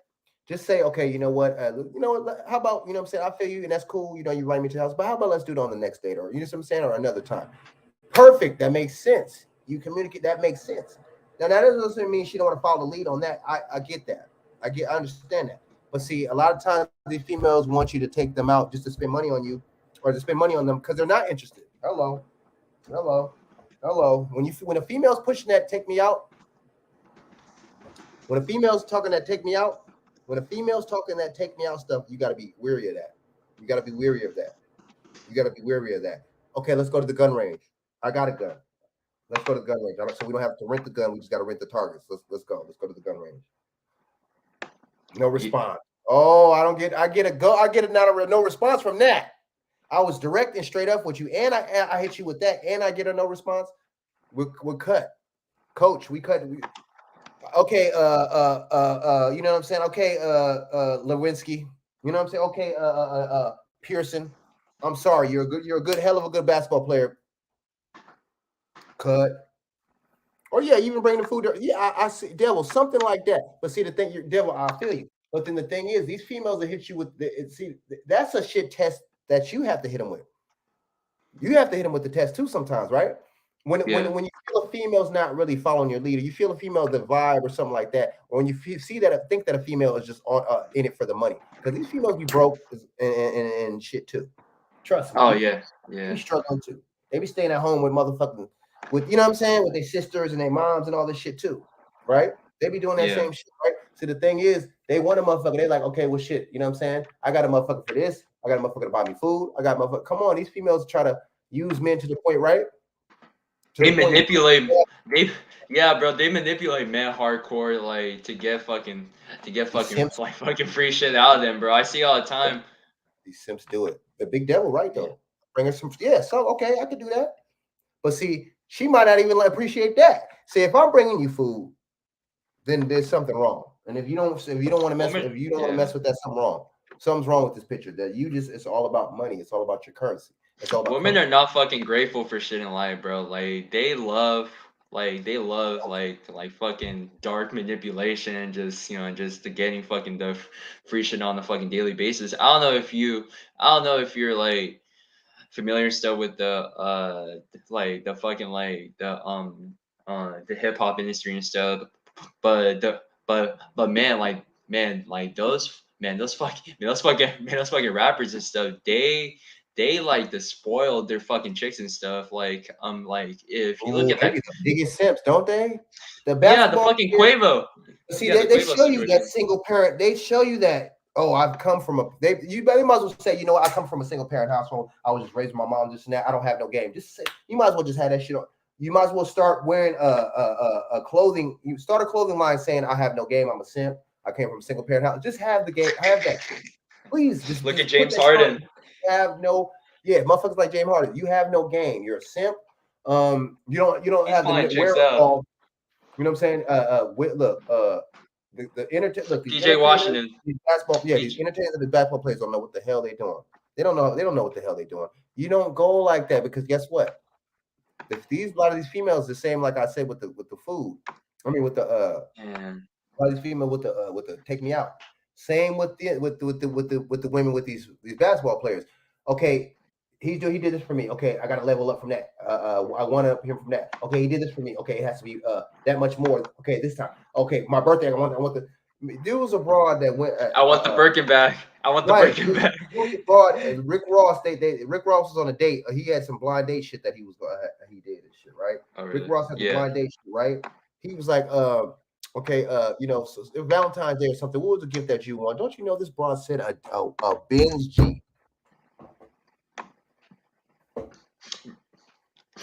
Just say, okay, you know what? How about, you know what I'm saying? I feel you, and that's cool. You know, you invite me to the house, but how about let's do it on the next date, or you know what I'm saying, or another time? Perfect. That makes sense. You communicate. That makes sense. Now, that doesn't mean she don't want to follow the lead on that. I get that. I understand that. But see, a lot of times these females want you to take them out just to spend money on you, or to spend money on them because they're not interested. Hello. When a female's pushing that take me out, when a female's talking that take me out stuff, you got to be weary of that. Okay, let's go to the gun range. I got a gun. Let's go to the gun range. So we don't have to rent the gun. We just got to rent the targets. Let's go. Let's go to the gun range. No response. Oh, I get no response from that. I was direct and straight up with you, and I hit you with that, and I get a no response. We're cut. Coach, we cut. Okay, you know what I'm saying? Okay, Lewinsky. You know what I'm saying? Okay, Pearson. I'm sorry, you're a good hell of a good basketball player. Cut. Or yeah, even bring the food. Yeah, I see devil, something like that. But see, the thing, you're devil, I feel you. But then the thing is, these females that hit you with see, that's a shit test that you have to hit them with. You have to hit them with the test too sometimes, right? Yeah. When you feel a female's not really following your leader, you feel a female the vibe or something like that, or when you see that, think that a female is just on in it for the money, because these females be broke and shit too. Trust me, Oh these yeah. females be Yeah. struggling too. They be staying at home with motherfucking with you know what I'm saying, with their sisters and their moms and all this shit too, right? They be doing that Yeah. same shit, right? So the thing is, they want a motherfucker. They like, okay, well, shit, you know what I'm saying? I got a motherfucker for this. I got a motherfucker to buy me food. I got a motherfucker. Come on, these females try to use men to the point, right? To the They point where manipulate. They yeah, bro. They manipulate men hardcore like to get these fucking simps, like fucking free shit out of them, bro. I see all the time. these simps do it. The big devil, right Yeah. though. Bring her some, yeah. So okay, I could do that. But see, she might not even appreciate that. See, if I'm bringing you food, then there's something wrong. And if you don't want to mess with, Woman. if you don't want to Yeah. mess with that, something wrong. Something's wrong with this picture. That you just, it's all about money. It's all about your currency. It's all about Women currency. are not fucking grateful for shit in life, bro. Like they love like fucking dark manipulation and just just the getting fucking the free shit on a fucking daily basis. I don't know if you're like familiar stuff with the like the fucking like the hip hop industry and stuff, but man like those fucking rappers and stuff, they like to spoil their fucking chicks and stuff. Like if you look Oh, at they that, be the biggest simps, don't they? The yeah, the basketball fucking players. Quavo, See, yeah, the they Quavo show you that situation. single parent. They show you that. Oh, I've come from a. They might as well say, you know what? I come from a single parent household. I was just raised by my mom, this and that. I don't have no game. Just say, you might as well just have that shit on. You might as well start wearing a clothing. You start a clothing line saying, "I have no game. I'm a simp. I came from a single parent house." Just have the game. Have that shit. Please, Look at just put James that shit on. Harden. You have no. Yeah, motherfuckers like James Harden. You have no game. You're a simp. You don't He's have flying the chicks out. wherewithal. You know what I'm saying? Look, these PJ entertainers, Washington. these basketball, yeah, these PJ, entertainers and these basketball players don't know what the hell they're doing. They don't know what the hell they're doing. You don't go like that because guess what? If these a lot of these females the same like I said with the food. I mean with the man. a lot of these females with the take me out. Same with the women with these basketball players. Okay, he did this for me. Okay, I got to level up from that. I want him from that. Okay, he did this for me. Okay, it has to be that much more. Okay, this time. Okay, my birthday. I want the dudes abroad that went. I want the Birkin bag. I want the Right, Birkin bag. dudes abroad. Rick Ross. Rick Ross was on a date. He had some blind date shit that he did and shit. Right. Oh Rick really? Ross had the Yeah. blind date shit. Right. He was like, okay, you know, so if Valentine's Day or something, what was the gift that you want? Don't you know this broad said a Benz Jeep?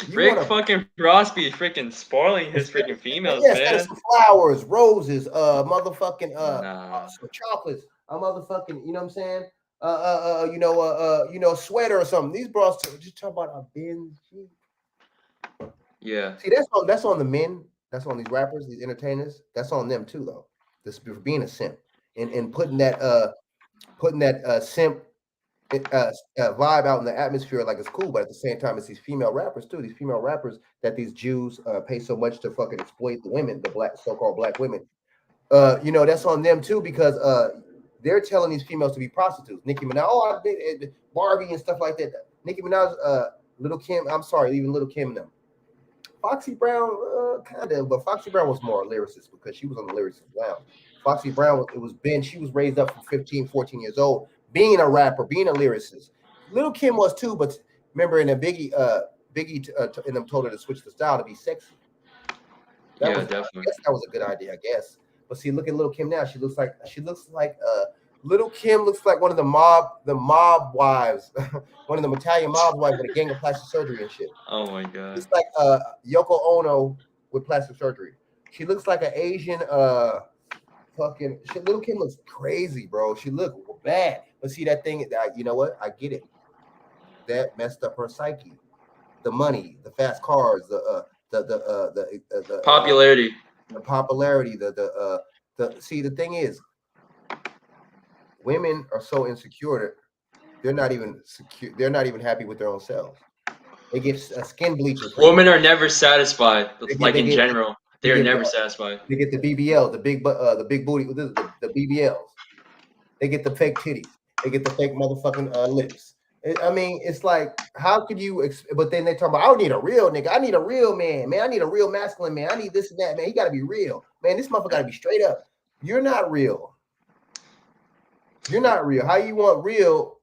You Rick want a fucking Frosby freaking spoiling his freaking females, yeah, instead of man. some flowers, roses, motherfucking Nah. some chocolates, a motherfucking, you know what I'm saying? You know, sweater or something. These bras just talk about a Benz Jeep. Yeah. See, that's on the men. That's on these rappers, these entertainers. That's on them too, though. This for being a simp and putting that simp vibe out in the atmosphere like it's cool, but at the same time, it's these female rappers too. These female rappers that these Jews pay so much to fucking exploit the women, the black so-called black women. You know, that's on them too because they're telling these females to be prostitutes. Nicki Minaj, oh, Barbie and stuff like that. Nicki Minaj, Little Kim. I'm sorry, even Little Kim and them. Foxy Brown, kind of, but Foxy Brown was more a lyricist because she was on the lyricist lounge. Foxy Brown, it was Ben. She was raised up from 15, 14 years old, being a rapper, being a lyricist. Little Kim was too, but remember in a Biggie and them told her to switch the style to be sexy. That Yeah, was, I definitely. guess, that was a good idea, I guess. But see, look at Little Kim now. She looks like Little Kim looks like one of the mob wives, one of the Italian mob wives with a gang of plastic surgery and shit. Oh my god. Looks like Yoko Ono with plastic surgery. She looks like an Asian Little Kim looks crazy, bro. She look bad. But see that thing that you know what? I get it. That messed up her psyche. The money, the fast cars, the Popularity. the popularity, see, the thing is, women are so insecure that they're not even secure. They're not even happy with their own selves. They get skin bleaching cream. Women are never satisfied. Like in general, they are never satisfied. They get the BBL, the big booty, the BBLs. They get the fake titties. They get the fake motherfucking lips. I mean, it's like, how could you? But then they talk about, I don't need a real nigga. I need a real man, man. I need a real masculine man. I need this and that, man. He got to be real, man. This motherfucker got to be straight up. You're not real. You're not real. How you want real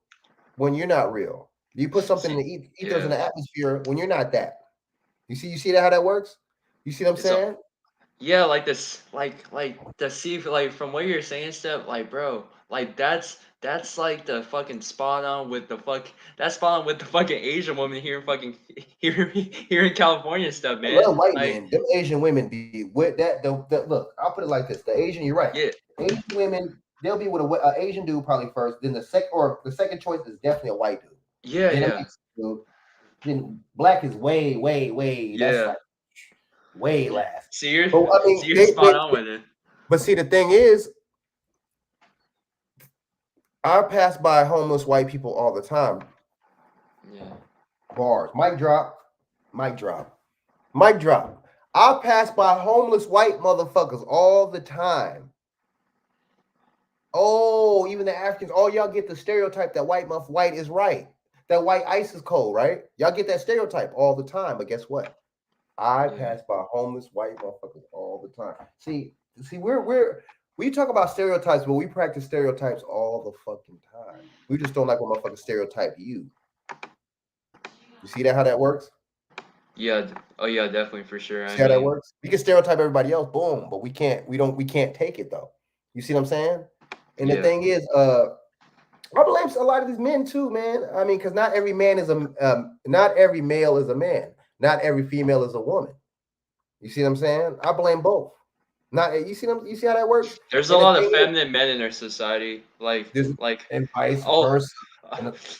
when you're not real? You put something in the ethers in the atmosphere when you're not that. You see that how that works? You see what I'm saying? Yeah, like this, like the see, like from what you're saying, stuff, like bro, like that's like the fucking spot on with the fucking Asian woman here, here in California and stuff, man. I love white men. Them Asian women be with that. Look, I'll put it like this: the Asian, you're right. Yeah. Asian women, they'll be with an Asian dude probably first. Then the second choice is definitely a white dude. Yeah, then then black is way. That's like way last. See, you're spot on with it. But see, the thing is, I pass by homeless white people all the time. Yeah. Bars. Mic drop. I pass by homeless white motherfuckers all the time. Oh, even the Africans. Oh, y'all get the stereotype that white is right. That white ice is cold, right? Y'all get that stereotype all the time. But guess what? I pass by homeless white motherfuckers all the time. See, we talk about stereotypes, but we practice stereotypes all the fucking time. We just don't like when motherfuckers stereotype you. You see that how that works? Yeah. Oh yeah, definitely for sure. See how that works? We can stereotype everybody else, boom, but we can't take it though. You see what I'm saying? And the thing is, I blame a lot of these men too, man. I mean, because not every male is a man. Not every female is a woman. You see what I'm saying? I blame both. You see how that works? There's a lot of feminine men in our society, and vice versa.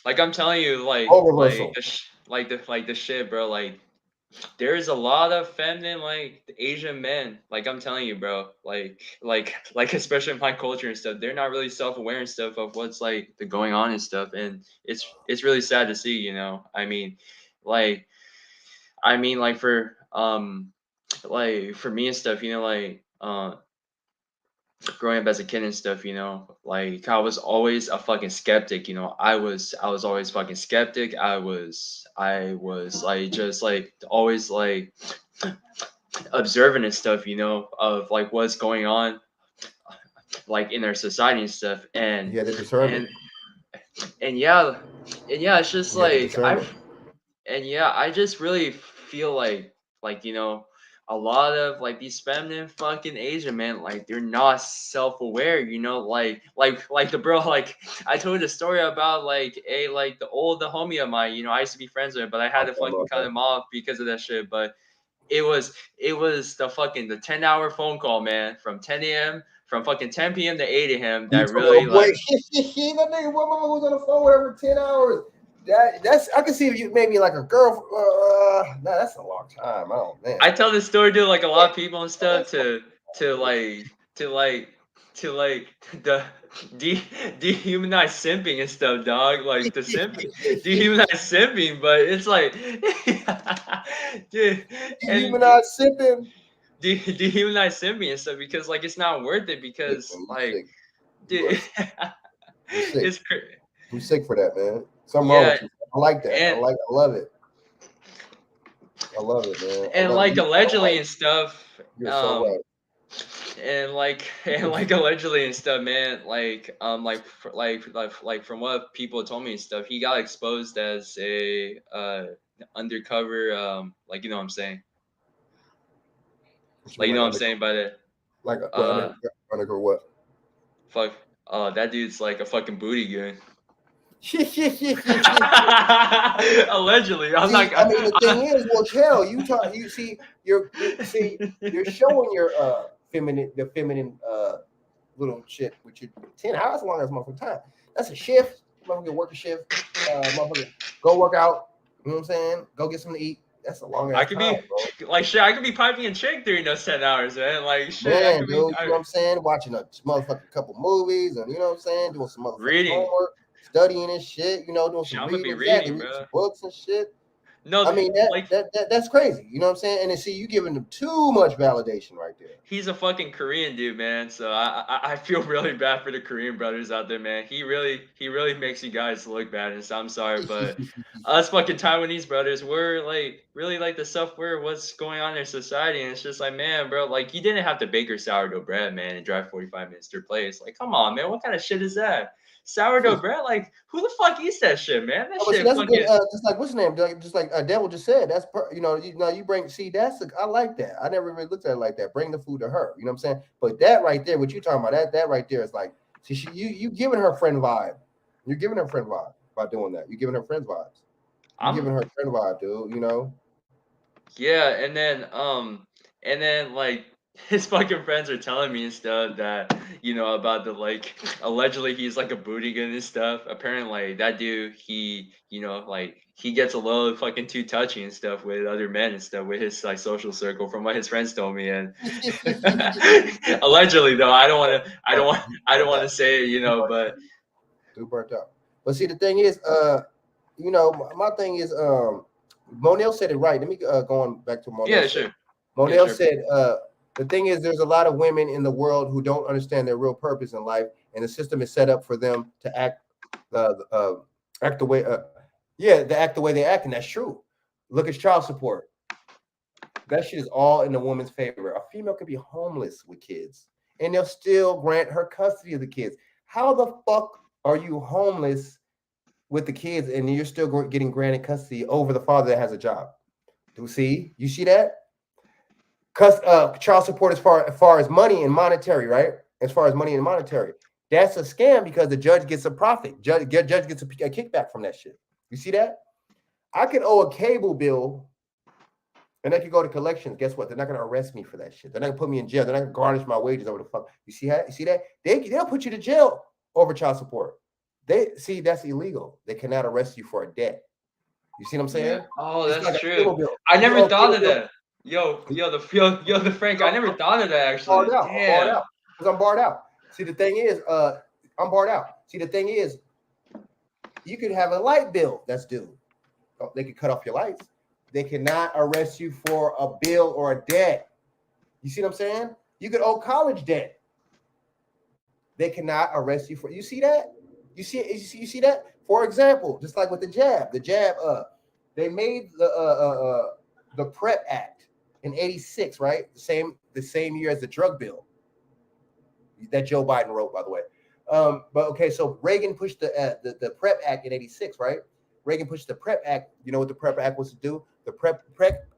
Like I'm telling you, like the shit, bro. Like there's a lot of feminine Asian men. Like I'm telling you, bro. Like especially in my culture and stuff, they're not really self-aware and stuff of what's going on and stuff, and it's really sad to see. You know, I mean, for me and stuff, you know, growing up as a kid and stuff, you know, like I was always a fucking skeptic, you know. I was always fucking skeptic. I was just always observant and stuff, you know, of what's going on in our society and stuff. And yeah, the discernment. And yeah, it's just I just really feel like you know, a lot of these feminine fucking Asian men, they're not self-aware, you know, like the bro, I told you the story about the homie of mine, you know, I used to be friends with him, but I had to fucking cut him off because of that shit. But it was the 10-hour phone call, man, from 10 a.m. from fucking 10 p.m. to 8 a.m. that really that nigga was on the phone with her for 10 hours. That's I can see if you maybe like a girl. That's a long time. I tell this story to a lot of people and stuff to dehumanize simping and stuff, dog. Like the simping, dehumanize simping, but it's dude, dehumanize simping. Dehumanize simping and stuff because it's not worth it because dude, it's crazy. I'm sick for that, man. Something wrong with you. I like that. I love it. I love it, man. And allegedly and stuff. You're so right. And allegedly and stuff, man. From what people told me and stuff, he got exposed as a undercover. You know what I'm saying. You know what I'm saying by that. Undercover what? Fuck. That dude's a fucking booty gun. Allegedly, I'm not. I mean, the thing is, well, hell, you're showing your feminine little shit with your 10 hours long as motherfucking time. That's a shift. Motherfucker work a shift. Motherfucker go work out. You know what I'm saying? Go get something to eat. That's a long ass time, bro. like shit, I could be piping a chick during those 10 hours, man. Like shit, I Man, could dude, you be know what I'm saying? Watching a motherfucking couple movies and you know what I'm saying, doing some motherfucking reading. homework, studying and shit, doing Shit, some I'm gonna reading, be exactly, reading, reading some bro. books and shit. No, I mean like that's crazy. You know what I'm saying? And then see you giving them too much validation right there. he's a fucking Korean dude, man. So I feel really bad for the Korean brothers out there, man. He really makes you guys look bad, and so I'm sorry, but us fucking Taiwanese brothers, we're like really like the stuff where what's going on in society, and it's just like, man, bro, like you didn't have to bake your sourdough bread, man, and drive 45 minutes to your place. Like, come on, man, what kind of shit is that? Sourdough bread, like who the fuck eats that shit, man? That Oh, but see, shit that's a good. fucking. Just like what's his name? Just like Devil just said. That's you bring. See, I like that. I never really looked at it like that. Bring the food to her. You know what I'm saying? But that right there, what you talking about? That right there is like, see, you giving her friend vibe. You're giving her friend vibe by doing that. You're giving her friends vibes. You're I'm giving her friend vibe, dude. Yeah, and then like his fucking friends are telling me and stuff that about the like allegedly he's like a bootygan and stuff. Apparently, like that dude, like he gets a little fucking too touchy and stuff with other men and stuff with his like social circle, from what his friends told me. And allegedly, though, I don't want to say it, but Dude burnt out. But see, the thing is, my thing is, Monel said it right. Let me going back to Monel yeah, said. sure, yeah, Monel sure. said, the thing is, there's a lot of women in the world who don't understand their real purpose in life, and the system is set up for them to act the way, they act the way they act, and that's true. Look at child support. That shit is all in the woman's favor. A female could be homeless with kids, and they'll still grant her custody of the kids. How the fuck are you homeless with the kids, and you're still getting granted custody over the father that has a job? Do you see that? Child support as far as money and monetary, right? As far as money and monetary, that's a scam because the judge gets a profit. Judge gets a kickback from that shit. You see that? I could owe a cable bill, and I could go to collections. Guess what? They're not going to arrest me for that shit. They're not going to put me in jail. They're not going to garnish my wages over the fuck. You see that? You see that? They'll put you to jail over child support. That's illegal. They cannot arrest you for a debt. You see what I'm saying? Yeah. Oh, It's like that's a cable true. bill. I You never owe a thought cable of bill. that. Yo, the Frank. I never thought of that I'm barred actually. out. I'm barred Damn. out because I'm barred out. See, the thing is, I'm barred out. See, the thing is, you could have a light bill that's due. They could cut off your lights. They cannot arrest you for a bill or a debt. You see what I'm saying? You could owe college debt. They cannot arrest you for. You see that? You see that? For example, just like with the jab, they made the PrEP Act in '86, right? The same year as the drug bill that Joe Biden wrote, by the way. But okay, so Reagan pushed the PrEP Act in '86, right? Reagan pushed the PrEP Act. You know what the PrEP Act was to do? The PrEP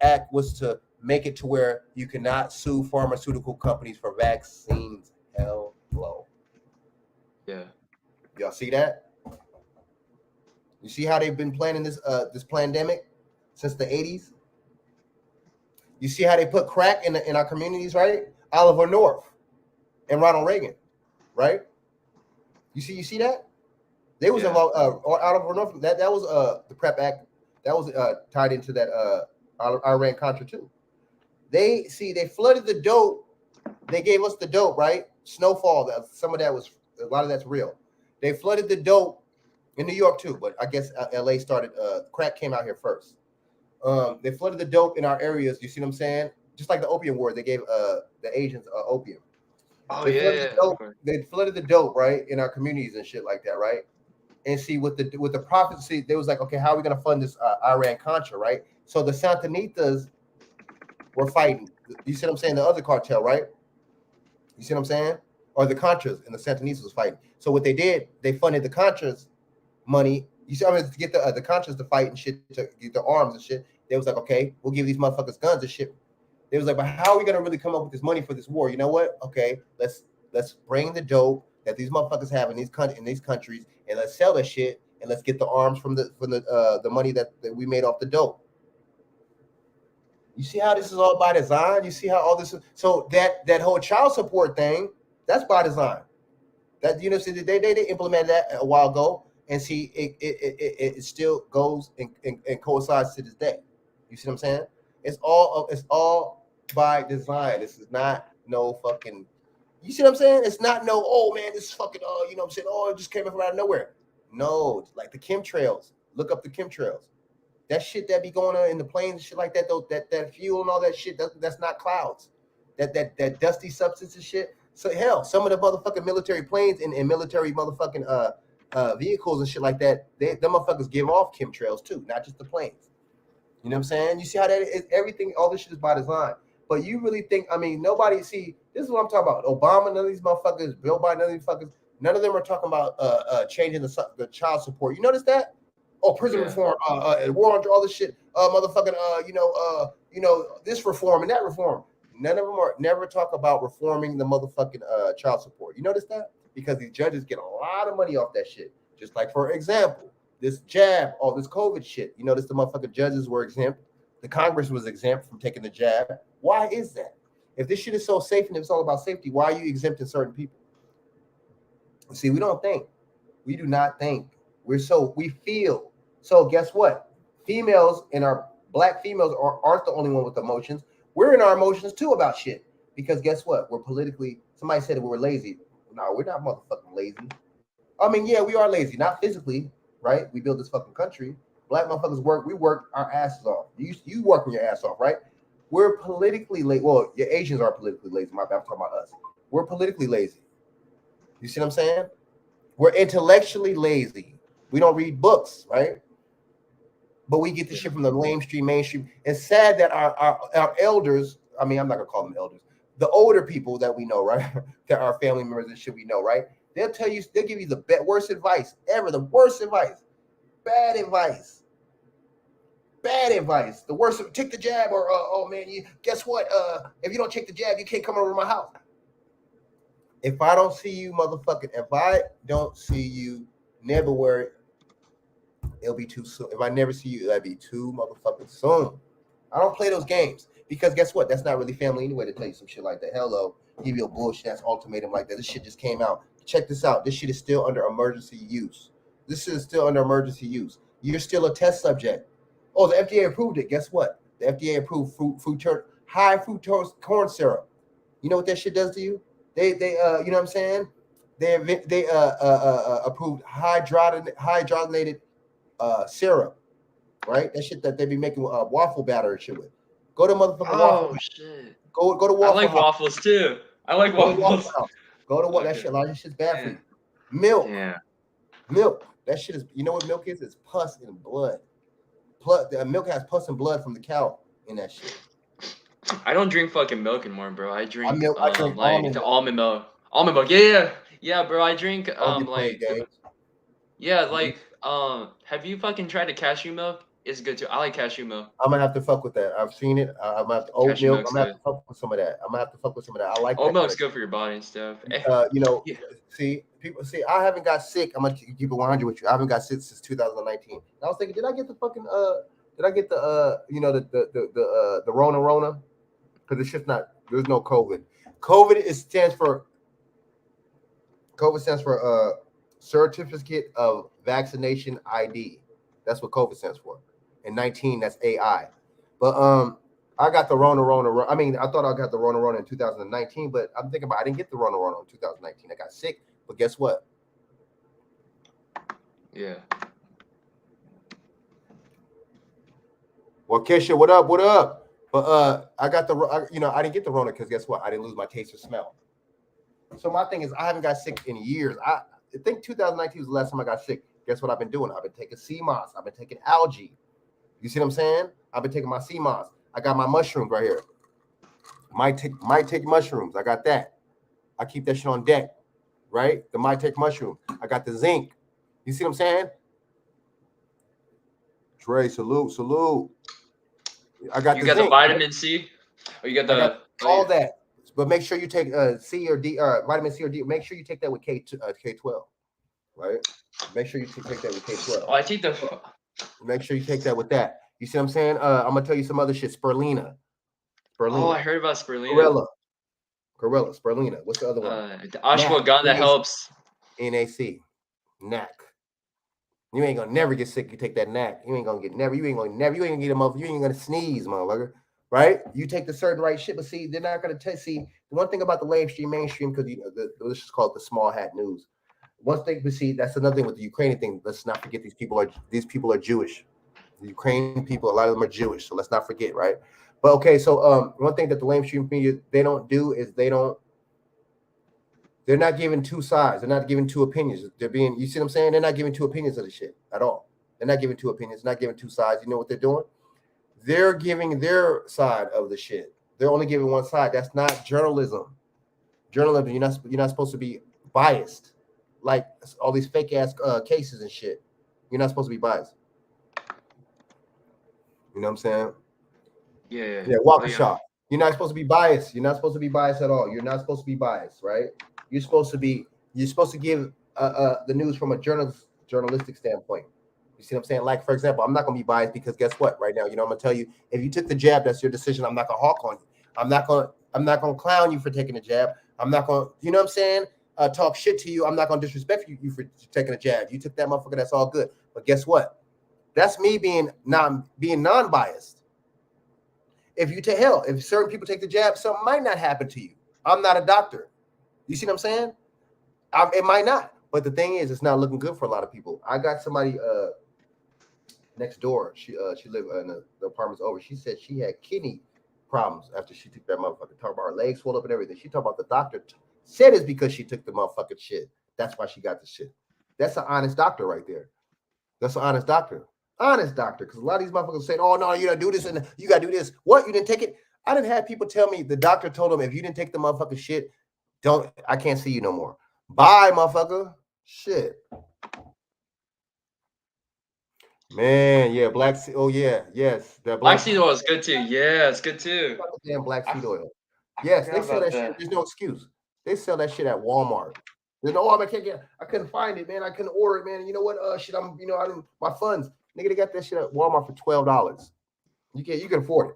Act was to make it to where you cannot sue pharmaceutical companies for vaccines. Hell no. Yeah. Y'all see that? You see how they've been planning this pandemic since the '80s? You see how they put crack in our communities, right? Oliver North and Ronald Reagan, right? You see that? They was Yeah. involved Oliver North. That was the PrEP Act. That was tied into that Iran Contra too. They flooded the dope. They gave us the dope, right? Snowfall. Some of that was a lot of that's real. They flooded the dope in New York too, but I guess LA started. Crack came out here first. They flooded the dope in our areas. You see what I'm saying? Just like the opium war, they gave the Asians opium. Oh They flooded the yeah. dope. They flooded the dope, right, in our communities and shit like that, right? And see with the prophecy, they was like, okay, how are we gonna fund this Iran Contra, right? So the Santanitas were fighting. You see what I'm saying? The other cartel, right? You see what I'm saying? Or the Contras and the Sandinistas was fighting. So what they did, they funded the Contras money. You see, to get the Contras to fight and shit, to get the arms and shit. They was like, okay, we'll give these motherfuckers guns and shit. They was like, but how are we gonna really come up with this money for this war? You know what? Okay, let's bring the dope that these motherfuckers have in these countries, and let's sell that shit, and let's get the arms from the money that we made off the dope. You see how this is all by design? You see how all this is, so that whole child support thing, that's by design. That so they implemented that a while ago, and see it still goes and coincides to this day. You see what I'm saying? It's all by design. This is not no fucking. You see what I'm saying? It's not no. Oh man, this is fucking. Oh, you know what I'm saying? Oh, it just came up out of nowhere. No, like the chemtrails. Look up the chemtrails. That shit that be going on in the planes and shit like that, though, that fuel and all that shit, that's not clouds. That dusty substance and shit. So hell, some of the motherfucking military planes and military motherfucking vehicles and shit like that, them motherfuckers give off chemtrails too, not just the planes. You know what I'm saying? You see how that is? Everything, all this shit is by design. But you really think, I mean, nobody see, this is what I'm talking about. Obama, none of these motherfuckers, Bill Biden, none of these fuckers, none of them are talking about changing the child support. You notice that? Oh, prison reform, war on all this shit, motherfucking, this reform and that reform. None of them are never talk about reforming the motherfucking child support. You notice that? Because these judges get a lot of money off that shit. Just like, for example, this jab, all this COVID shit. You notice the motherfucking judges were exempt. The Congress was exempt from taking the jab. Why is that? If this shit is so safe and it's all about safety, why are you exempting certain people? See, we don't think. We do not think. We feel. So guess what? Females and our black females aren't the only one with emotions. We're in our emotions too about shit. Because guess what? We're politically, somebody said that we were lazy. No, we're not motherfucking lazy. I mean, yeah, we are lazy, not physically, right? We built this fucking country. Black motherfuckers work. We work our asses off. You working your ass off, right? We're politically lazy. Well, your Asians are politically lazy. My bad. I'm talking about us. We're politically lazy. You see what I'm saying? We're intellectually lazy. We don't read books, right? But we get the shit from the mainstream. It's sad that our elders, I mean, I'm not gonna call them elders, the older people that we know, right? That are family members and shit we know, right? They'll give you the worst advice ever, the worst advice. Bad advice. Bad advice. The worst, take the jab, or oh man, guess what? If you don't take the jab, you can't come over to my house. If I don't see you, motherfucking, if I don't see you, never worry, it'll be too soon. If I never see you, that'll be too motherfucking soon. I don't play those games because guess what? That's not really family anyway to tell you some shit like that. Hello, give you a bullshit ass ultimatum like that. This shit just came out. Check this out. This shit is still under emergency use. This shit is still under emergency use. You're still a test subject. Oh, the FDA approved it. Guess what? The FDA approved high fructose corn syrup. You know what that shit does to you? They you know what I'm saying? They approved hydrogenated syrup, right? That shit that they be making waffle batter and shit with. Go to motherfucking waffle. Shit. Go to waffle. I like waffles too. I like waffles. Go to what? That shit. A lot of shit's bad for you. Milk. Yeah. Milk. That shit is. You know what milk is? It's pus and blood. Milk has pus and blood from the cow in that shit. I don't drink fucking milk anymore, bro. I drink I drink like the almond milk. Almond milk. Yeah, bro. I drink like have you fucking tried the cashew milk? It's good too. I like cashew milk. I'm gonna have to fuck with that. I've seen it. I'm gonna have to oat milk. I'm gonna have to fuck with some of that. I like oat milk's good for your body and stuff. See, people see. I haven't got sick. I'm gonna keep it 100 with you. I haven't got sick since 2019. And I was thinking, did I get the fucking the Rona? Because it's just not. There's no COVID. COVID stands for Certificate of Vaccination ID. That's what COVID stands for. And 19, that's AI. But I got the Rona. I mean, I thought I got the Rona in 2019, but I'm thinking about I didn't get the Rona in 2019. I got sick, but guess what? Yeah. Well, Kesha, what up? But I got I didn't get the Rona because guess what? I didn't lose my taste or smell. So my thing is, I haven't got sick in years. I think 2019 was the last time I got sick. Guess what I've been doing? I've been taking sea moss. I've been taking algae. You see what I'm saying? I've been taking my sea moss. I got my mushrooms right here. Might take mushrooms. I got that. I keep that shit on deck, right? The might take mushroom. I got the zinc. You see what I'm saying? Trey, salute. I got. You got the vitamin C, or you got all that. But make sure you take C or D, vitamin C or D. Make sure you take that with K12, right? Make sure you take that with K12. Oh, I take the. Make sure you take that with that. You see what I'm saying? I'm gonna tell you some other shit. Spirulina. Oh, I heard about spirulina. Spirulina. What's the other one? The ashwagandha helps. NAC. NAC. You ain't gonna never get sick. You take that NAC. You ain't gonna get a motherfucker. You ain't gonna sneeze, motherfucker. right? You take the certain right shit, but see, they're not going to see the one thing about the mainstream, because let's just call it the small hat news. One thing, but see, that's another thing with the Ukrainian thing. Let's not forget these people are Jewish. The Ukrainian people, a lot of them are Jewish, so let's not forget, right? But okay, so one thing that the mainstream media they don't do is they're not giving two sides. They're not giving two opinions. They're being, you see what I'm saying? They're not giving two opinions of the shit at all. They're not giving two opinions, not giving two sides. You know what they're doing? They're giving their side of the shit. They're only giving one side. That's not journalism. Journalism, you're not supposed to be biased, like all these fake ass cases and shit. You're not supposed to be biased. You know what I'm saying? Yeah. Yeah, Waukesha. You're not supposed to be biased. You're not supposed to be biased at all. You're not supposed to be biased, right? You're supposed to give the news from a journalistic standpoint. You see what I'm saying? Like, for example, I'm not gonna be biased because guess what? Right now, I'm gonna tell you, if you took the jab, that's your decision. I'm not gonna hawk on you. I'm not gonna clown you for taking the jab. I'm not gonna, you know what I'm saying? Talk shit to you. I'm not gonna disrespect you for taking a jab. You took that motherfucker, that's all good. But guess what? That's me being non-biased. If you if certain people take the jab, something might not happen to you. I'm not a doctor. You see what I'm saying? It might not. But the thing is, it's not looking good for a lot of people. I got somebody next door. She lived in the apartment's over. She said she had kidney problems after she took that motherfucker. Talk about her legs swelled up and everything. She talked about the doctor said it's because she took the motherfucking shit. That's why she got the shit. That's an honest doctor right there. That's an honest doctor. Honest doctor. Because a lot of these motherfuckers say, oh, no, you gotta do this and you gotta do this. What? You didn't take it? I didn't have people tell me the doctor told them if you didn't take the motherfucking shit, I can't see you no more. Bye, motherfucker. Shit. Man, yeah, black seed. Oh yeah, yes, that black seed oil is good too. Yeah, it's good too. Damn black seed oil. Yes, they sell that shit. There's no excuse. They sell that shit at Walmart. There's no, I couldn't find it, man. I couldn't order it, man. You know what? Shit, I didn't my funds. Nigga, they got that shit at Walmart for $12. You can afford it.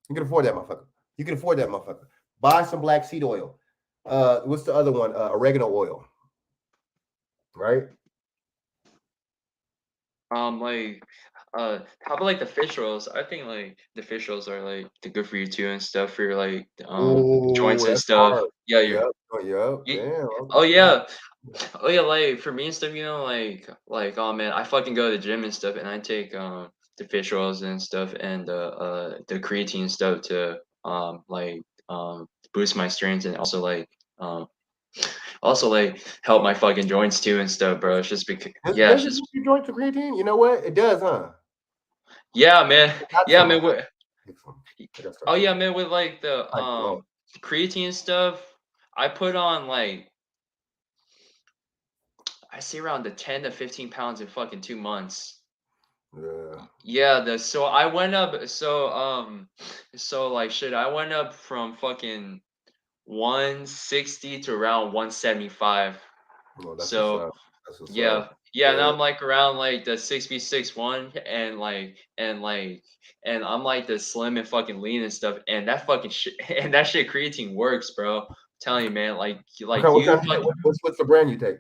You can afford that motherfucker. You can afford that motherfucker. Buy some black seed oil. What's the other one? Oregano oil. Right? Like how about like the fish oils? I think like the fish oils are like they're good for you too and stuff for your like joints and stuff. Hard. Yeah, Yep. Damn. Oh yeah. Oh yeah, like for me and stuff, like oh man, I fucking go to the gym and stuff and I take the fish oils and stuff and the creatine stuff to boost my strength and also like help my fucking joints too and stuff, bro. It's just because Does it your joints to creatine? You know what? It does, huh? Yeah, man. Yeah, man. Oh yeah, man. With like the creatine stuff, I put on like I see around the 10 to 15 pounds in fucking 2 months. Yeah. So I went up. So like shit. I went up from fucking 160 to around 175. So yeah. And I'm like around like the 6'1" and I'm like the slim and fucking lean and stuff. And that fucking shit and that shit creatine works, bro. I'm telling you, man. What's the brand you take?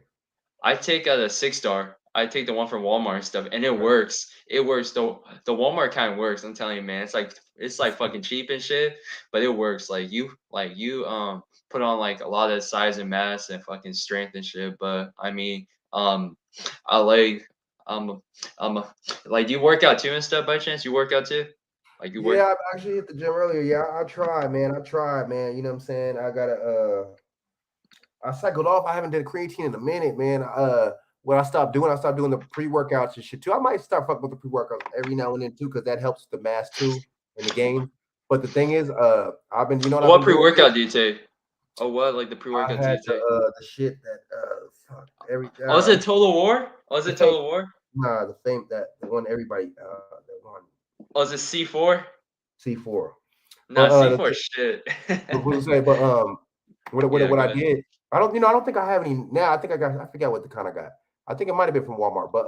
I take the 6-star. I take the one from Walmart and stuff, and it works. It works. The Walmart kind works. I'm telling you, man. It's like fucking cheap and shit, but it works. Like you put on like a lot of size and mass and fucking strength and shit. But I mean, I like like do you work out too and stuff by chance? You work out too? Like you work? Yeah, I actually hit the gym earlier. Yeah, I tried, man. You know what I'm saying? I cycled off. I haven't done creatine in a minute, man. What I stopped doing the pre-workouts and shit too. I might start fucking with the pre-workouts every now and then too, because that helps the mass too in the game. But the thing is, I've been, what pre-workout do you take? Oh, what like the pre-workout do you take? The shit that Oh, is it Total War? Oh, is it Total War? Nah, the one everybody that one. Oh, is it C4? C4. No, C4 shit. What I did, I don't think I have any now. I forgot what the kind I got. I think it might have been from Walmart. But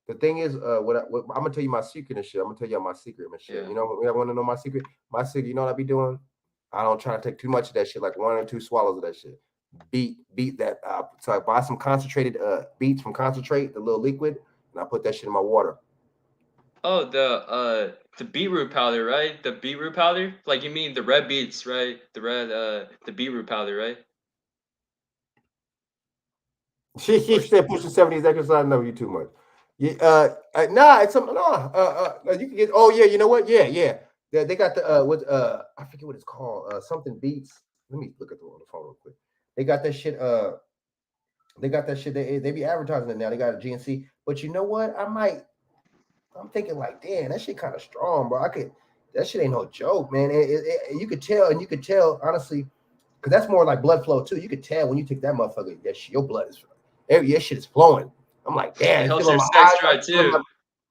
the thing is, I'm gonna tell you my secret and shit. I'm gonna tell you my secret and shit. You know, you want to know my secret? My secret, you know what I be doing? I don't try to take too much of that shit, like 1 or 2 swallows of that shit. Beat that. So I buy some concentrated beets from Concentrate, the little liquid, and I put that shit in my water. Oh, the beetroot powder, right? The beetroot powder? Like you mean the red beets, right? The beetroot powder, right? She Or said push the 70s exercise. No, you too much. Yeah, nah, it's some nah. You can get. Oh yeah, you know what? Yeah, yeah. They got the what I forget what it's called. Something beats. Let me look at the on the phone real quick. They got that shit. They got that shit. They be advertising it now. They got a GNC. But you know what? I'm thinking like, damn, that shit kind of strong, bro. I could. That shit ain't no joke, man. You could tell, and you could tell honestly, because that's more like blood flow too. You could tell when you take that motherfucker, your blood is your shit is flowing. I'm like, it damn, it's helps feeling your my sex eyes. I'm drive too.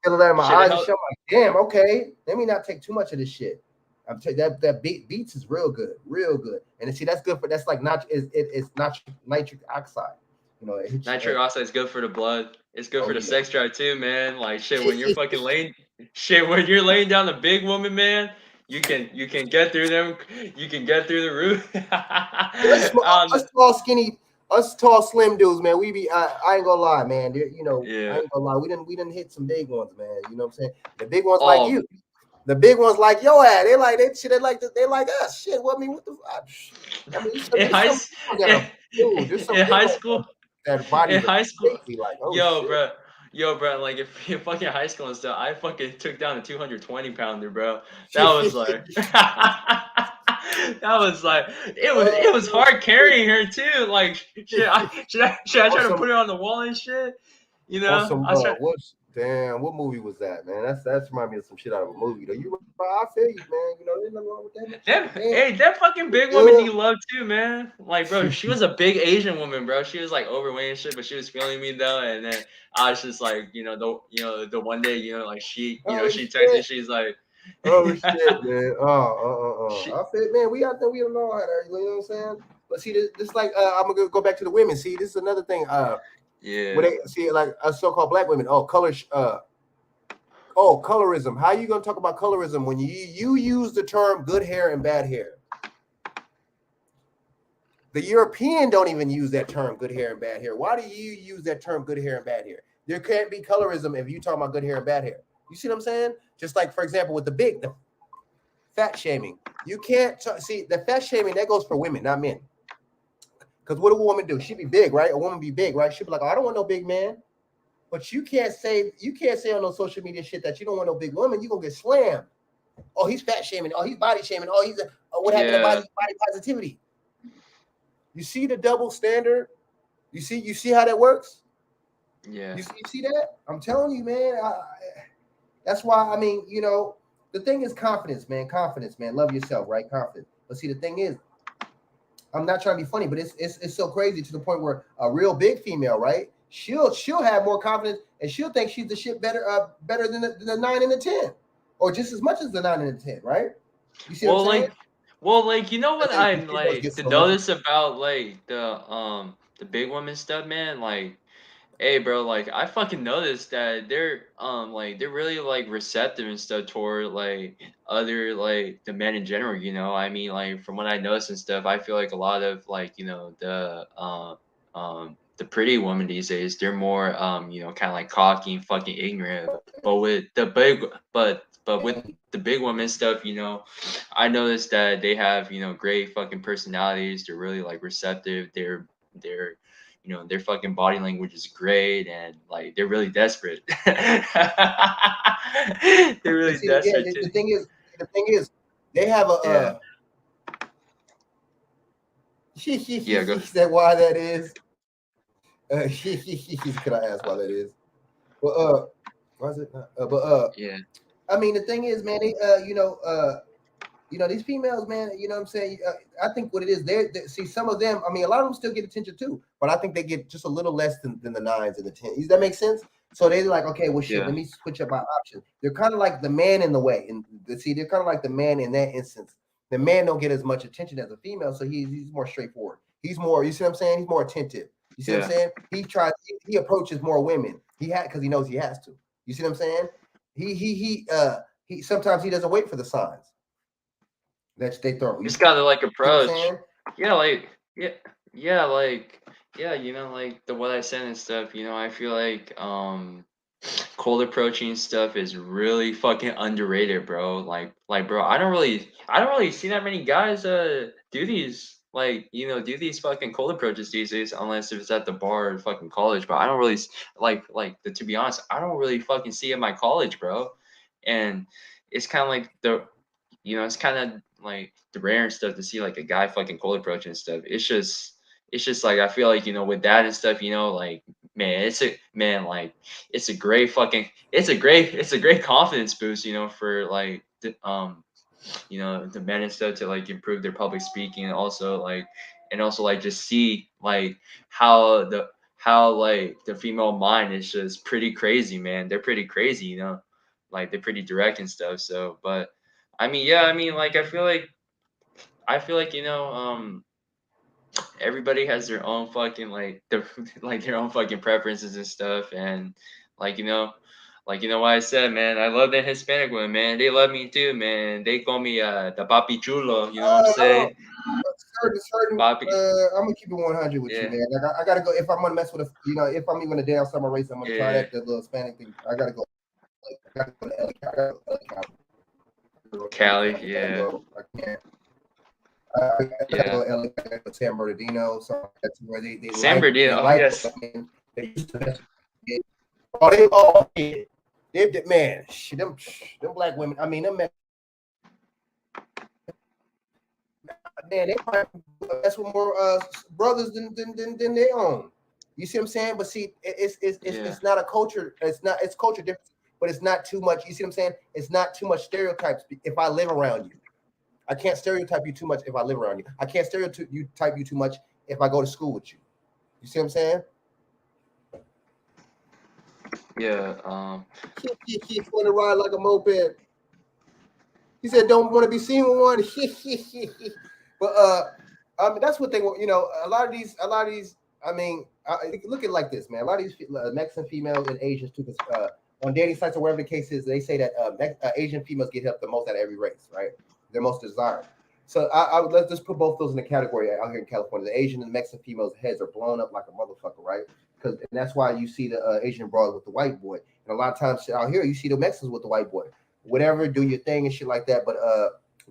feeling that in my Shit, it eyes and help. shit. I'm like, damn, okay. Let me not take too much of this shit. I'm telling that beats is real good, real good. And see, that's good for that's like not it's not nitric oxide. You know, it hits. Nitric oxide is good for the blood. It's good Oh for the yeah. sex drive too, man. Like shit, when you're fucking laying, shit, when you're laying down the big woman, man, you can get through them. You can get through the roof. us, um, us tall, skinny, us tall, slim dudes, man. We be. I ain't gonna lie, man. I yeah. ain't gonna lie. We didn't hit some big ones, man. You know what I'm saying? The big ones like Oh, you. The big ones like yo ad. They like they shit. They like us. Shit. Well, I mean, what the? I mean, in there's high some s- big ones that are dude. There's some in big high ones school, that in bodies are high school, crazy. Like oh yo, shit. bro. Yo, bro, like if in fucking high school and stuff, I fucking took down a 220-pounder, bro. That was like, that was like, it was Oh hard shit. carrying her too. Like, should I On try to some put her on the wall and shit? You on know, some I was trying. what's damn what movie was that, man? That's remind me of some shit out of a movie. Though you I feel you, man. You know, there's nothing wrong with that shit. That, Damn, hey, that fucking big woman good. need love too, man. Like, bro, she was a big Asian woman, bro. She was like overweight and shit, but she was feeling me though. And then I was just like, the one day, like Oh she texted me, shit. she's like, Oh shit, man. she, I feel, man, we out there, we don't know how to, you know what I'm saying? But see, this like, I'm gonna go back to the women. See, this is another thing. When yeah, they see like so-called black women, oh, colorism. How you gonna talk about colorism when you use the term good hair and bad hair? The European don't even use that term good hair and bad hair. Why do you use that term good hair and bad hair? There can't be colorism if you talk about good hair and bad hair. You see what I'm saying? Just like, for example, with the fat shaming. You can't see the fat shaming that goes for women, not men. Because what do a woman do? She be big, right? A woman be big, right? She be like, oh, I don't want no big man. But you can't say on no social media shit that you don't want no big woman. You gonna get slammed. Oh, he's fat shaming. Oh, he's body shaming. What happened to yeah, body positivity? You see the double standard. You see how that works. yeah, You see that? I'm telling you, man. That's why I mean, the thing is confidence, man. Confidence, man. Love yourself, right? Confidence. But see, the thing is, I'm not trying to be funny, but it's so crazy to the point where a real big female, right? She'll have more confidence and she'll think she's the shit better than the 9 and the 10, or just as much as the 9 and the 10, right? You see what I'm Well, saying? you know what And then I'm these females like get to so lucky. notice about like the big woman stuff, man. Like, hey, bro, like I fucking noticed that they're really like receptive and stuff toward like other like the men in general. I mean, like from what I noticed and stuff, I feel like a lot of like the pretty women these days, they're more kind of like cocky and fucking ignorant. But with the big, but with the big women stuff, I noticed that they have great fucking personalities. They're really like receptive. They're their fucking body language is great and like they're really desperate. They're And really see, yeah, desperate too. the thing is, they have a Yeah. Yeah, he go. said why that is. Could I ask why that is? Well, why is it not? Yeah. I mean, the thing is, man, these females, man, you know what I'm saying? I think what it is, see, some of them, I mean, a lot of them still get attention too, but I think they get just a little less than the 9s and the 10s. Does that make sense? So they're like, okay, well, shit, Yeah. let me switch up my options. They're kind of like the man in the way. And see, they're kind of like the man in that instance. The man don't get as much attention as a female, so he's more straightforward. He's more, you see what I'm saying? He's more attentive. You see what I'm Yeah. saying? He approaches more women. Because he knows he has to. You see what I'm saying? He sometimes he doesn't wait for the signs that they throw. You Just see gotta like what I'm approach. saying? Yeah, like yeah, yeah, like yeah, like the what I said and stuff. I feel like cold approaching stuff is really fucking underrated, bro. Bro, I don't really see that many guys do these do these fucking cold approaches these days unless if it's at the bar or fucking college. But I don't really to be honest, I don't really fucking see it in my college, bro. And it's kind of like it's kind of like the rare and stuff to see like a guy fucking cold approaching stuff. It's just like I feel like with that and stuff, like man, it's a great confidence boost, for like the men and stuff to like improve their public speaking and also just see like how like the female mind is just pretty crazy, man. They're pretty crazy, like they're pretty direct and stuff. So, but I mean, yeah, I mean, like I feel like everybody has their own fucking their own fucking preferences and stuff, and like what I said, man. I love the Hispanic women, man. They love me too, man. They call me the papi chulo. You know what I'm I saying? don't certain. Papi. I'm gonna keep it 100 with you, Yeah. man. Like I gotta go if I'm gonna mess with if I'm even a damn summer race, I'm gonna try Yeah. that the little Hispanic thing. I gotta go. I gotta go to LA. I gotta go to Cali. I gotta Yeah. go. I can't. I gotta Yeah. go to LA. I gotta go to San Bernardino. So that's where they San Bernardino. Oh like. yes. They used to mess with. Oh, they all did. Man, them black women. I mean, them men. Man, they might mess with more brothers than they own. You see what I'm saying? But see, it's not a culture. It's culture difference, but it's not too much. You see what I'm saying? It's not too much stereotypes. If I live around you, I can't stereotype you too much. If I live around you, I can't stereotype you too much if I go to school with you. You see what I'm saying? Yeah. Keep on the ride like a moped. He said, "Don't want to be seen with one." But I mean, that's what they want. A lot of these. I mean, look at it like this, man. A lot of these Mexican females and Asians too, on dating sites or whatever the case is, they say that Asian females get help the most out of every race, right? They're most desired. So I would let's just put both those in the category out here in California. The Asian and Mexican females' heads are blown up like a motherfucker, right? And that's why you see the Asian broad with the white boy, and a lot of times out here you see the Mexicans with the white boy. Whatever, do your thing and shit like that. But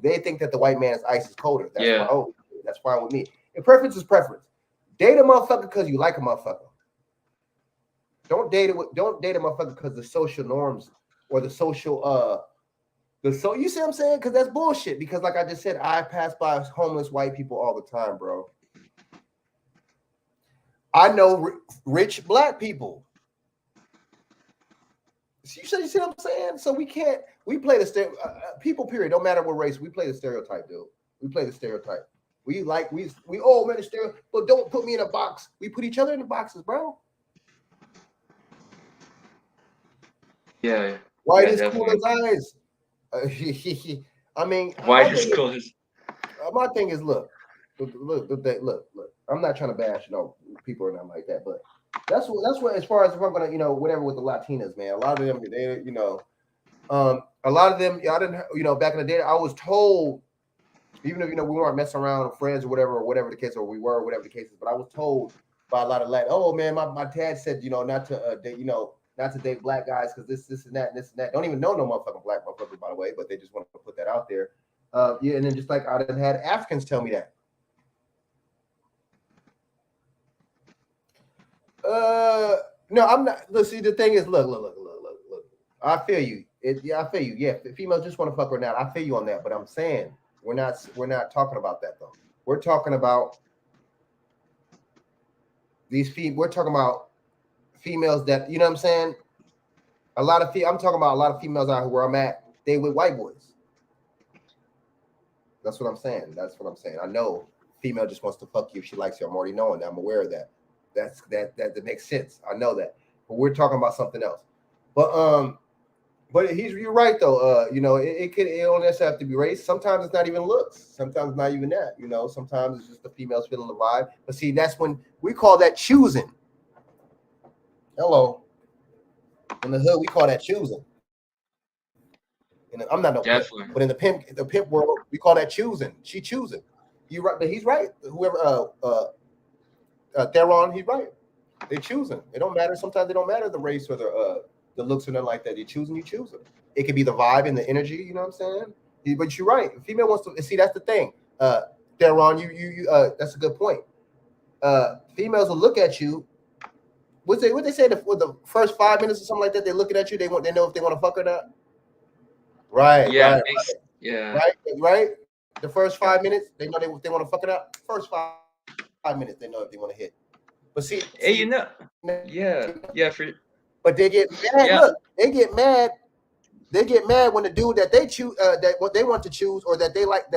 they think that the white man's ice is colder. That's Yeah. fine. Oh, that's fine with me. And preference is preference. Date a motherfucker because you like a motherfucker. Don't date a motherfucker because the social norms or the social you see what I'm saying? Because that's bullshit. Because like I just said, I pass by homeless white people all the time, bro. I know rich black people. You see what I'm saying? So we play the people, period. Don't matter what race, we play the stereotype, dude. We play the stereotype. We all man, the stereotype, but don't put me in a box. We put each other in the boxes, bro. Yeah. White Yeah. is cool Definitely. as eyes. I mean, White is cool. my thing is, look. I'm not trying to bash people or nothing like that, but that's what as far as if I'm gonna whatever with the Latinas, man. A lot of them they a lot of them I didn't back in the day I was told, even if we weren't messing around or friends or whatever the case, or we were whatever the case is, but I was told by a lot of Latin, oh man, my dad said not to date not to date black guys because this and that and this and that. Don't even know no motherfucking black motherfuckers, by the way, but they just want to put that out there. Yeah, and then just like I done had Africans tell me that. No, I'm not. Look, see, the thing is, look. I feel you. I feel you. Yeah, females just want to fuck or not. I feel you on that, but I'm saying we're not talking about that though. We're talking about we're talking about females that what I'm saying. I'm talking about a lot of females out here where I'm at. They with white boys. That's what I'm saying. I know female just wants to fuck you if she likes you. I'm already knowing that. I'm aware of that. That makes sense. I know that. But we're talking about something else. But you're right though. It don't necessarily have to be race. Sometimes it's not even looks. Sometimes not even that. Sometimes it's just the females feeling the vibe. But see, that's when we call that choosing. Hello. In the hood, we call that choosing. I'm not no pimp, Definitely. but in the pimp world, we call that choosing. She choosing. You right, but he's right. Whoever Theron, he's right. They choosing. It don't matter. Sometimes it don't matter the race or the looks or nothing like that. You choose them. It could be the vibe and the energy. You know what I'm saying? But you're right. A female wants to see. That's the thing. Theron, you. That's a good point. Females will look at you. What they say the first 5 minutes or something like that? They're looking at you. They know if they want to fuck or not. Right. Yeah, Right. yeah. Right. The first 5 minutes, they know if they want to fuck it up. First 5 minutes, they know if they want to hit. But see, Hey, yeah. But they get mad. Yeah. Look, they get mad. They get mad when the dude that they choose, that what they want to choose or that they like,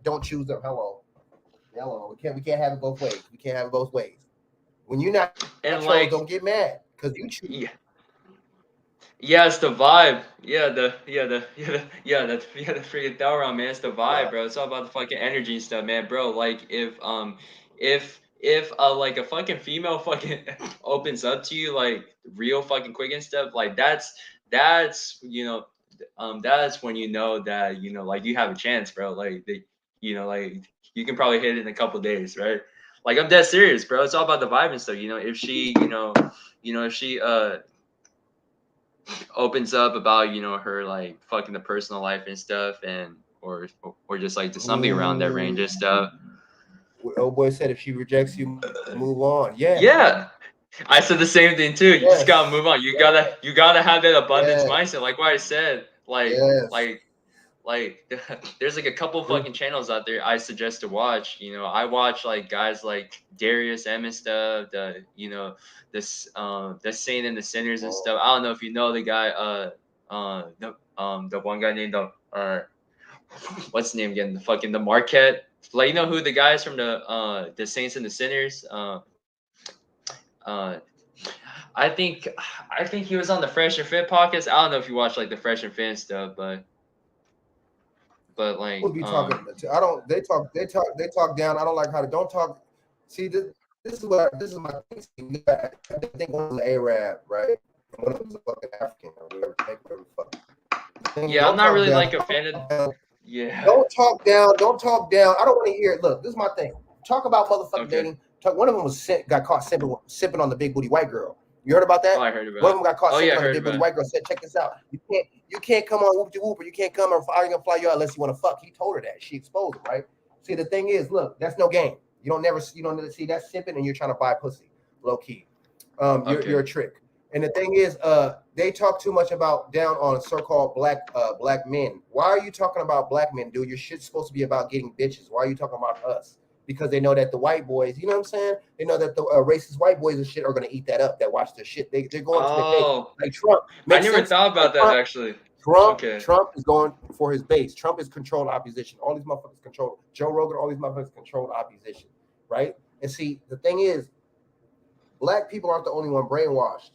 don't choose them. Hello. We can't have it both ways. When you're not And chose, like, don't get mad because you choose. Yeah, it's the vibe. The freaking Delron, man. It's the vibe, bro. It's all about the fucking energy and stuff, man, bro. Like if like a fucking female fucking opens up to you like real fucking quick and stuff, like that's that's when you know that like you have a chance, bro. Like like you can probably hit it in a couple days, right? Like I'm dead serious, bro. It's all about the vibe and stuff. If she if she opens up about her like fucking the personal life and stuff, and or just like just something around that range and stuff. Old boy said if she rejects you, move on. Yeah, I said the same thing too. You just gotta move on. You gotta have that abundance mindset, like what I said. Like there's like a couple fucking channels out there I suggest to watch. I watch like guys like Darius M and stuff, the the Saint and the Sinners and stuff. I don't know if you know the guy, the one guy named what's his name again? The Marquette. Like, you know who the guy is from the Saints and the Sinners? I think he was on the Fresh and Fit podcast. I don't know if you watch like the Fresh and Fit stuff, but like be talking. I don't. They talk down. I don't like how they don't talk. See, this is my thing. I think one was an Arab, right? And one of them was a fucking African. Or whatever fuck. Yeah, I'm not really like a fan of. Yeah. Don't talk down. I don't want to hear it. Look, this is my thing. Talk about motherfucking dating. One of them got caught sipping on the big booty white girl. You heard about that? Oh, I heard about it. One of them got caught sipping on the big booty white girl. Said, check this out. You can't come on whoop-de-whoop, or you can't come or I'm gonna fly you out unless you want to fuck. He told her that. She exposed him, right? See, the thing is, look, that's no game. You don't never see that sipping and you're trying to buy pussy. Low key. You're a trick. And the thing is, they talk too much about down on so-called black men. Why are you talking about black men, dude? Your shit's supposed to be about getting bitches. Why are you talking about us? Because they know that the white boys, you know what I'm saying? They know that the racist white boys and shit are going to eat that up, that watch their shit. They're going to the base. Like Trump. I never thought about that, actually. Trump is going for his base. Trump is controlled opposition. All these motherfuckers control. Joe Rogan, all these motherfuckers controlled opposition, right? And see, the thing is, black people aren't the only one brainwashed.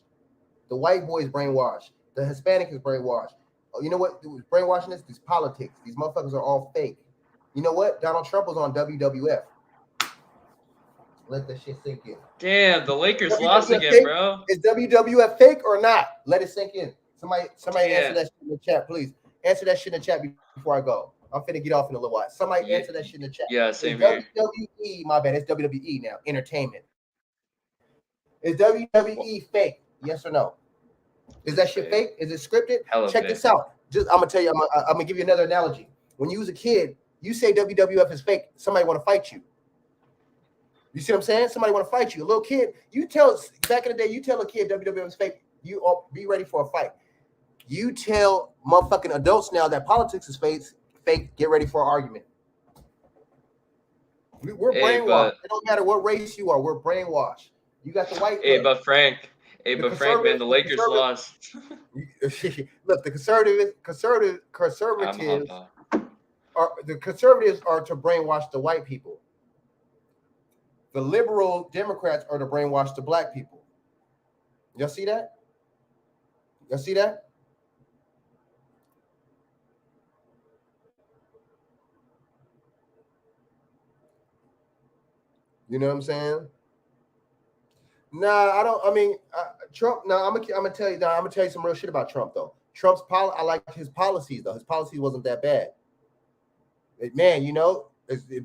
The white boy is brainwashed. The Hispanic is brainwashed. Oh, you know what? Brainwashing is these politics. These motherfuckers are all fake. You know what? Donald Trump was on WWF. Let that shit sink in. Damn, the Lakers lost again, fake? Bro. Is WWF fake or not? Let it sink in. Somebody answer that shit in the chat, please. Answer that shit in the chat before I go. I'm finna get off in a little while. Somebody answer that shit in the chat. Yeah, same here. WWE, my bad. It's WWE now. Entertainment. Is WWE fake? Yes or no? Is that shit fake? Is it scripted? Check this out. I'm gonna tell you. I'm gonna give you another analogy. When you was a kid, you say WWF is fake. Somebody want to fight you. You see what I'm saying? Somebody want to fight you. A little kid. Back in the day, you tell a kid WWF is fake. You all be ready for a fight. You tell motherfucking adults now that politics is fake. Get ready for an argument. We're brainwashed. It don't matter what race you are. We're brainwashed. You got the white. But Frank, man, the Lakers lost. Look, the conservatives are to brainwash the white people. The liberal Democrats are to brainwash the black people. Y'all see that? You know what I'm saying? Nah, I don't. I mean, Trump. No, I'm gonna tell you. Nah, I'm gonna tell you some real shit about Trump though. I like his policies though. His policies wasn't that bad. Man,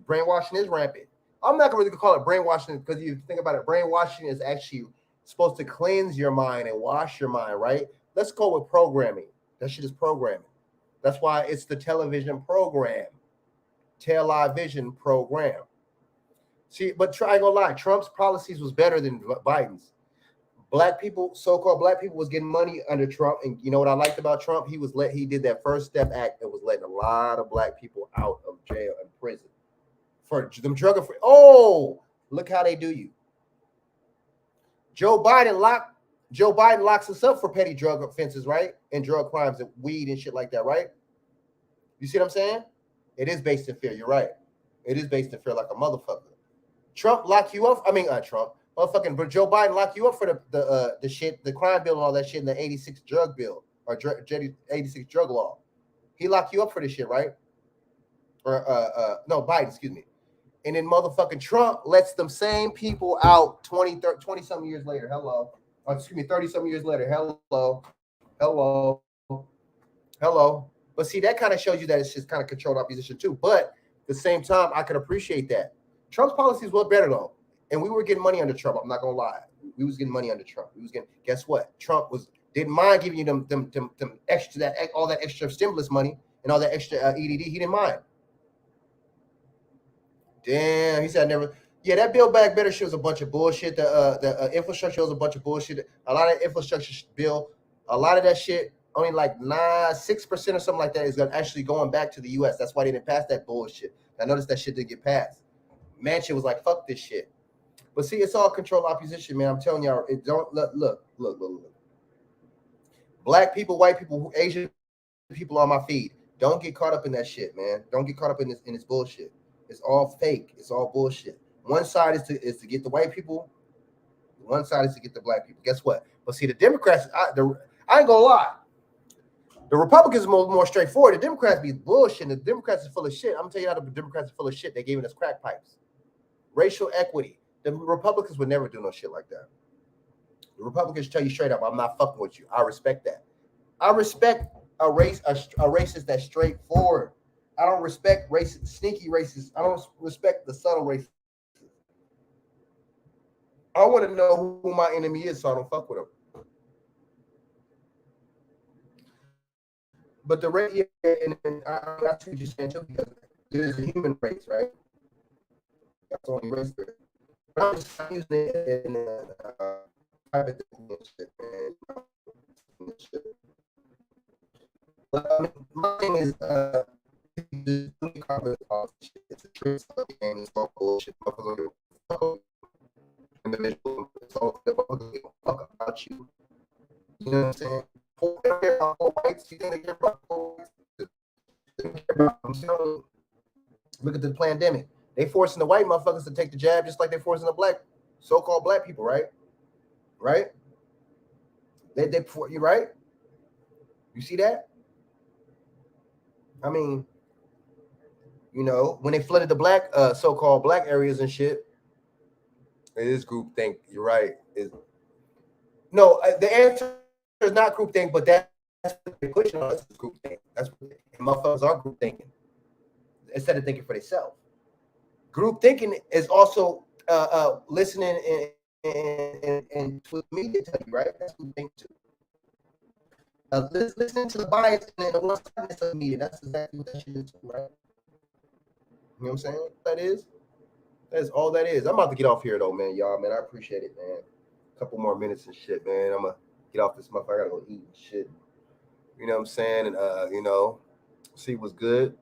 brainwashing is rampant. I'm not gonna really call it brainwashing because you think about it, brainwashing is actually supposed to cleanse your mind and wash your mind, right? let's go with programming. That shit is programming. That's why it's the television program, television program. See, but try gonna lie, Trump's policies was better than Biden's. Black people, so-called black people, was getting money under Trump, and you know what I liked about Trump? He did that First Step Act that was letting a lot of black people out of jail and prison for them drug. Oh, look how they do you. Joe Biden locks us up for petty drug offenses, right? And drug crimes and weed and shit like that, right? You see what I'm saying? It is based in fear. You're right. It is based in fear like a motherfucker. Trump lock you up. I mean, Trump, motherfucking, but Joe Biden lock you up for the shit, the crime bill and all that shit in the 86 drug bill or 86 drug law. He locked you up for this shit, right? Or no, Biden, excuse me. And then motherfucking Trump lets them same people out 20 something years later. Hello. Oh, excuse me, 30 something years later. Hello. But see, that kind of shows you that it's just kind of controlled opposition too. But at the same time, I could appreciate that. Trump's policies were better though. And we were getting money under Trump. I'm not gonna lie. We was getting money under Trump. We was getting, guess what? Trump didn't mind giving you them extra, all that extra stimulus money and all that extra EDD. He didn't mind. Damn, he said never. Yeah, that Build Back Better shit was a bunch of bullshit. The infrastructure was a bunch of bullshit. A lot of infrastructure bill, a lot of that shit, only like 6% or something like that is actually going back to the U.S. That's why they didn't pass that bullshit. I noticed that shit didn't get passed. Manchin was like, fuck this shit. But see, it's all controlled opposition, man. I'm telling y'all, it don't look. Black people, white people, Asian people on my feed. Don't get caught up in that shit, man. Don't get caught up in this bullshit. It's all fake. It's all bullshit. One side is to get the white people. One side is to get the black people. Guess what? But see, the Democrats, I ain't gonna lie. The Republicans are more straightforward. The Democrats be bullshit. The Democrats are full of shit. I'm gonna tell you how the Democrats are full of shit. They gave us crack pipes. Racial equity. The Republicans would never do no shit like that. The Republicans tell you straight up, I'm not fucking with you. I respect that. I respect a racist that's straightforward. I don't respect racist, sneaky racists. I don't respect the subtle racists. I want to know who my enemy is so I don't fuck with him. But the race, and that's what you just saying too, because there's a human race, right? That's the only race there. But I'm just using it in private shit, man. But I mean, my thing is, it's a trick game. It's all bullshit. Individual, it's all fuck about you. You know what I'm saying? Whites, you think they care about whites? Look at the pandemic. They forcing the white motherfuckers to take the jab just like they're forcing the so-called black people, right? Right? They you right? You see that? I mean, you know, when they flooded the so-called black areas and shit, it is groupthink. You're right. No, the answer is not groupthink, but that's what they're pushing on us is groupthink. That's what motherfuckers are group thinking instead of thinking for themselves. Group thinking is also listening and to the media tell you, right? That's group thinking too. Listening to the bias and the one-sidedness of the media. That's exactly what that shit is, right? You know what I'm saying? That is all that is. I'm about to get off here though, man. Y'all, man, I appreciate it, man. A couple more minutes and shit, man. I'm gonna get off this motherfucker. I gotta go eat and shit. You know what I'm saying? And you know, see what's good.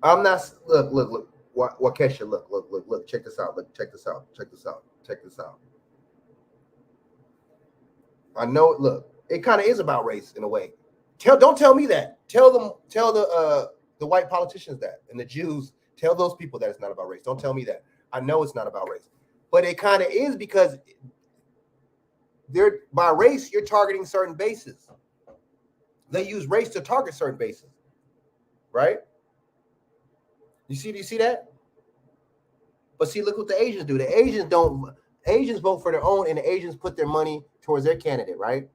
I'm not look. Wakesha, look. Check this out. Check this out. I know. Look, it kind of is about race in a way. Don't tell me that. Tell the white politicians that, and the Jews. Tell those people that it's not about race. Don't tell me that. I know it's not about race, but it kind of is because they're by race. You're targeting certain bases. They use race to target certain bases, right? You see that? But see, look what the Asians do. The Asians vote for their own, and the Asians put their money towards their candidate, right?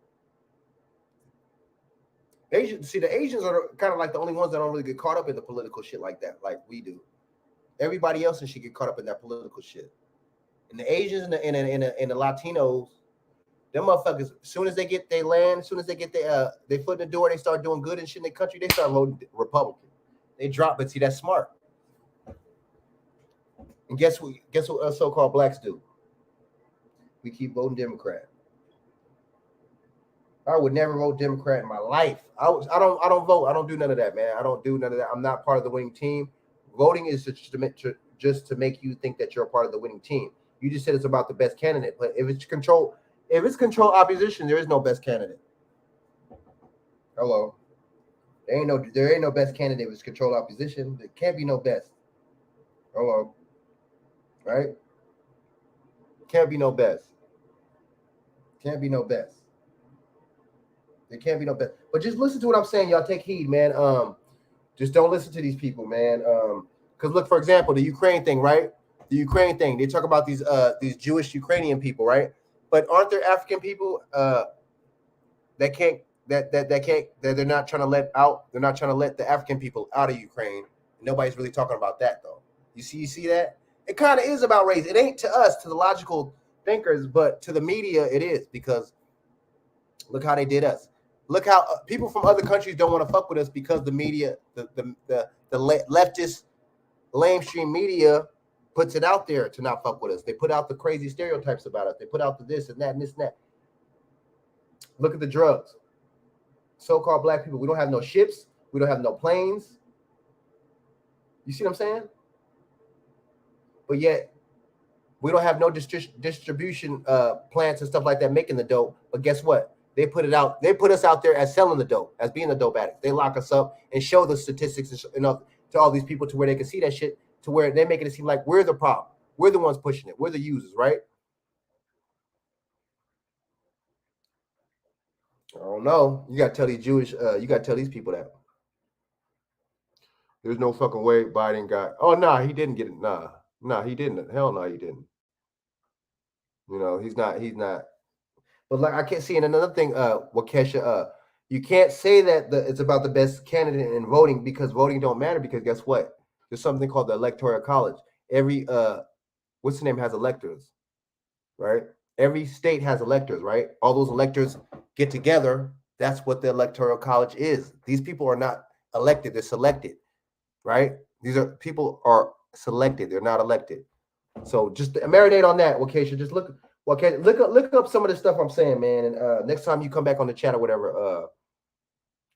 The Asians are kind of like the only ones that don't really get caught up in the political shit like that, like we do. Everybody else should get caught up in that political shit. And the Asians and the Latinos, them motherfuckers, as soon as they get their land, as soon as they get their foot in the door, they start doing good and shit in their country, they start voting Republican. They drop, but see, that's smart. And guess what us so-called blacks do? We keep voting Democrat. I would never vote Democrat in my life. I don't vote. I don't do none of that, man. I don't do none of that. I'm not part of the winning team. Voting is just to make you think that you're a part of the winning team. You just said it's about the best candidate, but if it's control opposition, there is no best candidate. Hello. There ain't no best candidate with control opposition. There can't be no best. Hello. Right? Can't be no best. Can't be no best. There can't be no best. But just listen to what I'm saying. Y'all take heed, man. Just don't listen to these people, man. Because look, for example, the Ukraine thing, right? The Ukraine thing. They talk about these Jewish Ukrainian people, right? But aren't there African people that they're not trying to let out? They're not trying to let the African people out of Ukraine. Nobody's really talking about that, though. You see that? It kind of is about race. It ain't to us, to the logical thinkers, but to the media, it is, because look how they did us. Look how people from other countries don't want to fuck with us because the media, the leftist, lamestream media puts it out there to not fuck with us. They put out the crazy stereotypes about us. They put out the this and that and this and that. Look at the drugs. So-called black people, we don't have no ships. We don't have no planes. You see what I'm saying? But yet, we don't have no distribution plants and stuff like that making the dope. But guess what? They put it out. They put us out there as selling the dope, as being the dope addicts. They lock us up and show the statistics to all these people to where they can see that shit, to where they're making it seem like we're the problem. We're the ones pushing it. We're the users, right? I don't know. You got to tell these you got to tell these people that. There's no fucking way Biden got. Oh, nah, he didn't get it. Nah, he didn't. Hell no, he didn't. You know, he's not. But like, I can't see. And another thing, Wakesha, you can't say that it's about the best candidate in voting, because voting don't matter, because guess what? There's something called the Electoral College. Every what's the name has electors, right? Every state has electors, right? All those electors get together. That's what the Electoral College is. These people are not elected; they're selected, right? These are people are selected; they're not elected. So just marinate on that, Wakesha. Just look up some of the stuff I'm saying, man. And next time you come back on the chat or whatever,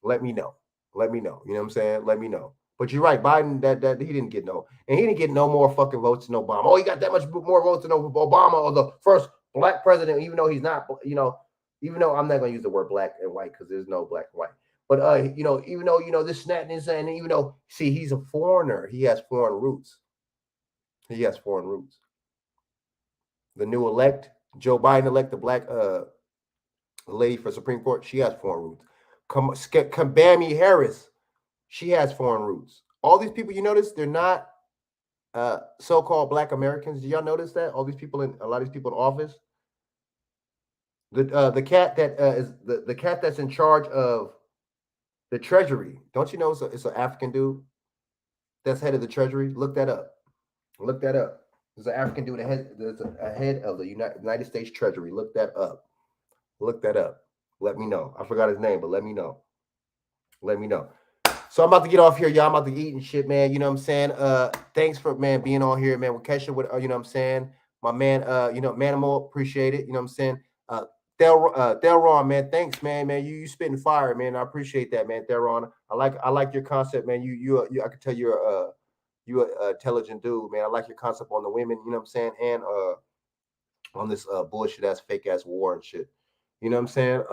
let me know. Let me know. You know what I'm saying? Let me know. But you're right, Biden, that he didn't get no more fucking votes than Obama. Oh, he got that much more votes than Obama, or the first black president, even though he's not, even though I'm not gonna use the word black and white because there's no black and white. But even though, this and that and this, and even though, see, he's a foreigner, he has foreign roots. He has foreign roots. The new elect, Joe Biden elect, the black lady for Supreme Court, she has foreign roots. Kamala Harris, she has foreign roots. All these people, you notice, they're not so-called black Americans. Do y'all notice that? A lot of these people in office. The cat that is the cat that's in charge of the Treasury. Don't you know it's an African dude that's head of the Treasury? Look that up. Look that up. There's an African dude there's a head of the United States Treasury. Look that up. Look that up. Let me know. I forgot his name, but let me know. Let me know. So I'm about to get off here, y'all. I'm about to eat and shit, man. You know what I'm saying? Thanks for, man, being on here, man. With Kesha, you know what I'm saying? My man, Manimal, appreciate it. You know what I'm saying? Thelron, man, thanks, man. You spitting fire, man. I appreciate that, man. Thelron, I like your concept, man. I can tell you're an intelligent dude, man. I like your concept on the women, you know what I'm saying, and on this bullshit ass fake ass war and shit. You know what I'm saying?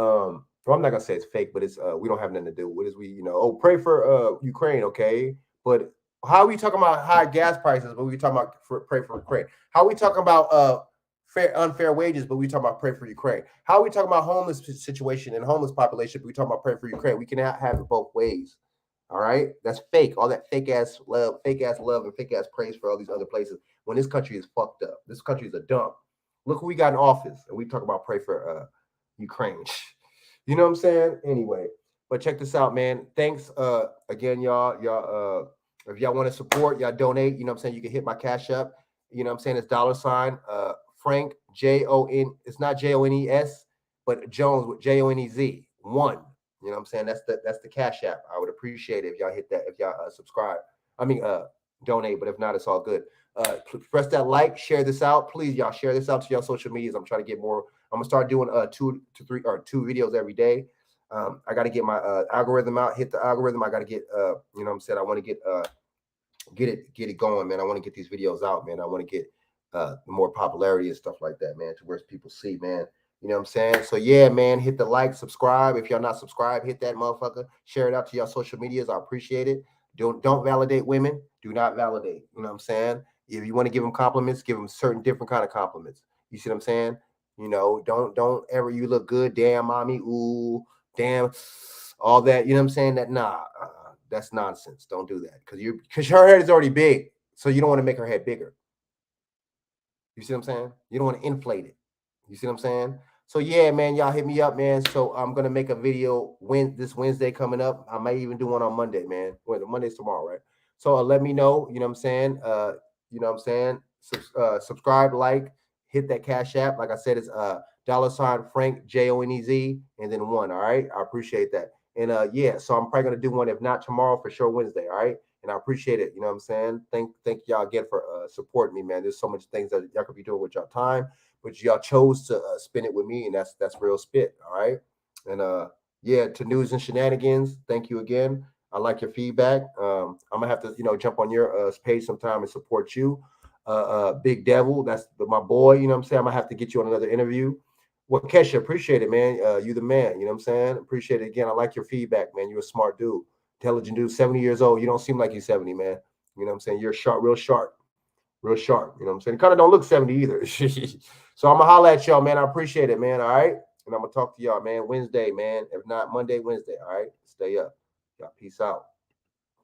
Well, I'm not gonna say it's fake, but it's we don't have nothing to do with it. Pray for Ukraine, okay? But how are we talking about high gas prices, but we talking about pray for Ukraine? How are we talking about unfair wages, but we talking about pray for Ukraine? How are we talking about homeless situation and homeless population, but we talking about pray for Ukraine? We can have it both ways. All right, that's fake. All that fake ass love, and fake ass praise for all these other places. When this country is fucked up, this country is a dump. Look who we got in office, and we talk about pray for Ukraine. You know what I'm saying? Anyway, but check this out, man. Thanks again, y'all. If y'all want to support, y'all donate. You know what I'm saying? You can hit my Cash App. You know what I'm saying? It's $, Frank Jon. It's not Jones, but Jones with Jonez. One. You know what I'm saying? That's the Cash App. I would appreciate it if y'all hit that. If y'all subscribe. I mean, donate. But if not, it's all good. Press that like. Share this out, please. Y'all share this out to y'all social medias. I'm trying to get more. I'm gonna start doing 2 to 3 or 2 videos every day. I got to get my algorithm out. Hit the algorithm. I got to get you know what I'm saying. I want to get it going, man. I want to get these videos out, man. I want to get more popularity and stuff like that, man, to where people see, man. You know what I'm saying? So yeah, man, hit the like, subscribe. If y'all not subscribed, hit that motherfucker. Share it out to your social medias. I appreciate it. Don't validate women. Do not validate. You know what I'm saying? If you want to give them compliments, give them certain different kind of compliments. You see what I'm saying? You know, don't ever you look good, damn mommy, ooh, damn, all that. You know what I'm saying? That that's nonsense. Don't do that because her head is already big, so you don't want to make her head bigger. You see what I'm saying? You don't want to inflate it. You see what I'm saying? So yeah, man, y'all hit me up, man. So I'm gonna make a video this Wednesday coming up. I might even do one on Monday, man. Well, Monday's tomorrow, right? So let me know. You know what I'm saying? You know what I'm saying? Subscribe, like, hit that Cash App. Like I said, it's $ Frank Jonez and then 1. All right, I appreciate that. And yeah, so I'm probably gonna do one if not tomorrow, for sure Wednesday. All right. And I appreciate it. You know what I'm saying? Thank y'all again for supporting me, man. There's so much things that y'all could be doing with y'all time, but y'all chose to spend it with me, and that's real spit. All right. And yeah, to News and Shenanigans, thank you again. I like your feedback. I'm gonna have to, jump on your page sometime and support you. Big Devil, that's my boy. You know what I'm saying? I'm gonna have to get you on another interview. Well, Kesha, appreciate it, man. You the man. You know what I'm saying? Appreciate it again. I like your feedback, man. You're a smart dude, intelligent dude. 70 years old. You don't seem like you're 70, man. You know what I'm saying? You're sharp, real sharp, real sharp. You know what I'm saying? Kind of don't look 70 either. So I'm gonna holler at y'all, man. I appreciate it, man. All right, and I'm gonna talk to y'all, man. Wednesday, man. If not Monday, Wednesday. All right. Stay up. Y'all. Peace out.